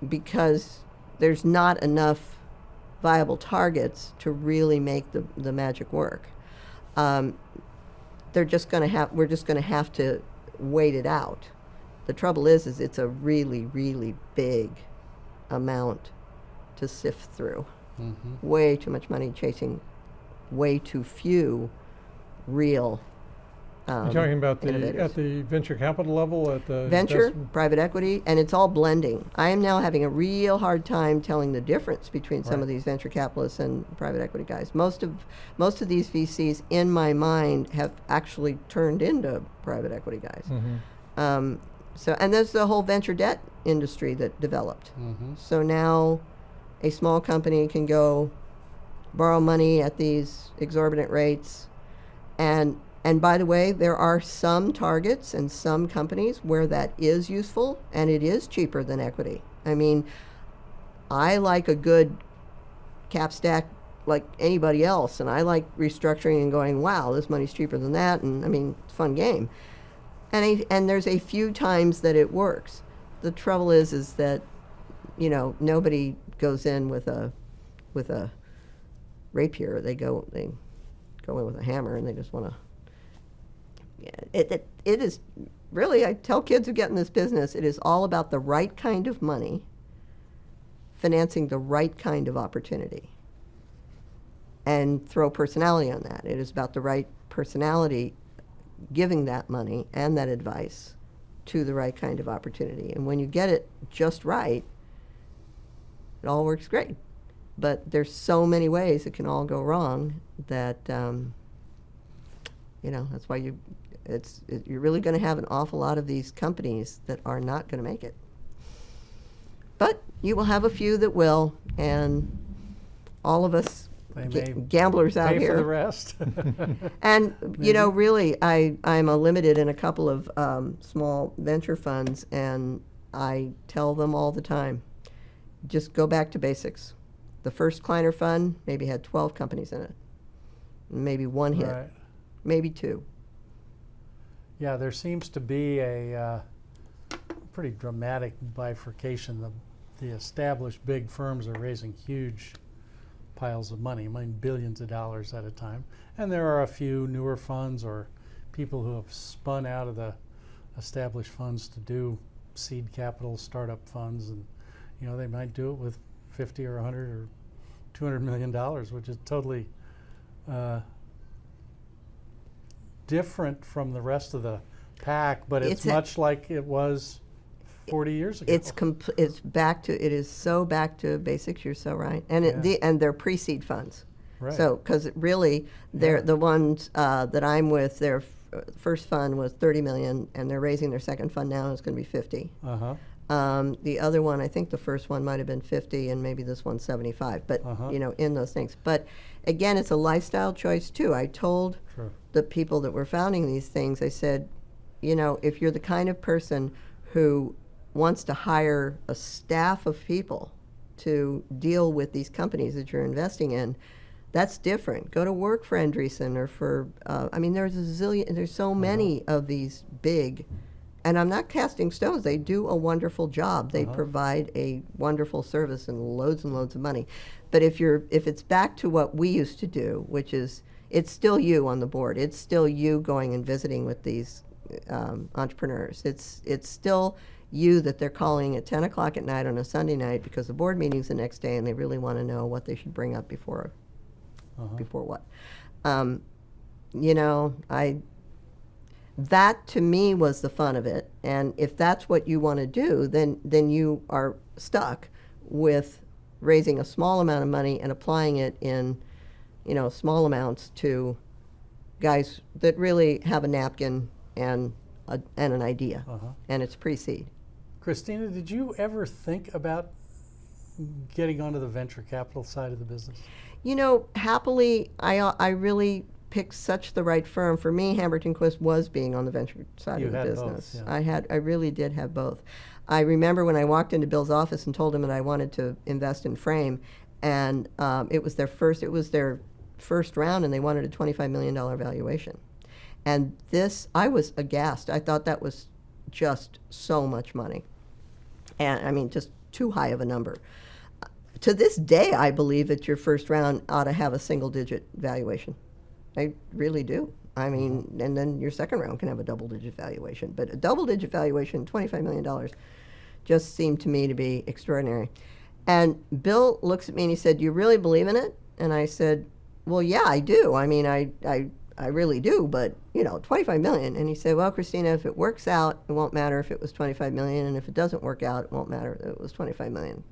because there's not enough viable targets to really make the magic work. We're just going to have to wait it out. The trouble is it's a really, really big amount to sift through. Way too much money chasing way too few real You're talking about innovators. at the venture capital level, at the Venture, investment- private equity, and it's all blending. I am now having a real hard time telling the difference between some Right. of these venture capitalists and private equity guys. Most of these VCs, in my mind, have actually turned into private equity guys. And there's the whole venture debt industry that developed. So now a small company can go borrow money at these exorbitant rates. And by the way, there are some targets and some companies where that is useful and it is cheaper than equity. I mean, I like a good cap stack like anybody else, and I like restructuring and going, wow, this money's cheaper than that, and I mean, it's a fun game. And there's a few times that it works. The trouble is that, nobody goes in with a rapier. They go in with a hammer, and they just want to. It is really, I tell kids who get in this business, it is all about the right kind of money financing the right kind of opportunity, and throw personality on that. It is about the right personality giving that money and that advice to the right kind of opportunity. And when you get it just right, it all works great. But there's so many ways it can all go wrong that that's why you're really going to have an awful lot of these companies that are not going to make it. But you will have a few that will, and all of us They may gamblers out pay here. for the rest. And, really, I'm a limited in a couple of small venture funds, and I tell them all the time, just go back to basics. The first Kleiner fund maybe had 12 companies in it. Maybe one hit, Right. maybe two. Yeah, there seems to be a pretty dramatic bifurcation. The established big firms are raising huge piles of money, billions of dollars at a time. And there are a few newer funds or people who have spun out of the established funds to do seed capital startup funds, and they might do it with 50 or 100 or 200 million dollars, which is totally different from the rest of the pack, but it's much like it was 40 years ago. It is so back to basics. You're so right, and and they're pre-seed funds. Right. So because really, they're the ones that I'm with. Their first fund was 30 million, and they're raising their second fund now. And it's going to be 50. The other one, I think the first one might have been 50, and maybe this one's 75. But in those things. But again, it's a lifestyle choice too. I told the people that were founding these things, I said, if you're the kind of person who wants to hire a staff of people to deal with these companies that you're investing in, that's different. Go to work for Andreessen or for, there's so many of these big and I'm not casting stones. They do a wonderful job. They Uh-huh. provide a wonderful service and loads of money. But if it's back to what we used to do, which is it's still you on the board. It's still you going and visiting with these entrepreneurs. It's still you that they're calling at 10 o'clock at night on a Sunday night because the board meeting's the next day and they really want to know what they should bring up before what. You know, that to me was the fun of it. And if that's what you want to do, then you are stuck with raising a small amount of money and applying it in, you know, small amounts to guys that really have a napkin and an idea, and it's pre-seed. Christina, did you ever think about getting onto the venture capital side of the business? You know, happily, I really picked such the right firm. For me, Hamburton Quist was being on the venture side You of the had business. both, yeah. I really did have both. I remember when I walked into Bill's office and told him that I wanted to invest in Frame, and it was their first round, and they wanted a $25 million valuation. And I was aghast. I thought that was just so much money. And I mean, just too high of a number. To this day, I believe that your first round ought to have a single-digit valuation. I really do. I mean, and then your second round can have a double-digit valuation. But a double-digit valuation, $25 million, just seemed to me to be extraordinary. And Bill looks at me and he said, "Do you really believe in it?" And I said, "Well, yeah, I do. I mean, I really do, but, you know, $25 million. And he said, "Well, Christina, if it works out, it won't matter if it was $25 million, and if it doesn't work out, it won't matter if it was $25 million.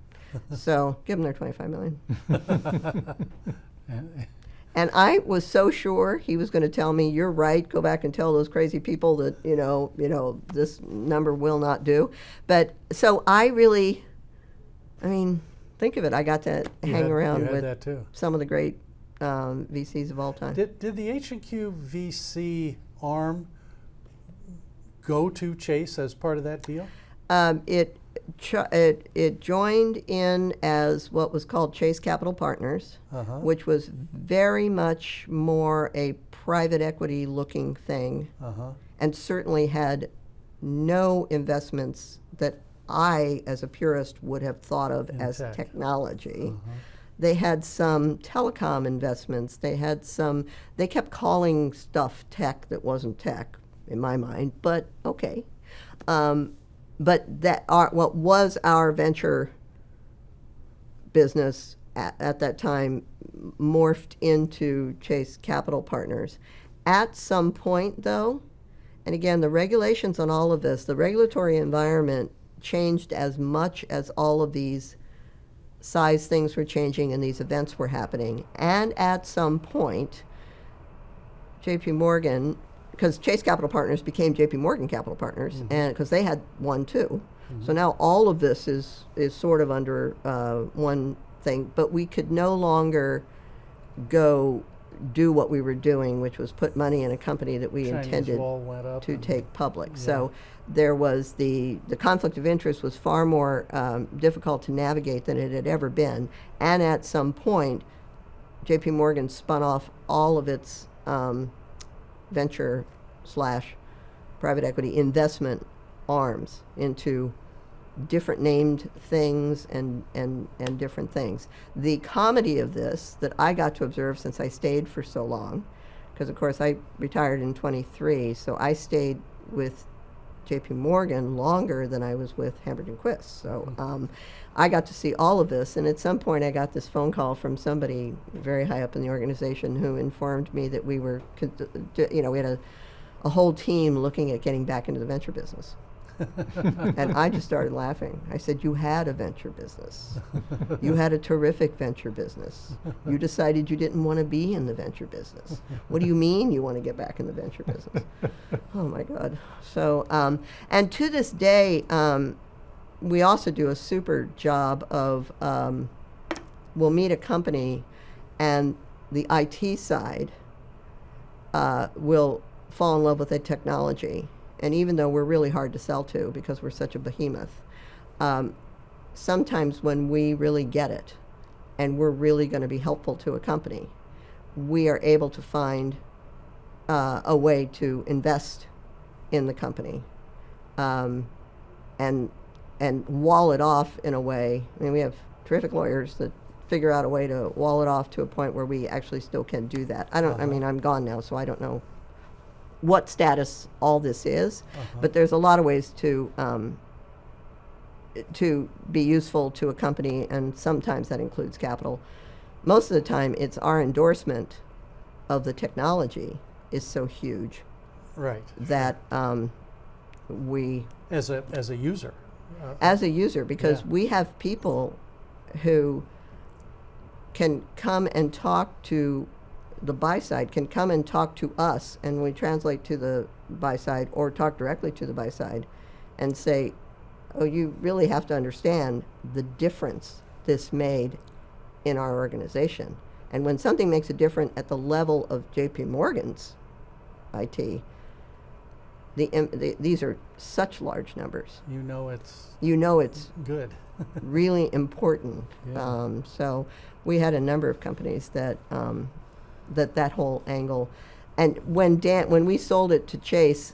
So give them their $25 million. And I was so sure he was going to tell me, "You're right, go back and tell those crazy people that, you know, this number will not do." But so I really, I mean, think of it, I got to hang around with that too. some of the great VCs of all time. Did the H&Q VC arm go to Chase as part of that deal? It joined in as what was called Chase Capital Partners, which was very much more a private equity looking thing, and certainly had no investments that I, as a purist, would have thought of In as tech. technology. They had some telecom investments. They kept calling stuff tech that wasn't tech, in my mind, but okay. But what was our venture business at that time morphed into Chase Capital Partners. At some point, though, and again, the regulations on all of this, the regulatory environment changed as much as all of these size things were changing and these events were happening. And at some point, JP Morgan, because Chase Capital Partners became JP Morgan Capital Partners, and because they had one too. So now all of this is sort of under one thing, but we could no longer go do what we were doing, which was put money in a company that we Chinese intended wall went up to and- take public. Yeah. So there was the conflict of interest was far more difficult to navigate than it had ever been. And at some point, JP Morgan spun off all of its venture / private equity investment arms into different named things and different things. The comedy of this that I got to observe since I stayed for so long, because of course I retired in 23, so I stayed with JP Morgan longer than I was with Hamburton Quist. So I got to see all of this, and at some point I got this phone call from somebody very high up in the organization who informed me that we were, we had a whole team looking at getting back into the venture business. And I just started laughing. I said, "You had a venture business. You had a terrific venture business. You decided you didn't want to be in the venture business. What do you mean you want to get back in the venture business?" Oh my God. So, and to this day, we also do a super job of, we'll meet a company and the IT side will fall in love with a technology. And even though we're really hard to sell to because we're such a behemoth, sometimes when we really get it and we're really going to be helpful to a company, we are able to find a way to invest in the company and wall it off in a way. I mean, we have terrific lawyers that figure out a way to wall it off to a point where we actually still can do that. I mean, I'm gone now, so I don't know what status all this is, but there's a lot of ways to be useful to a company, and sometimes that includes capital. Most of the time, it's our endorsement of the technology is so huge Right. that we, As a user. as a user, because Yeah. we have people who can come and talk to the buy side, can come and talk to us, and we translate to the buy side or talk directly to the buy side and say, oh, you really have to understand the difference this made in our organization. And when something makes a difference at the level of JP Morgan's IT, these are such large numbers. You know it's You know it's good. really important. Yeah. So we had a number of companies that that whole angle. And when we sold it to Chase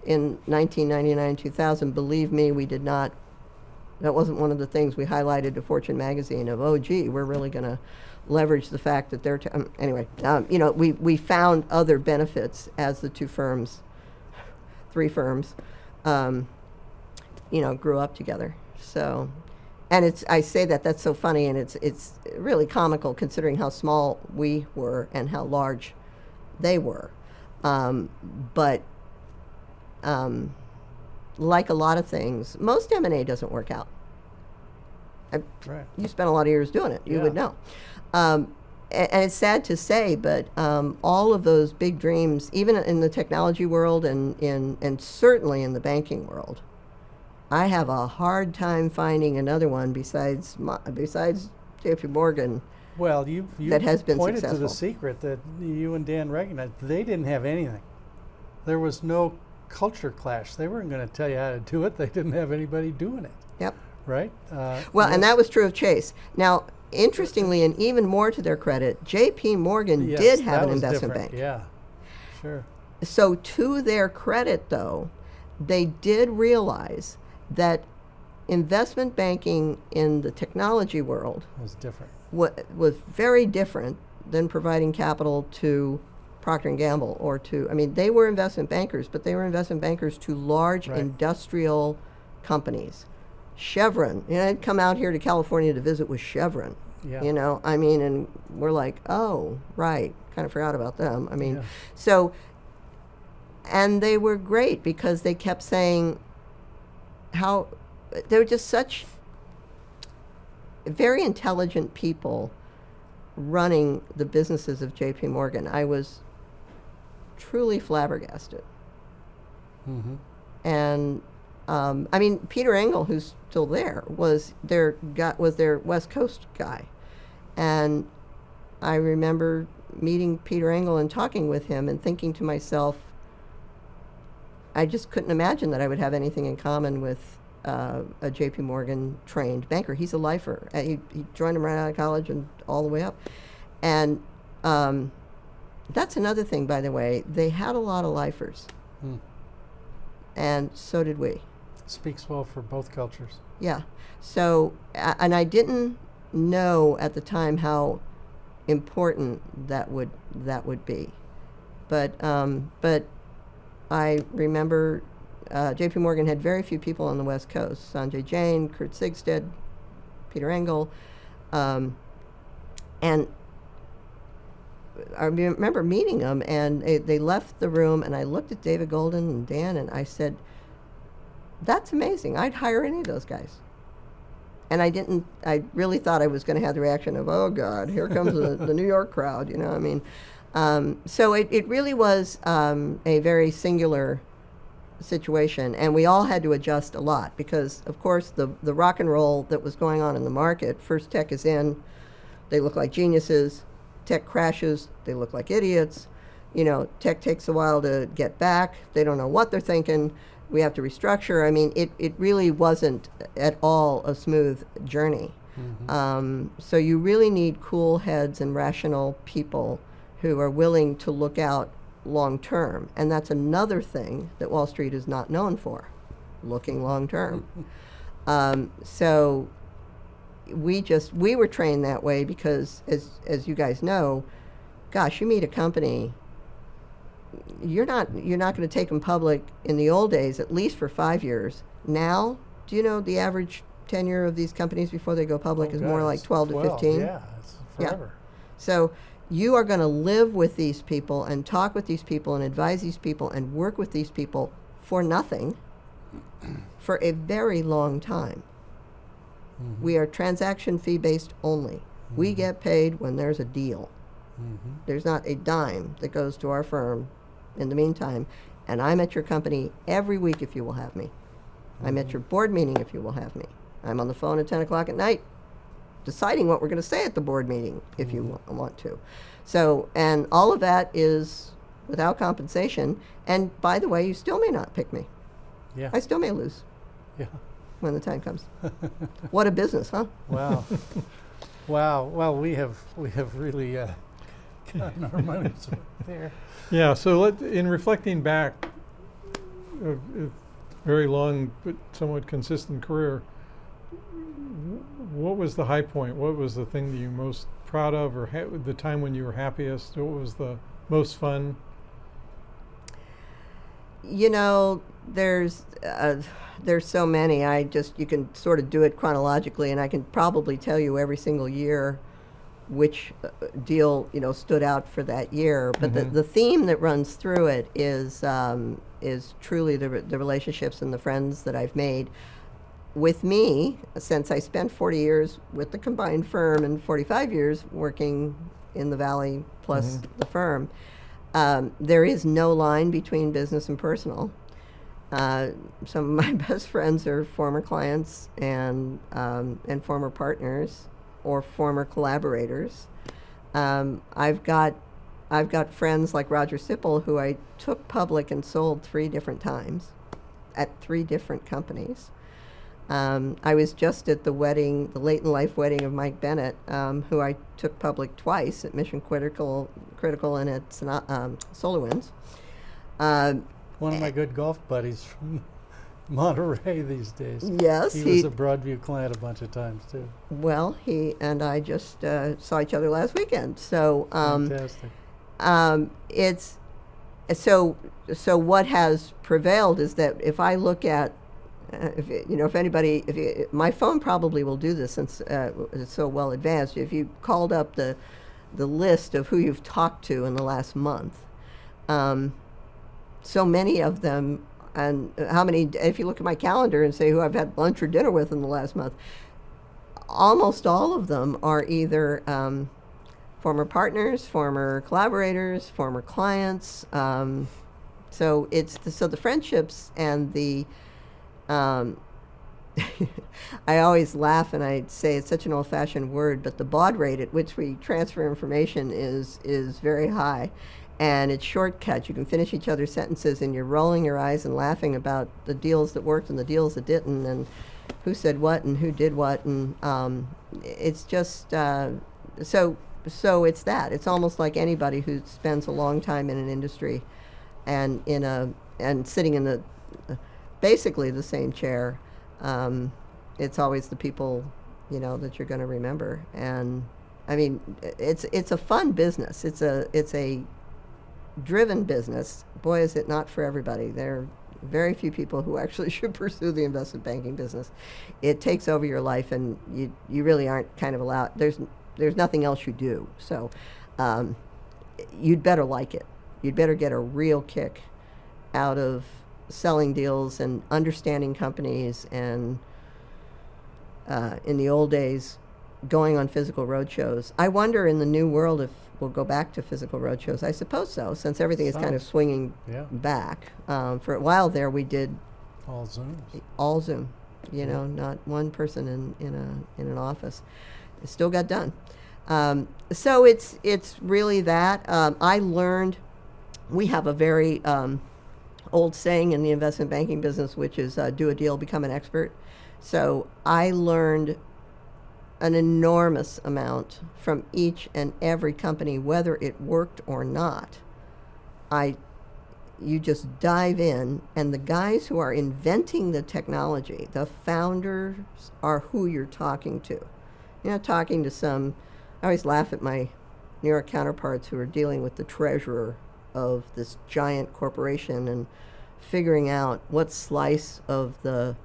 in 1999, 2000, believe me, we did not. That wasn't one of the things we highlighted to Fortune magazine of, oh, gee, we're really going to leverage the fact that they're anyway. We found other benefits as the three firms, grew up together. So, and I say that's so funny, and it's really comical considering how small we were and how large they were. But like a lot of things, most M&A doesn't work out. Right. You spent a lot of years doing it. You would Yeah. know. And it's sad to say, but all of those big dreams, even in the technology world and certainly in the banking world, I have a hard time finding another one besides JP Morgan. Well, you that has been pointed to successful. the secret that you and Dan recognized. They didn't have anything. There was no culture clash. They weren't going to tell you how to do it. They didn't have anybody doing it, Yep. right? Well, and yes. that was true of Chase. Now, interestingly, and even more to their credit, JP Morgan Yes, did have that an was investment different. bank. Yeah, sure. So to their credit, though, they did realize that investment banking in the technology world It was different. was very different than providing capital to Procter & Gamble or to, I mean, they were investment bankers, but they were investment bankers to large Right. industrial companies. Chevron, I'd come out here to California to visit with Chevron. Yeah. And we're like, oh, right, kind of forgot about them. Yeah. So, and they were great because they kept saying how they were just such very intelligent people running the businesses of JP Morgan. I was truly flabbergasted. Mm-hmm. And Peter Engel, who's still there, was their West Coast guy, and I remember meeting Peter Engel and talking with him and thinking to myself, I just couldn't imagine that I would have anything in common with a JP Morgan trained banker. He's a lifer. He joined him right out of college and all the way up, and that's another thing, by the way. They had a lot of lifers. Mm. And so did we. Speaks well for both cultures. Yeah. So, and I didn't know at the time how important that would be, but I remember J.P. Morgan had very few people on the West Coast: Sanjay Jain, Kurt Sigstead, Peter Engel, and I remember meeting them, and they left the room, and I looked at David Golden and Dan, and I said, that's amazing. I'd hire any of those guys. And I really thought I was going to have the reaction of, oh, God, here comes the New York crowd, So it really was a very singular situation, and we all had to adjust a lot because, of course, the rock and roll that was going on in the market, first tech is in, they look like geniuses. Tech crashes, they look like idiots. Tech takes a while to get back. They don't know what they're thinking. We have to restructure. It really wasn't at all a smooth journey. Mm-hmm. So you really need cool heads and rational people who are willing to look out long term. And that's another thing that Wall Street is not known for. looking long term. So we were trained that way because, as you guys know, gosh, you meet a company, you're not going to take them public in the old days, at least for 5 years. Now, do you know the average tenure of these companies before they go public is more like 12 to 15? Yeah, it's forever. So you are going to live with these people and talk with these people and advise these people and work with these people for nothing for a very long time. Mm-hmm. We are transaction fee based only. Mm-hmm. We get paid when there's a deal. Mm-hmm. There's not a dime that goes to our firm in the meantime. And I'm at your company every week if you will have me. Mm-hmm. I'm at your board meeting if you will have me. I'm on the phone at 10 o'clock at night deciding what we're going to say at the board meeting if you want to. So, and all of that is without compensation. And by the way, you still may not pick me. Yeah. I still may lose Yeah. when the time comes. What a business, huh? Wow. Wow. Well, we have really gotten our money's worth there. Yeah, so in reflecting back, a very long but somewhat consistent career, what was the high point? What was the thing that you're most proud of, or the time when you were happiest? What was the most fun? You know, there's so many. You can sort of do it chronologically, and I can probably tell you every single year which deal stood out for that year. But the theme that runs through it is truly the relationships and the friends that I've made with me, since I spent 40 years with the combined firm and 45 years working in the Valley plus the firm. There is no line between business and personal. Some of my best friends are former clients and former partners or former collaborators. I've got friends like Roger Sipple, who I took public and sold 3 different times at 3 different companies. I was just at the wedding, the late in life wedding of Mike Bennett, who I took public twice at Mission Critical and at SolarWinds. One of my good golf buddies from Monterey these days. Yes, he was a Broadview client a bunch of times too. Well, he and I just saw each other last weekend. So fantastic. It's so what has prevailed is that if I look at my phone probably will do this since it's so well advanced. If you called up the list of who you've talked to in the last month, so many of them, and if you look at my calendar and say who I've had lunch or dinner with in the last month, almost all of them are either former partners, former collaborators, former clients. So the friendships and the I always laugh and I say it's such an old-fashioned word, but the baud rate at which we transfer information is very high, and it's shortcuts. You can finish each other's sentences and you're rolling your eyes and laughing about the deals that worked and the deals that didn't, and who said what and who did what, and it's just so it's that. It's almost like anybody who spends a long time in an industry and sitting in the basically the same chair. It's always the people, that you're going to remember. And I mean, it's a fun business. It's a driven business. Boy, is it not for everybody. There are very few people who actually should pursue the investment banking business. It takes over your life, and you really aren't kind of allowed. There's nothing else you do. So you'd better like it. You'd better get a real kick out of selling deals and understanding companies, and in the old days, going on physical roadshows. I wonder in the new world if we'll go back to physical roadshows. I suppose so, since everything is kind of swinging back. For a while there, we did all Zooms. All Zoom. Not one person in an office. It still got done. So it's really that. I learned. We have a very old saying in the investment banking business, which is do a deal, become an expert. So I learned an enormous amount from each and every company, whether it worked or not. you just dive in, and the guys who are inventing the technology, the founders, are who you're talking to. You're not talking to some, I always laugh at my New York counterparts who are dealing with the treasurer of this giant corporation and figuring out what slice of the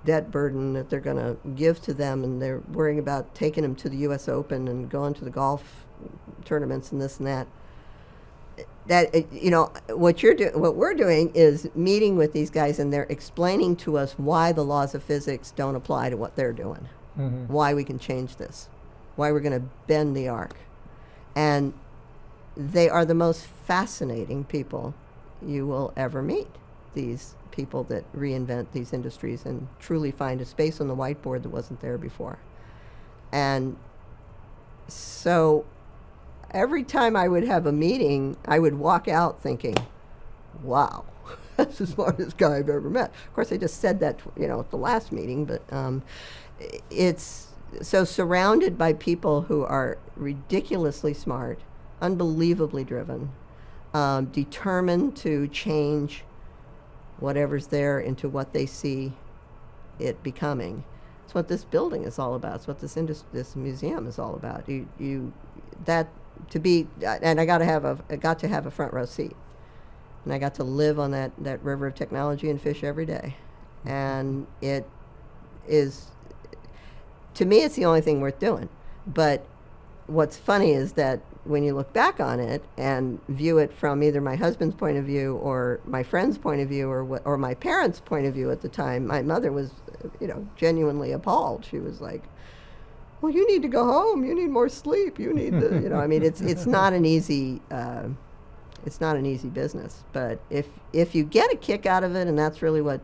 debt burden that they're going to give to them, and they're worrying about taking them to the U.S. Open and going to the golf tournaments and this and that. What we're doing is meeting with these guys, and they're explaining to us why the laws of physics don't apply to what they're doing, why we can change this, why we're going to bend the arc. And they are the most fascinating people you will ever meet, these people that reinvent these industries and truly find a space on the whiteboard that wasn't there before. And so every time I would have a meeting, I would walk out thinking, wow, that's the smartest guy I've ever met. Of course, I just said that, at the last meeting, but it's so surrounded by people who are ridiculously smart, unbelievably driven, determined to change whatever's there into what they see it becoming. It's what this building is all about. It's what this museum is all about. And I got to have a front row seat, and I got to live on that river of technology and fish every day, and it is, to me, it's the only thing worth doing. But what's funny is that when you look back on it and view it from either my husband's point of view or my friend's point of view or my parents' point of view at the time, my mother was, genuinely appalled. She was like, well, you need to go home. You need more sleep. You need it's not an easy, business. But if you get a kick out of it, and that's really what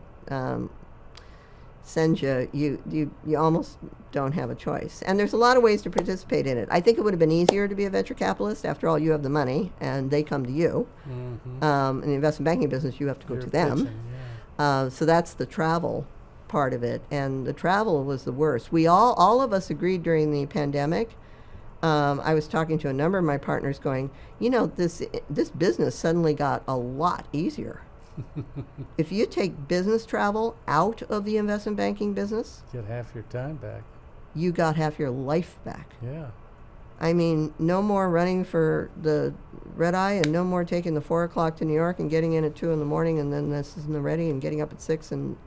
sends you almost don't have a choice. And there's a lot of ways to participate in it. I think it would have been easier to be a venture capitalist. After all, you have the money, and they come to you. In the investment banking business, you have to go to them. Pitching, yeah. So that's the travel part of it, and the travel was the worst. We all of us agreed during the pandemic. I was talking to a number of my partners going, this business suddenly got a lot easier. If you take business travel out of the investment banking business, Get half your time back. you got half your life back. Yeah. I mean, no more running for the red eye, and no more taking the 4 o'clock to New York and getting in at 2 in the morning, and then this isn't ready, and getting up at 6, and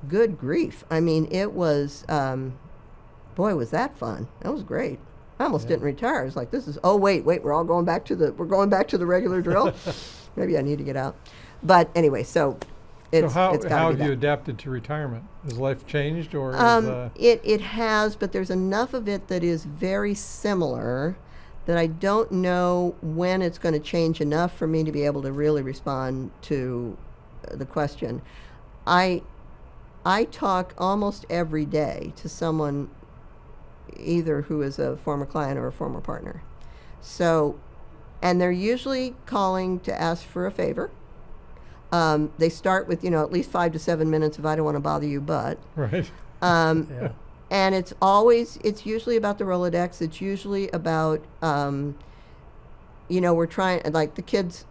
good grief. I mean, it was, boy, was that fun. That was great. I almost didn't retire. I was like, wait, we're all going back to the regular drill. Maybe I need to get out. But anyway, so it's how gotta have be you that. adapted to retirement? Has life changed, or It has, but there's enough of it that is very similar that I don't know when it's going to change enough for me to be able to really respond to the question. I talk almost every day to someone either who is a former client or a former partner. So, and they're usually calling to ask for a favor. They start with, at least 5 to 7 minutes if I don't want to bother you, but. right? Yeah. And it's usually about the Rolodex. It's usually about, we're trying, like the kids,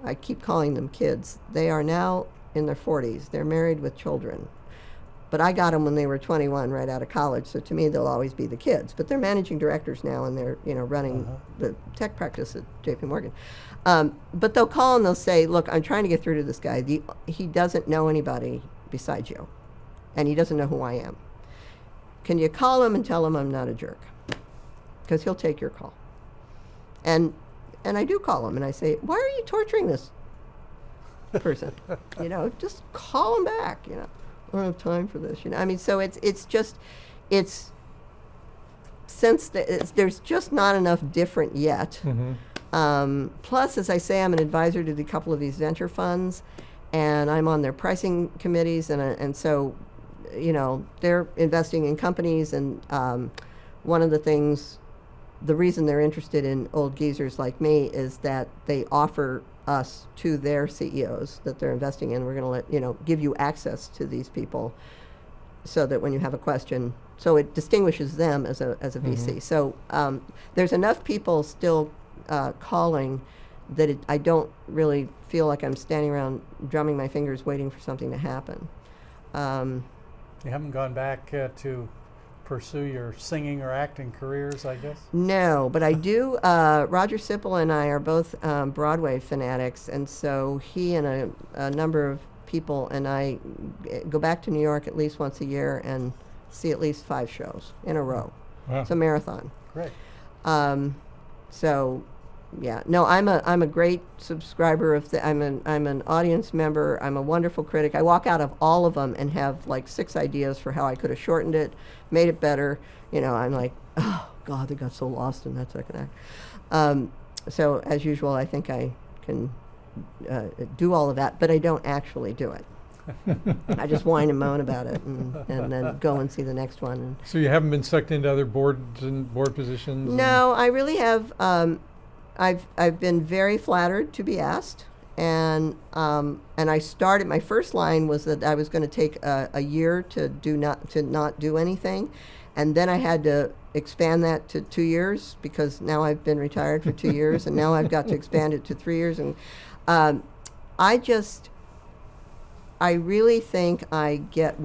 I keep calling them kids. They are now in their 40s. They're married with children. But I got them when they were 21, right out of college. So to me, they'll always be the kids. But they're managing directors now, and they're running the tech practice at J.P. Morgan. But they'll call and they'll say, "Look, I'm trying to get through to this guy. He doesn't know anybody besides you, and he doesn't know who I am. Can you call him and tell him I'm not a jerk? Because he'll take your call." And I do call him and I say, "Why are you torturing this person? Just call him back. I don't have time for this." I mean, so there's just not enough different yet. Plus, as I say, I'm an advisor to a couple of these venture funds, and I'm on their pricing committees, and so, they're investing in companies, and one of the things, the reason they're interested in old geezers like me is that they offer us to their CEOs that they're investing in. We're going to give you access to these people so that when you have a question, so it distinguishes them as a VC. So there's enough people still calling that I don't really feel like I'm standing around drumming my fingers waiting for something to happen. You haven't gone back to pursue your singing or acting careers, I guess? No, but I do. Roger Sipple and I are both Broadway fanatics, and so he and a number of people and I go back to New York at least once a year and see at least 5 shows in a row. Wow. It's a marathon. Great. So, yeah. No, I'm a great subscriber of I'm an audience member. I'm a wonderful critic. I walk out of all of them and have like 6 ideas for how I could have shortened it, made it better. You know, I'm like, oh God, they got so lost in that second act. So as usual, I think I can do all of that, but I don't actually do it. I just whine and moan about it, and then go and see the next one. And So you haven't been sucked into other boards and board positions? no, I really have. I've been very flattered to be asked, and I started. My first line was that I was going to take a year to not do anything, and then I had to expand that to 2 years because now I've been retired for 2 years, and now I've got to expand it to 3 years, and I really think I get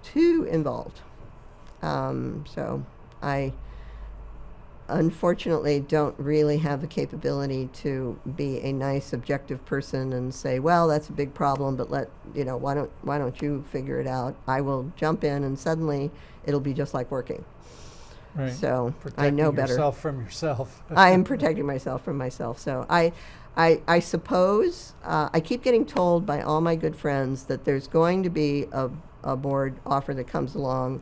too involved. So I unfortunately don't really have the capability to be a nice objective person and say, well, that's a big problem, but why don't you figure it out? I will jump in and suddenly it'll be just like working. Right. So Protecting I know better. yourself from yourself. I am protecting myself from myself. So I suppose I keep getting told by all my good friends that there's going to be a board offer that comes along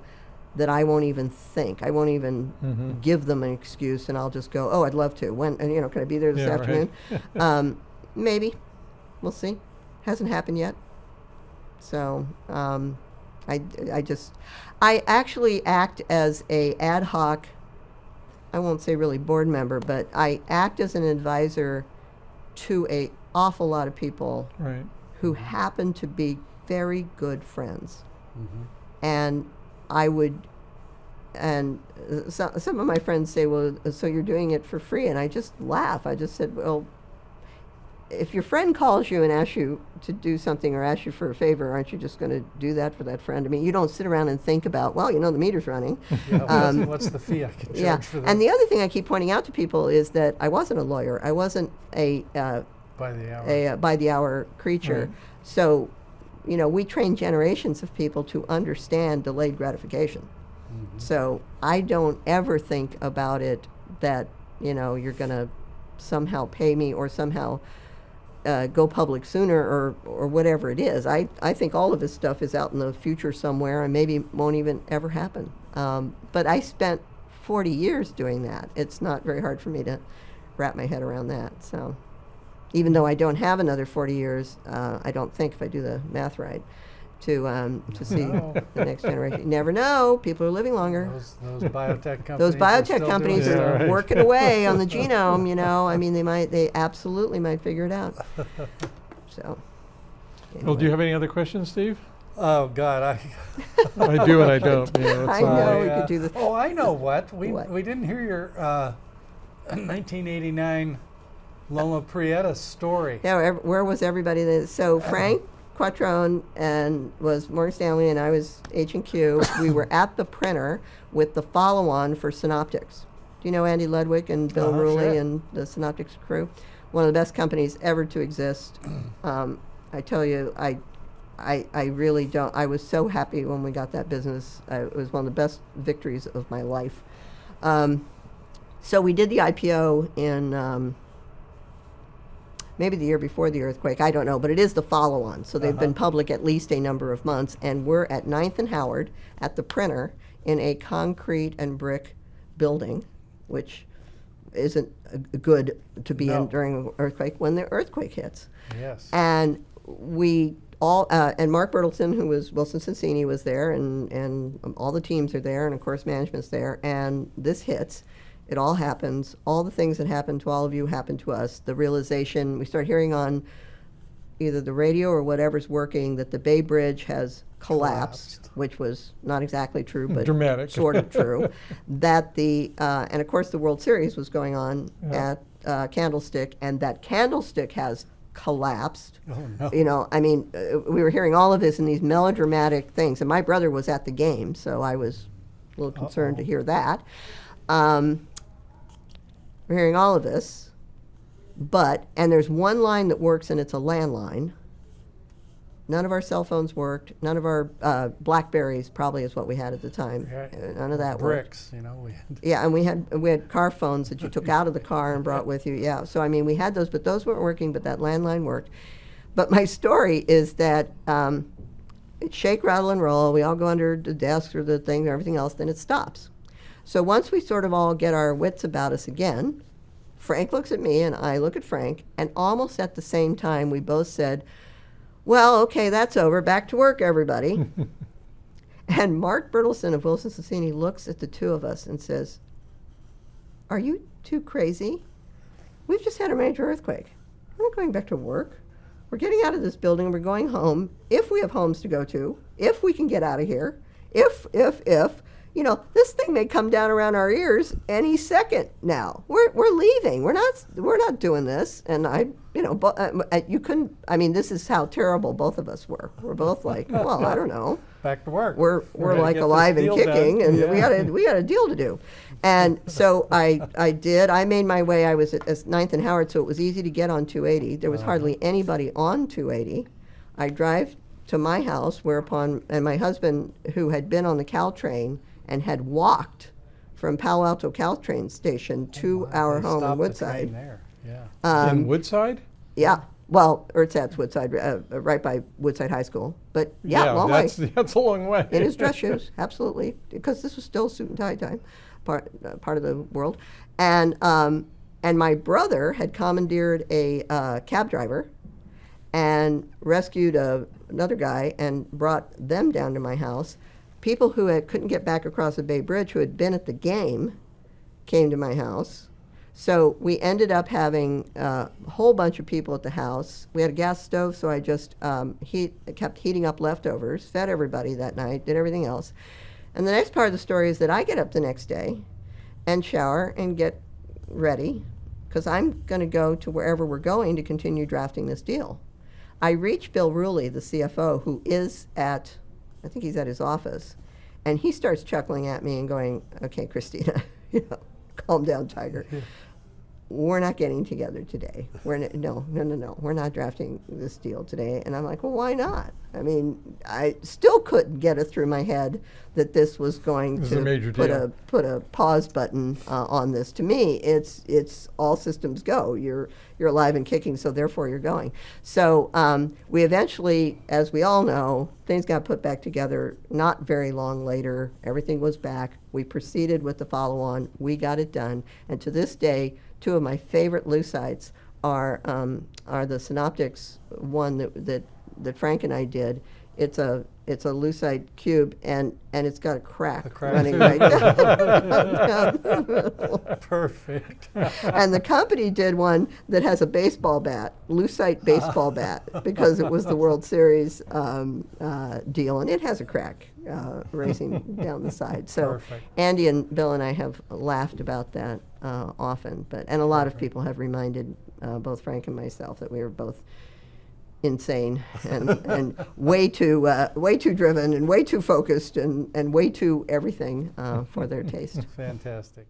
that I won't even think. I won't even give them an excuse, and I'll just go, oh, I'd love to. When, and can I be there this afternoon? Right. Maybe. We'll see. Hasn't happened yet. So I actually act as a ad hoc, I won't say really board member, but I act as an advisor to an awful lot of people Right. who happen to be very good friends. Mm-hmm. And some of my friends say, well, so you're doing it for free? And I just laugh. I just said, well, if your friend calls you and asks you to do something or asks you for a favor, aren't you just going to do that for that friend? I mean, you don't sit around and think about, well, the meter's running. Yeah, what's the fee I can charge Yeah. for that? And the other thing I keep pointing out to people is that I wasn't a lawyer. I wasn't a by the hour. by the hour creature. Right. So, we train generations of people to understand delayed gratification. Mm-hmm. So I don't ever think about it that, you're going to somehow pay me or somehow go public sooner or whatever it is. I think all of this stuff is out in the future somewhere and maybe won't even ever happen. But I spent 40 years doing that. It's not very hard for me to wrap my head around that. So even though I don't have another 40 years, I don't think, if I do the math right, to see the next generation. You never know. People are living longer. Those biotech companies. Those are biotech still companies doing Yeah, are right. working away on the genome, I mean, they absolutely might figure it out. So. Well, do you have any other questions, Steve? Oh God, I do and I don't. Yeah, I that's know. we I, could do this. Oh, I know what. We What? we didn't hear your 1989 Loma Prieta story. Yeah, where was everybody then? So Frank Quattrone was Morgan Stanley, and I was H&Q. We were at the printer with the follow-on for Synoptics. Do you know Andy Ludwig and Bill Ruley Sure. and the Synoptics crew? One of the best companies ever to exist. I tell you, I really don't. I was so happy when we got that business. It was one of the best victories of my life. So we did the IPO in maybe the year before the earthquake. I don't know, but it is the follow-on. So they've been public at least a number of months, and we're at 9th and Howard at the printer in a concrete and brick building, which isn't good to be in during an earthquake when the earthquake hits. Yes. And we all, and Mark Bertelson, who was Wilson Sonsini, was there, and all the teams are there, and of course management's there, and this hits. It all happens. All the things that happened to all of you happened to us. The realization, we start hearing on either the radio or whatever's working that the Bay Bridge has collapsed. Which was not exactly true, but Dramatic. sort of true. That and of course the World Series was going on candlestick, and that candlestick has collapsed. Oh, no. You know, I mean, we were hearing all of this in these melodramatic things, and my brother was at the game, so I was a little concerned to hear that. We're hearing all of this, and there's one line that works, and it's a landline. None of our cell phones worked. None of our Blackberries probably is what we had at the time. Right. None of that worked. Bricks, you know. We had Yeah, and we had car phones that you took out of the car and brought with you. Yeah, so I mean, we had those, but those weren't working. But that landline worked. But my story is that it's shake, rattle, and roll. We all go under the desk or the thing or everything else. Then it stops. So once we sort of all get our wits about us again, Frank looks at me and I look at Frank, and almost at the same time we both said, "Well, okay, that's over. Back to work, everybody." And Mark Bertelson of Wilson Sonsini looks at the two of us and says, "Are you two crazy? We've just had a major earthquake. We're not going back to work. We're getting out of this building and we're going home, if we have homes to go to, if we can get out of here, if. You know, this thing may come down around our ears any second now. We're leaving. We're not doing this." And I, you know, you couldn't. I mean, this is how terrible both of us were. We're both like, well, I don't know. back to work. We're gotta like get alive this and deal kicking, done. and Yeah. we got a deal to do. And so I did. I made my way. I was at 9th and Howard, so it was easy to get on 280. There was hardly anybody on 280. I drive to my house, and my husband, who had been on the Caltrain and had walked from Palo Alto Caltrain station to our They home in stopped the Woodside. train there. Yeah. In Woodside? Yeah. Well, Earthsat's Woodside, right by Woodside High School. But yeah, long way. That's a long way. In his dress shoes, absolutely, because this was still suit and tie time, part of the world. And my brother had commandeered a cab driver and rescued another guy and brought them down to my house. People who couldn't get back across the Bay Bridge, who had been at the game, came to my house. So we ended up having a whole bunch of people at the house. We had a gas stove, so I just kept heating up leftovers, fed everybody that night, did everything else. And the next part of the story is that I get up the next day and shower and get ready, because I'm going to go to wherever we're going to continue drafting this deal. I reach Bill Ruley, the CFO, who is I think he's at his office, and he starts chuckling at me and going, "Okay, Cristina, calm down, Tiger. We're not getting together today. No. We're not drafting this deal today." And I'm like, "Well, why not?" I mean, I still couldn't get it through my head that this was going This is a major deal. put a pause button on this. To me, it's all systems go. You're alive and kicking, so therefore you're going. So we eventually, as we all know, things got put back together not very long later. Everything was back. We proceeded with the follow-on. We got it done. And to this day, two of my favorite luccites are the Synoptics one that Frank and I did. It's a lucite cube, and it's got a crack running right down the middle. Perfect. And the company did one that has a baseball bat, lucite baseball bat, because it was the World Series deal, and it has a crack racing down the side. So Perfect. Andy and Bill and I have laughed about that often, and a lot of people have reminded both Frank and myself that we were both insane and way too driven and way too focused and way too everything for their taste. Fantastic.